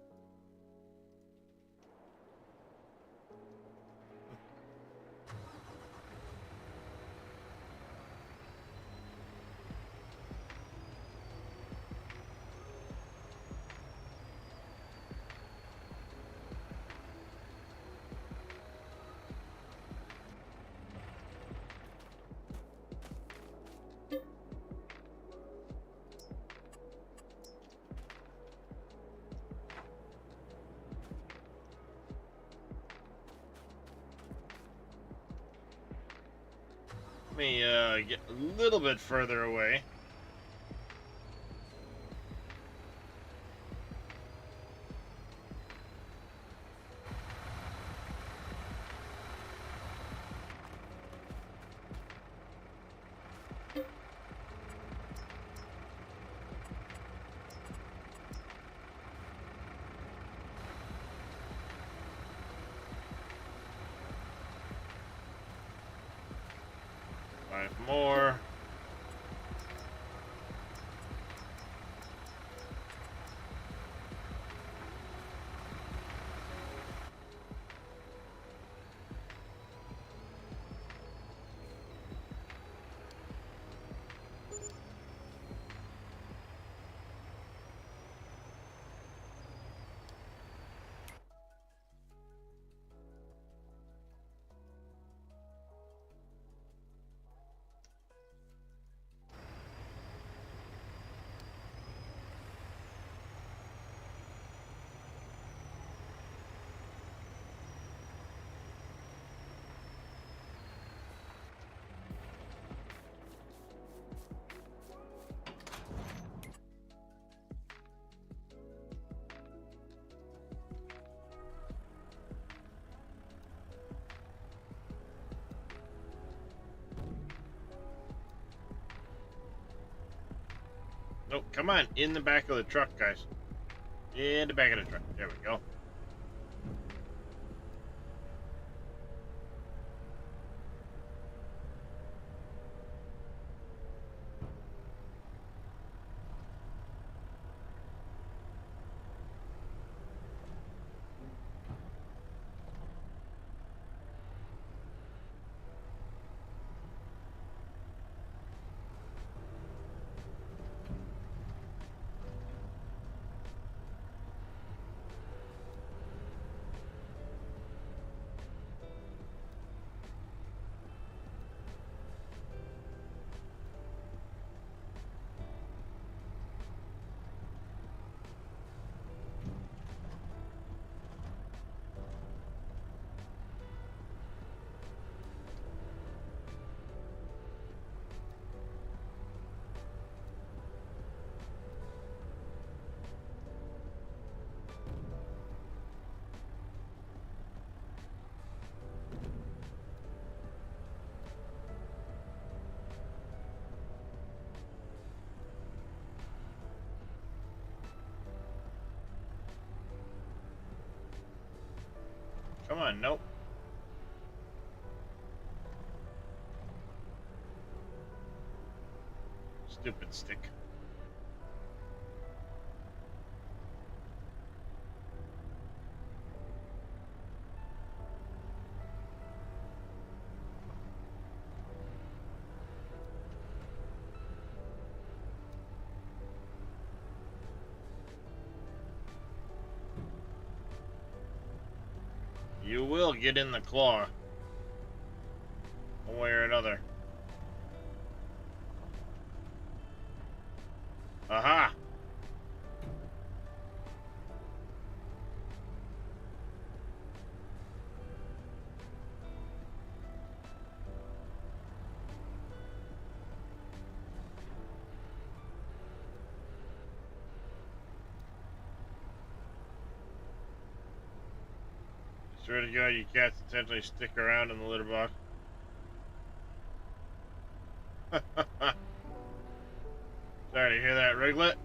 Let me get a little bit further away. Five more. Nope, come on, in the back of the truck, guys. In the back of the truck. There we go. Come on, nope. Stupid stick. You will get in the claw. One way or another. Aha! Swear to God, you cats intentionally stick around in the litter box. Sorry to hear that, Riglet.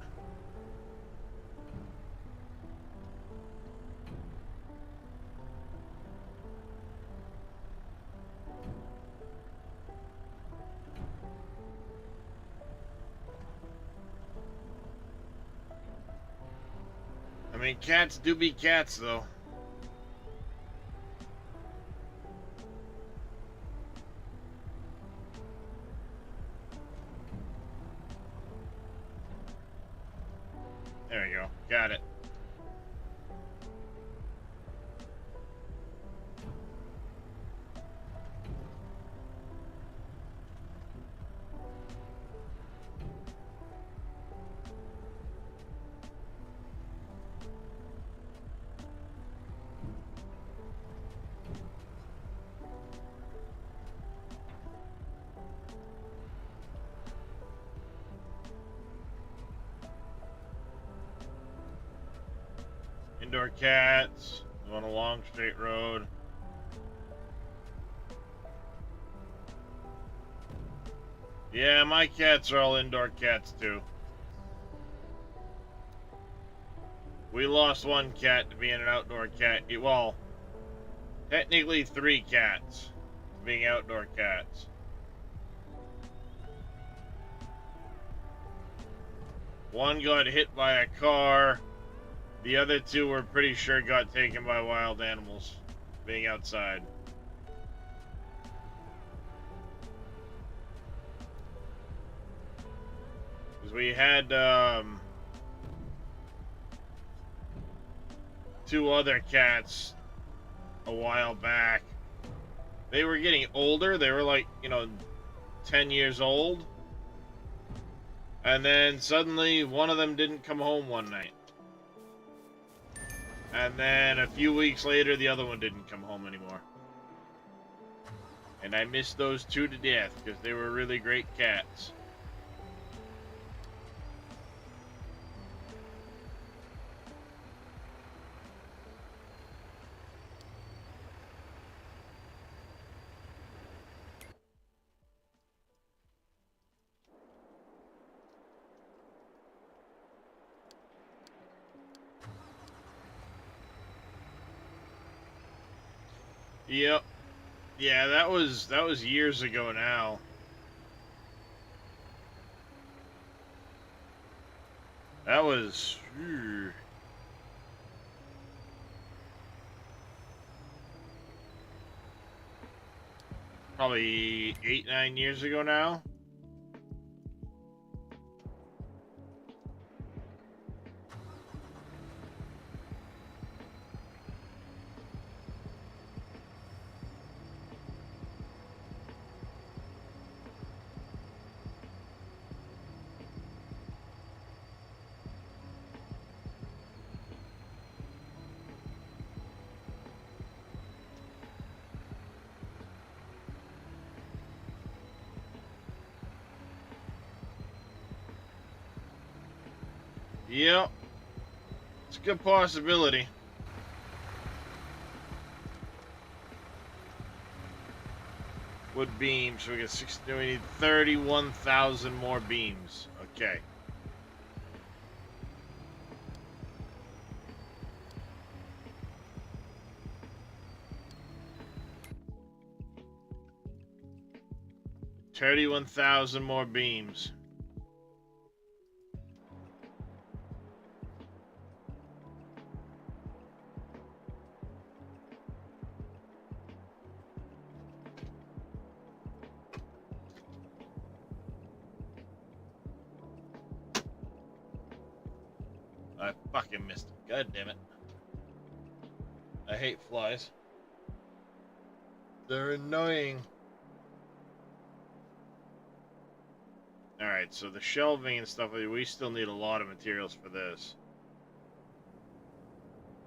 I mean, cats do be cats, though. There we go. Got it. Indoor cats on a long straight road. Yeah, my cats are all indoor cats too. We lost one cat to being an outdoor cat. Well, technically 3 cats being outdoor cats. One got hit by a car. The other 2 were pretty sure got taken by wild animals being outside. Because we had 2 other cats a while back. They were getting older. They were like, 10 years old. And then suddenly one of them didn't come home one night. And then a few weeks later, the other one didn't come home anymore. And I missed those 2 to death because they were really great cats. Yep. Yeah, that was years ago now. That was probably 8, 9 years ago now. Yep. It's a good possibility. Wood beams. So we get we need 31,000 more beams. Okay. 31,000 more beams. I fucking missed it. God damn it. I hate flies. They're annoying. Alright, so the shelving and stuff, we still need a lot of materials for this.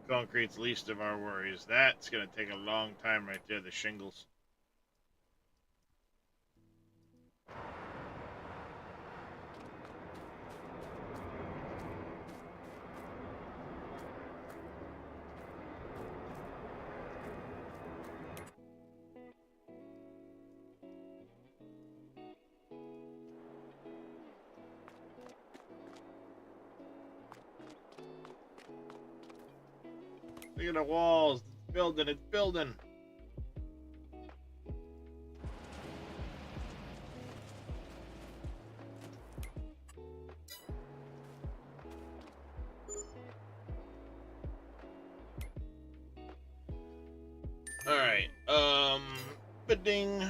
Concrete's least of our worries. That's going to take a long time right there, the shingles. Look at the walls. It's building, it's building. Alright, bidding.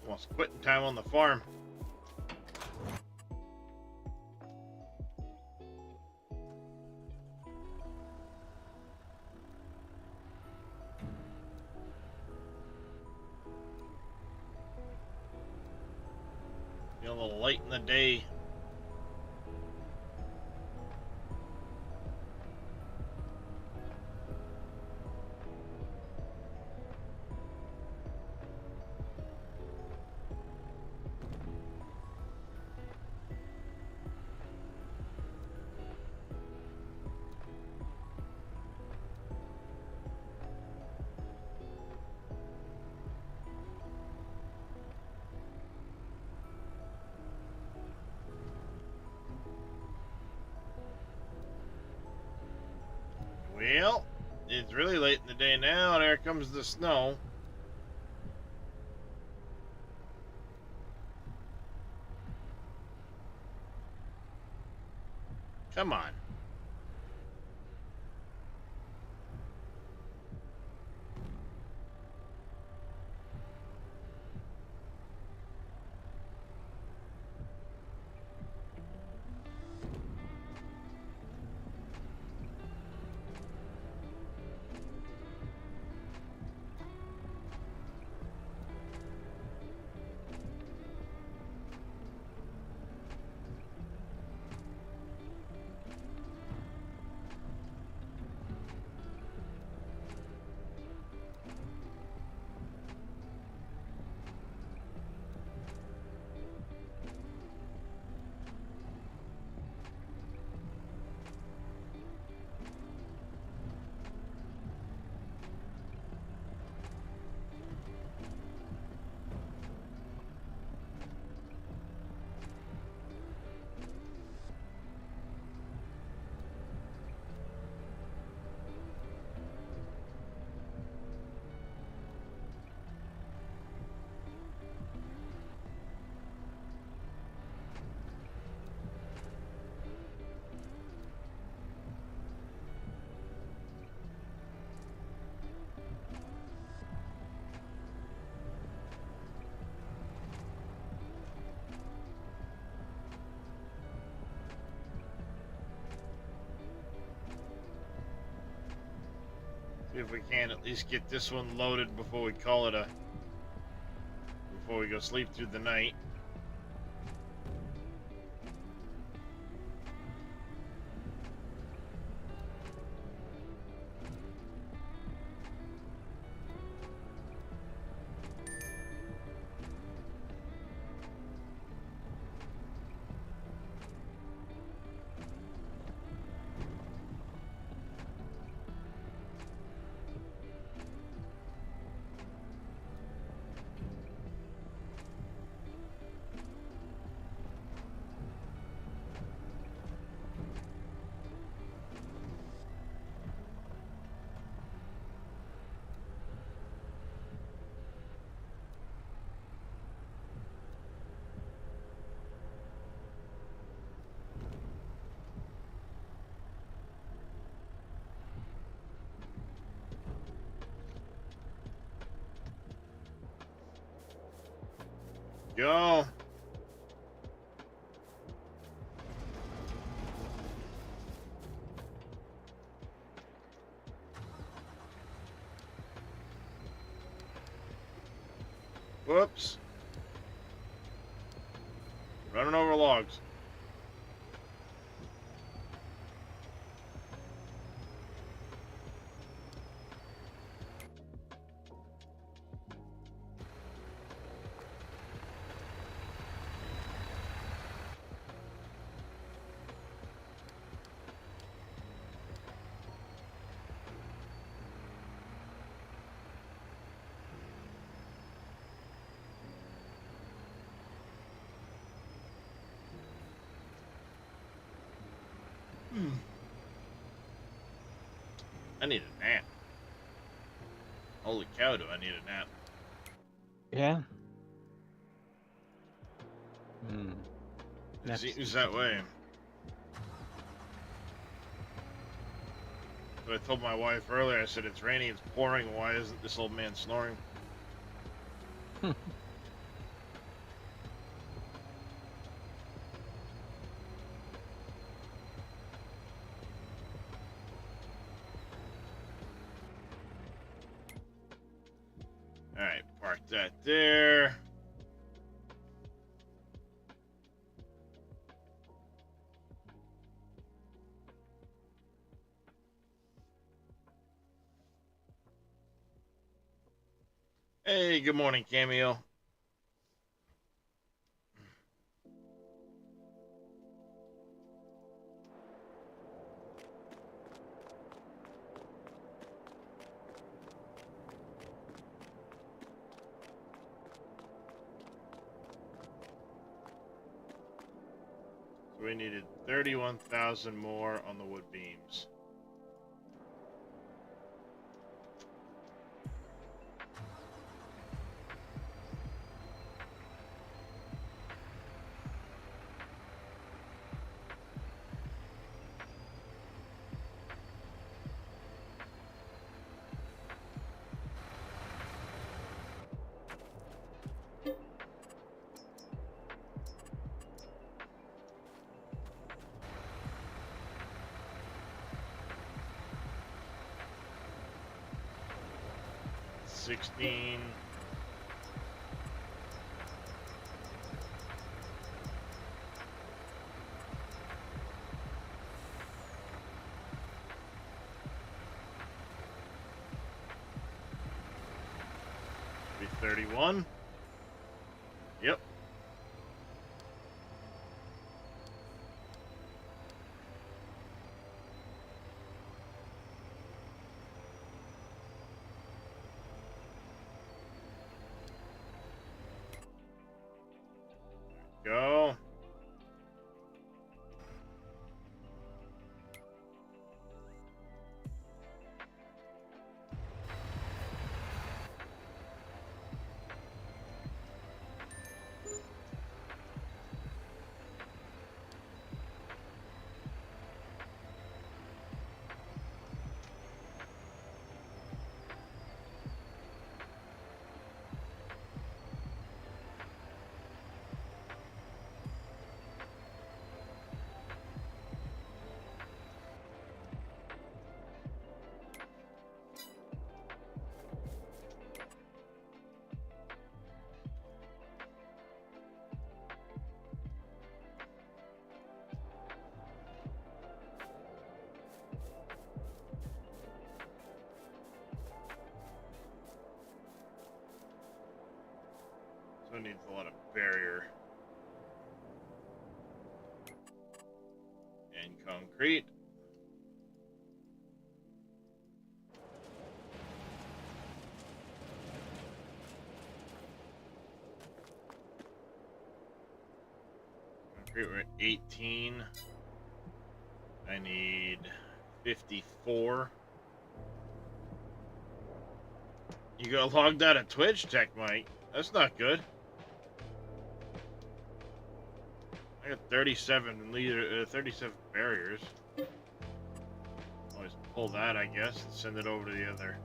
Almost quitting time on the farm. Be a little late in the day. Well, it's really late in the day now. There comes the snow. Come on. See if we can at least get this one loaded before we call it before we go sleep through the night. go. Whoops. Running over logs. I need a nap. Holy cow, do I need a nap. Yeah. Hmm. It seems that way. But I told my wife earlier, I said, it's raining, it's pouring, why isn't this old man snoring? Alright, park that there. Hey, good morning, Cameo. So we needed 31,000 more on the wood beams. $16. Be 31. Yep. Go. So it needs a lot of barrier. And concrete. Concrete, we're at 18. I need 54. You got logged out of Twitch, Tech Mike. That's not good. I got 37 barriers. Always pull that, I guess, and send it over to the other.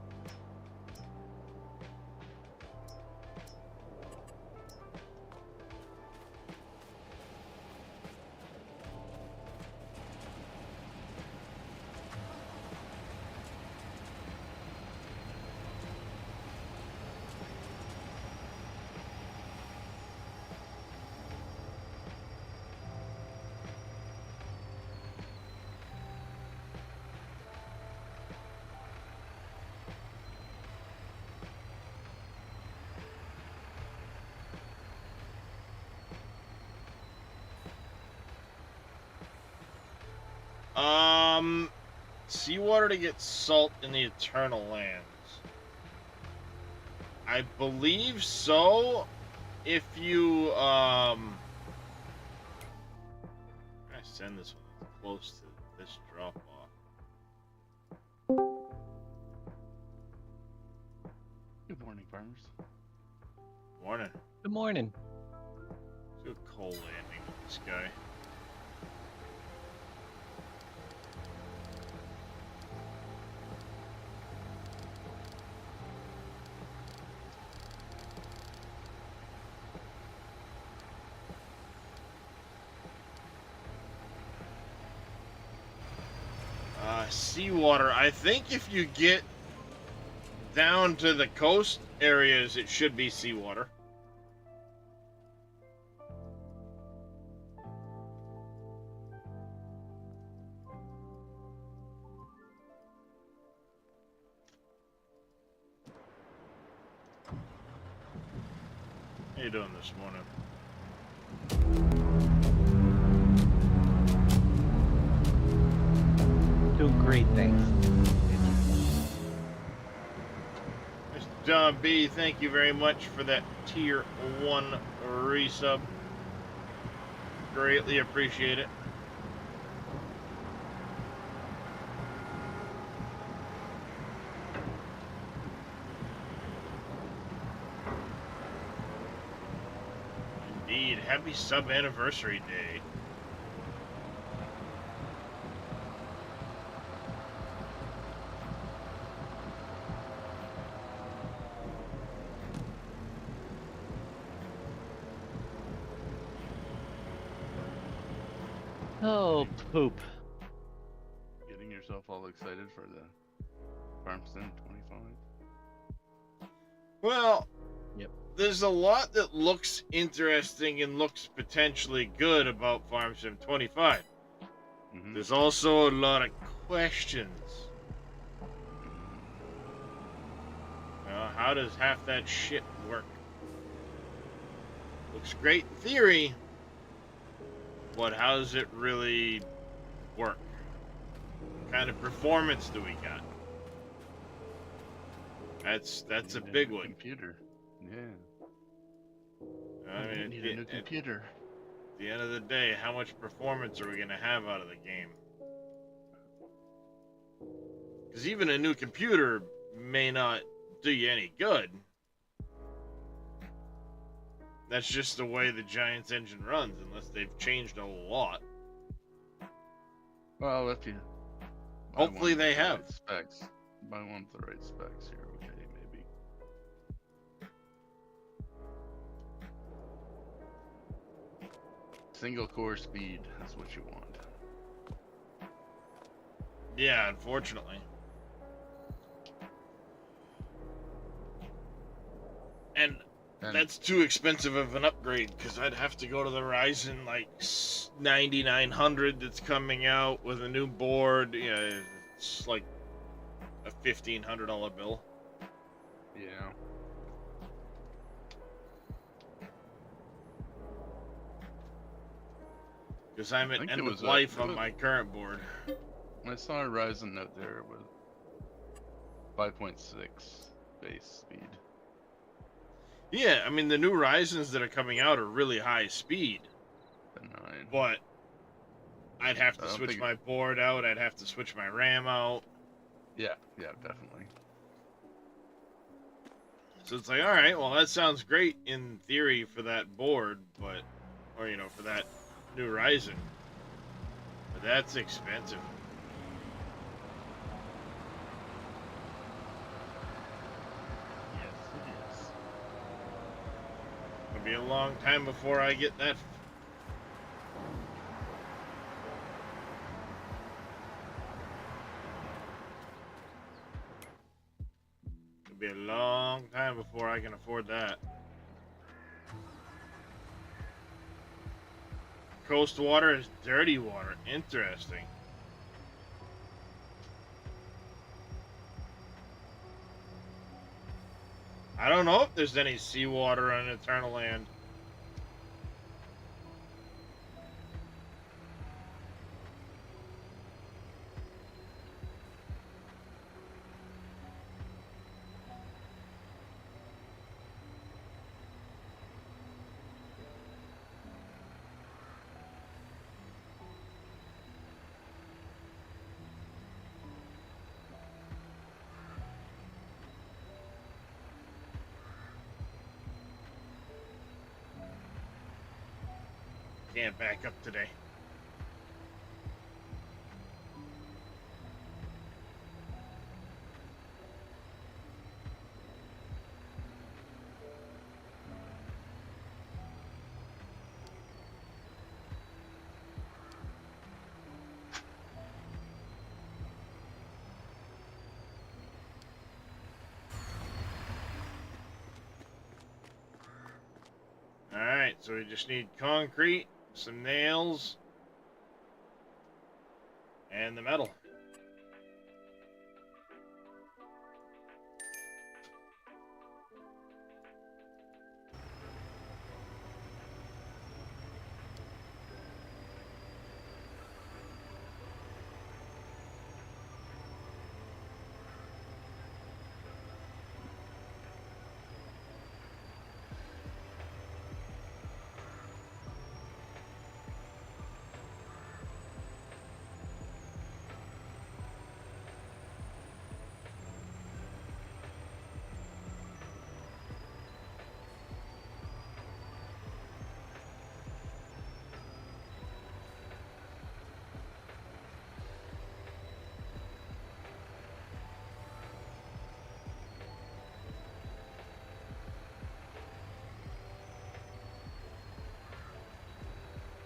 seawater to get salt in the Eternal Lands? I believe so. If you I send this one close to this drop off. Good morning, farmers. Morning. Good morning. Do a coal landing with this guy. Seawater. I think if you get down to the coast areas, it should be seawater. How you doing this morning? Doing great, thanks. Mr. John B, thank you very much for that tier 1 resub. Greatly appreciate it. Indeed, happy sub anniversary day. Oh, poop. Getting yourself all excited for the Farm Sim 25. Well, Yep. there's a lot that looks interesting and looks potentially good about Farm Sim 25. Mm-hmm. There's also a lot of questions. How does half that shit work? Looks great in theory, but how does it really work? What kind of performance do we got? That's a Need big new one. Computer. Yeah. I mean, Need a new computer. At the end of the day, how much performance are we going to have out of the game? Because even a new computer may not do you any good. That's just the way the Giants engine runs, unless they've changed a lot. Well, if you buy Hopefully one with they the have. right specs. Buy one with the right specs, you're okay, maybe. Single core speed, that's what you want. Yeah, unfortunately. And that's too expensive of an upgrade, because I'd have to go to the Ryzen like 9900 that's coming out with a new board. Yeah, it's like a $1,500 bill. Yeah. Because I'm I at think end it of was, life on my current board. I saw a Ryzen note there with 5.6 base speed. Yeah, I mean, the new Ryzens that are coming out are really high speed. The 9. But I'd have I to don't switch think- my board out. I'd have to switch my RAM out. Yeah, definitely. So it's like, all right, well, that sounds great in theory for that board, but, or, you know, for that new Ryzen. But that's expensive. Yes, it is. It'll be a long time before I get that. It'll be a long time before I can afford that. Coast water is dirty water. Interesting. I don't know if there's any seawater on Eternal Land. Can't back up today. Alright, so we just need concrete, some nails, and the metal.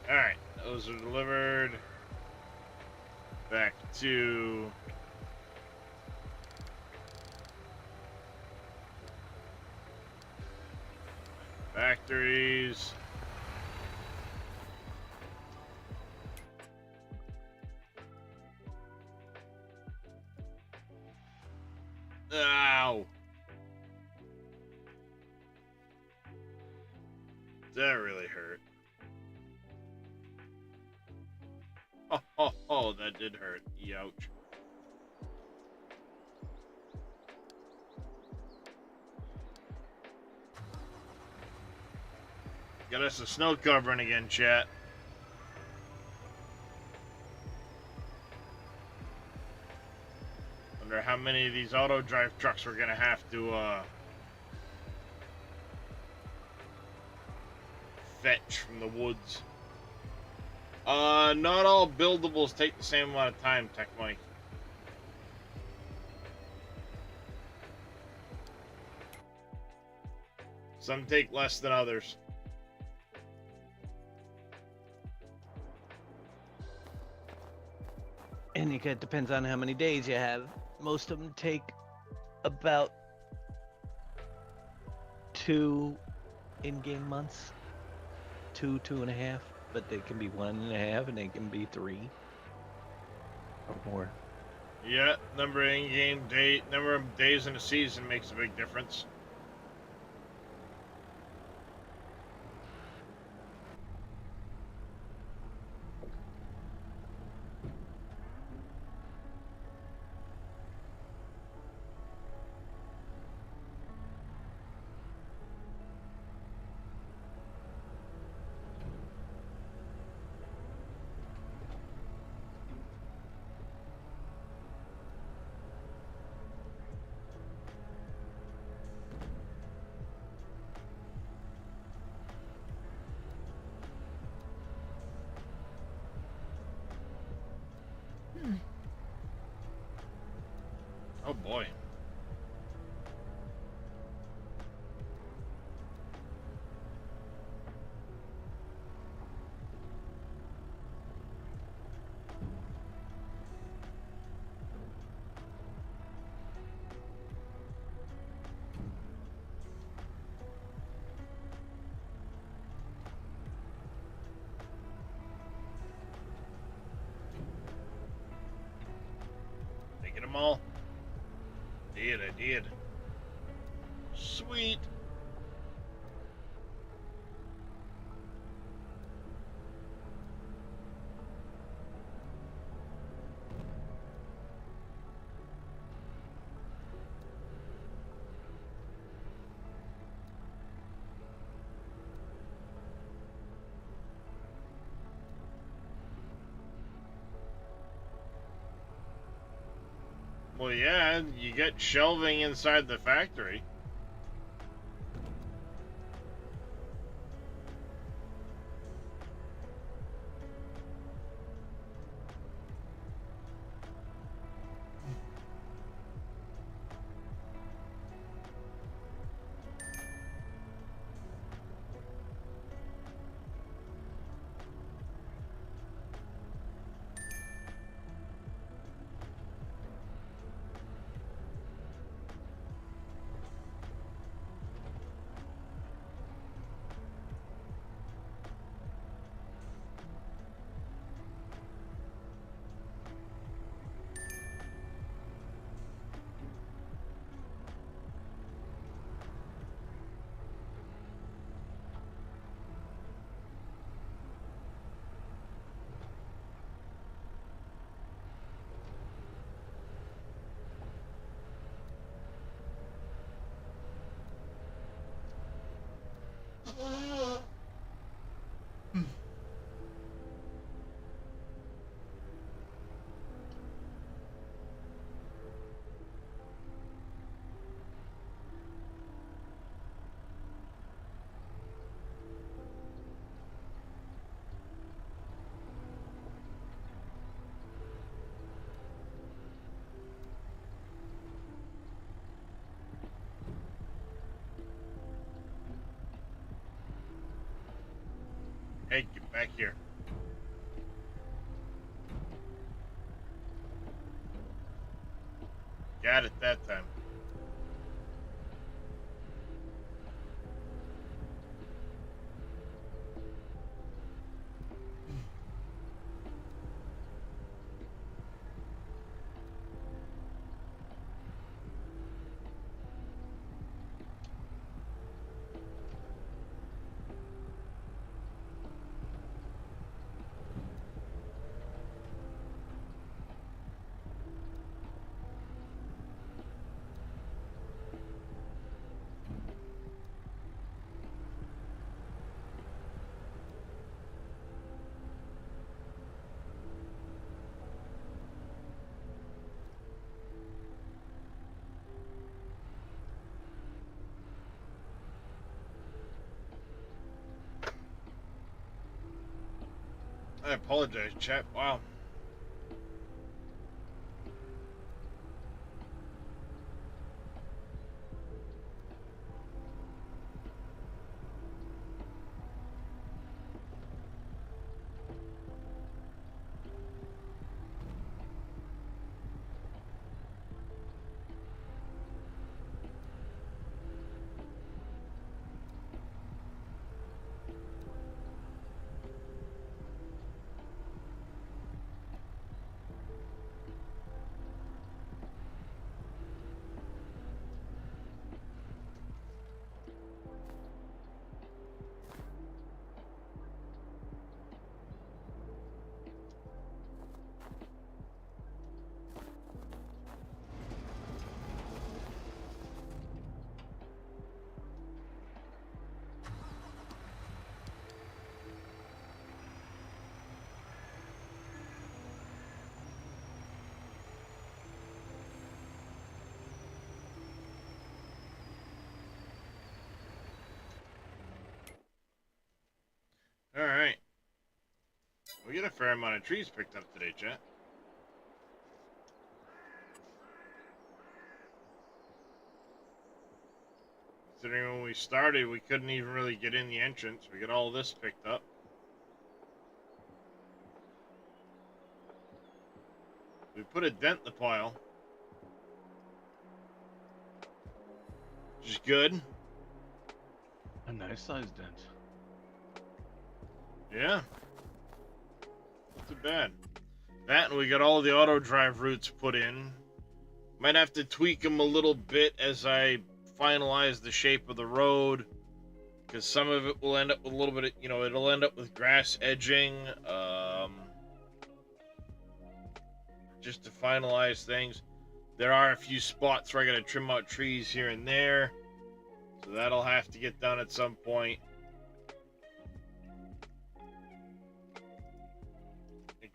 Alright, those are delivered back to factories. Ow! That really hurt. Oh, that did hurt. Youch. Got us a snow covering again, chat. Wonder how many of these auto drive trucks we're gonna have to fetch from the woods. Not all buildables take the same amount of time, Tech Mike. Some take less than others. And it depends on how many days you have. Most of them take about 2 in-game months. 2.5. But they can be 1.5 and they can be 3 or more. Yeah, number of days in a season makes a big difference. Oh boy. Did I get them all? I did. Sweet. Well, yeah, you get shelving inside the factory. Hey, get back here. Got it that time. I apologize, chat. Wow. Alright. We get a fair amount of trees picked up today, chat. Considering when we started, we couldn't even really get in the entrance. We got all this picked up. We put a dent in the pile. Which is good. A nice sized dent. Yeah. Not too bad. That, and we got all the auto drive routes put in. Might have to tweak them a little bit as I finalize the shape of the road, because some of it will end up with a little bit of, it'll end up with grass edging, just to finalize things. There are a few spots where I gotta trim out trees here and there, so that'll have to get done at some point.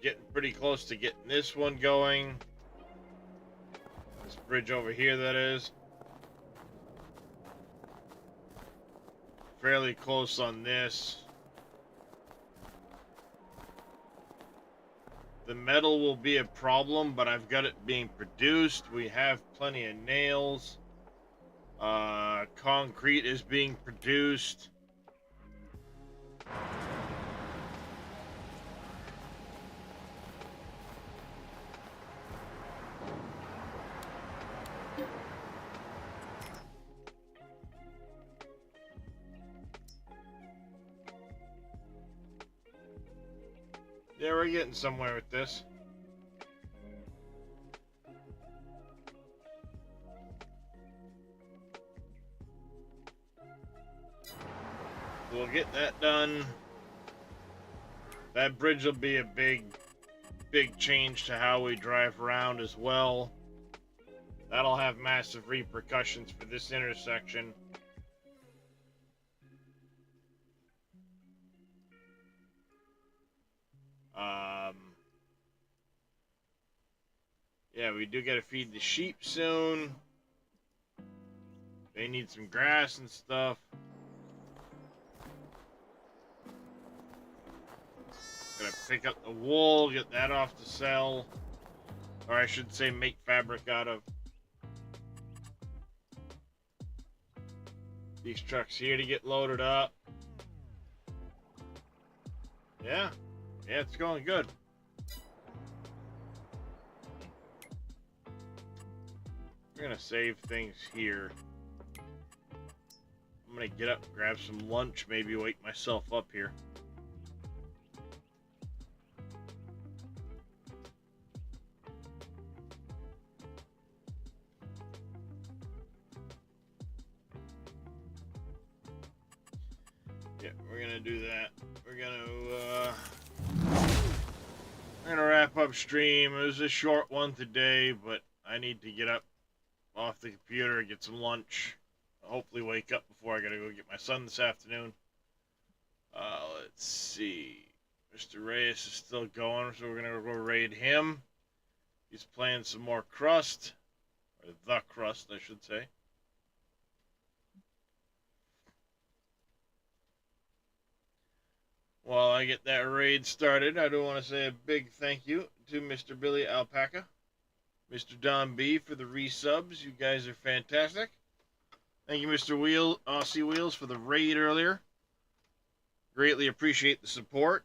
Getting pretty close to getting this one going. This bridge over here, that is. Fairly close on this. The metal will be a problem, but I've got it being produced. We have plenty of nails. Concrete is being produced. Yeah, we're getting somewhere with this. We'll get that done. That bridge will be a big change to how we drive around as well. That'll have massive repercussions for this intersection. Yeah, we do gotta feed the sheep soon. They need some grass and stuff. Gotta pick up the wool, get that off to sell. Or I should say make fabric out of. These trucks here to get loaded up. Yeah. Yeah, it's going good. We're gonna save things here. I'm gonna get up, grab some lunch, maybe wake myself up here. Yeah, we're gonna do that. We're gonna wrap up stream. It was a short one today, but I need to get up off the computer, get some lunch. Hopefully wake up before I gotta go get my son this afternoon. Let's see. Mr. Reyes is still going, so we're gonna go raid him. He's playing some more Crust. Or The Crust, I should say. While I get that raid started, I do want to say a big thank you to Mr. Billy Alpaca, Mr. Don B for the resubs. You guys are fantastic. Thank you, Mr. Aussie Wheels, for the raid earlier. Greatly appreciate the support.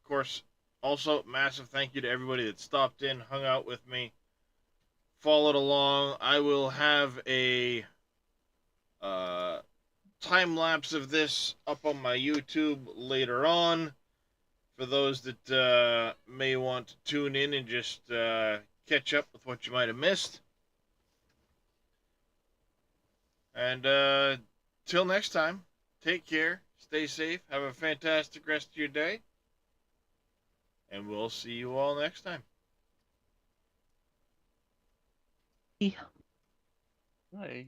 Of course, also massive thank you to everybody that stopped in, hung out with me, followed along. I will have a time lapse of this up on my YouTube later on for those that may want to tune in and just catch up with what you might have missed. And till next time, take care, stay safe, have a fantastic rest of your day, and we'll see you all next time. Yeah. Hi.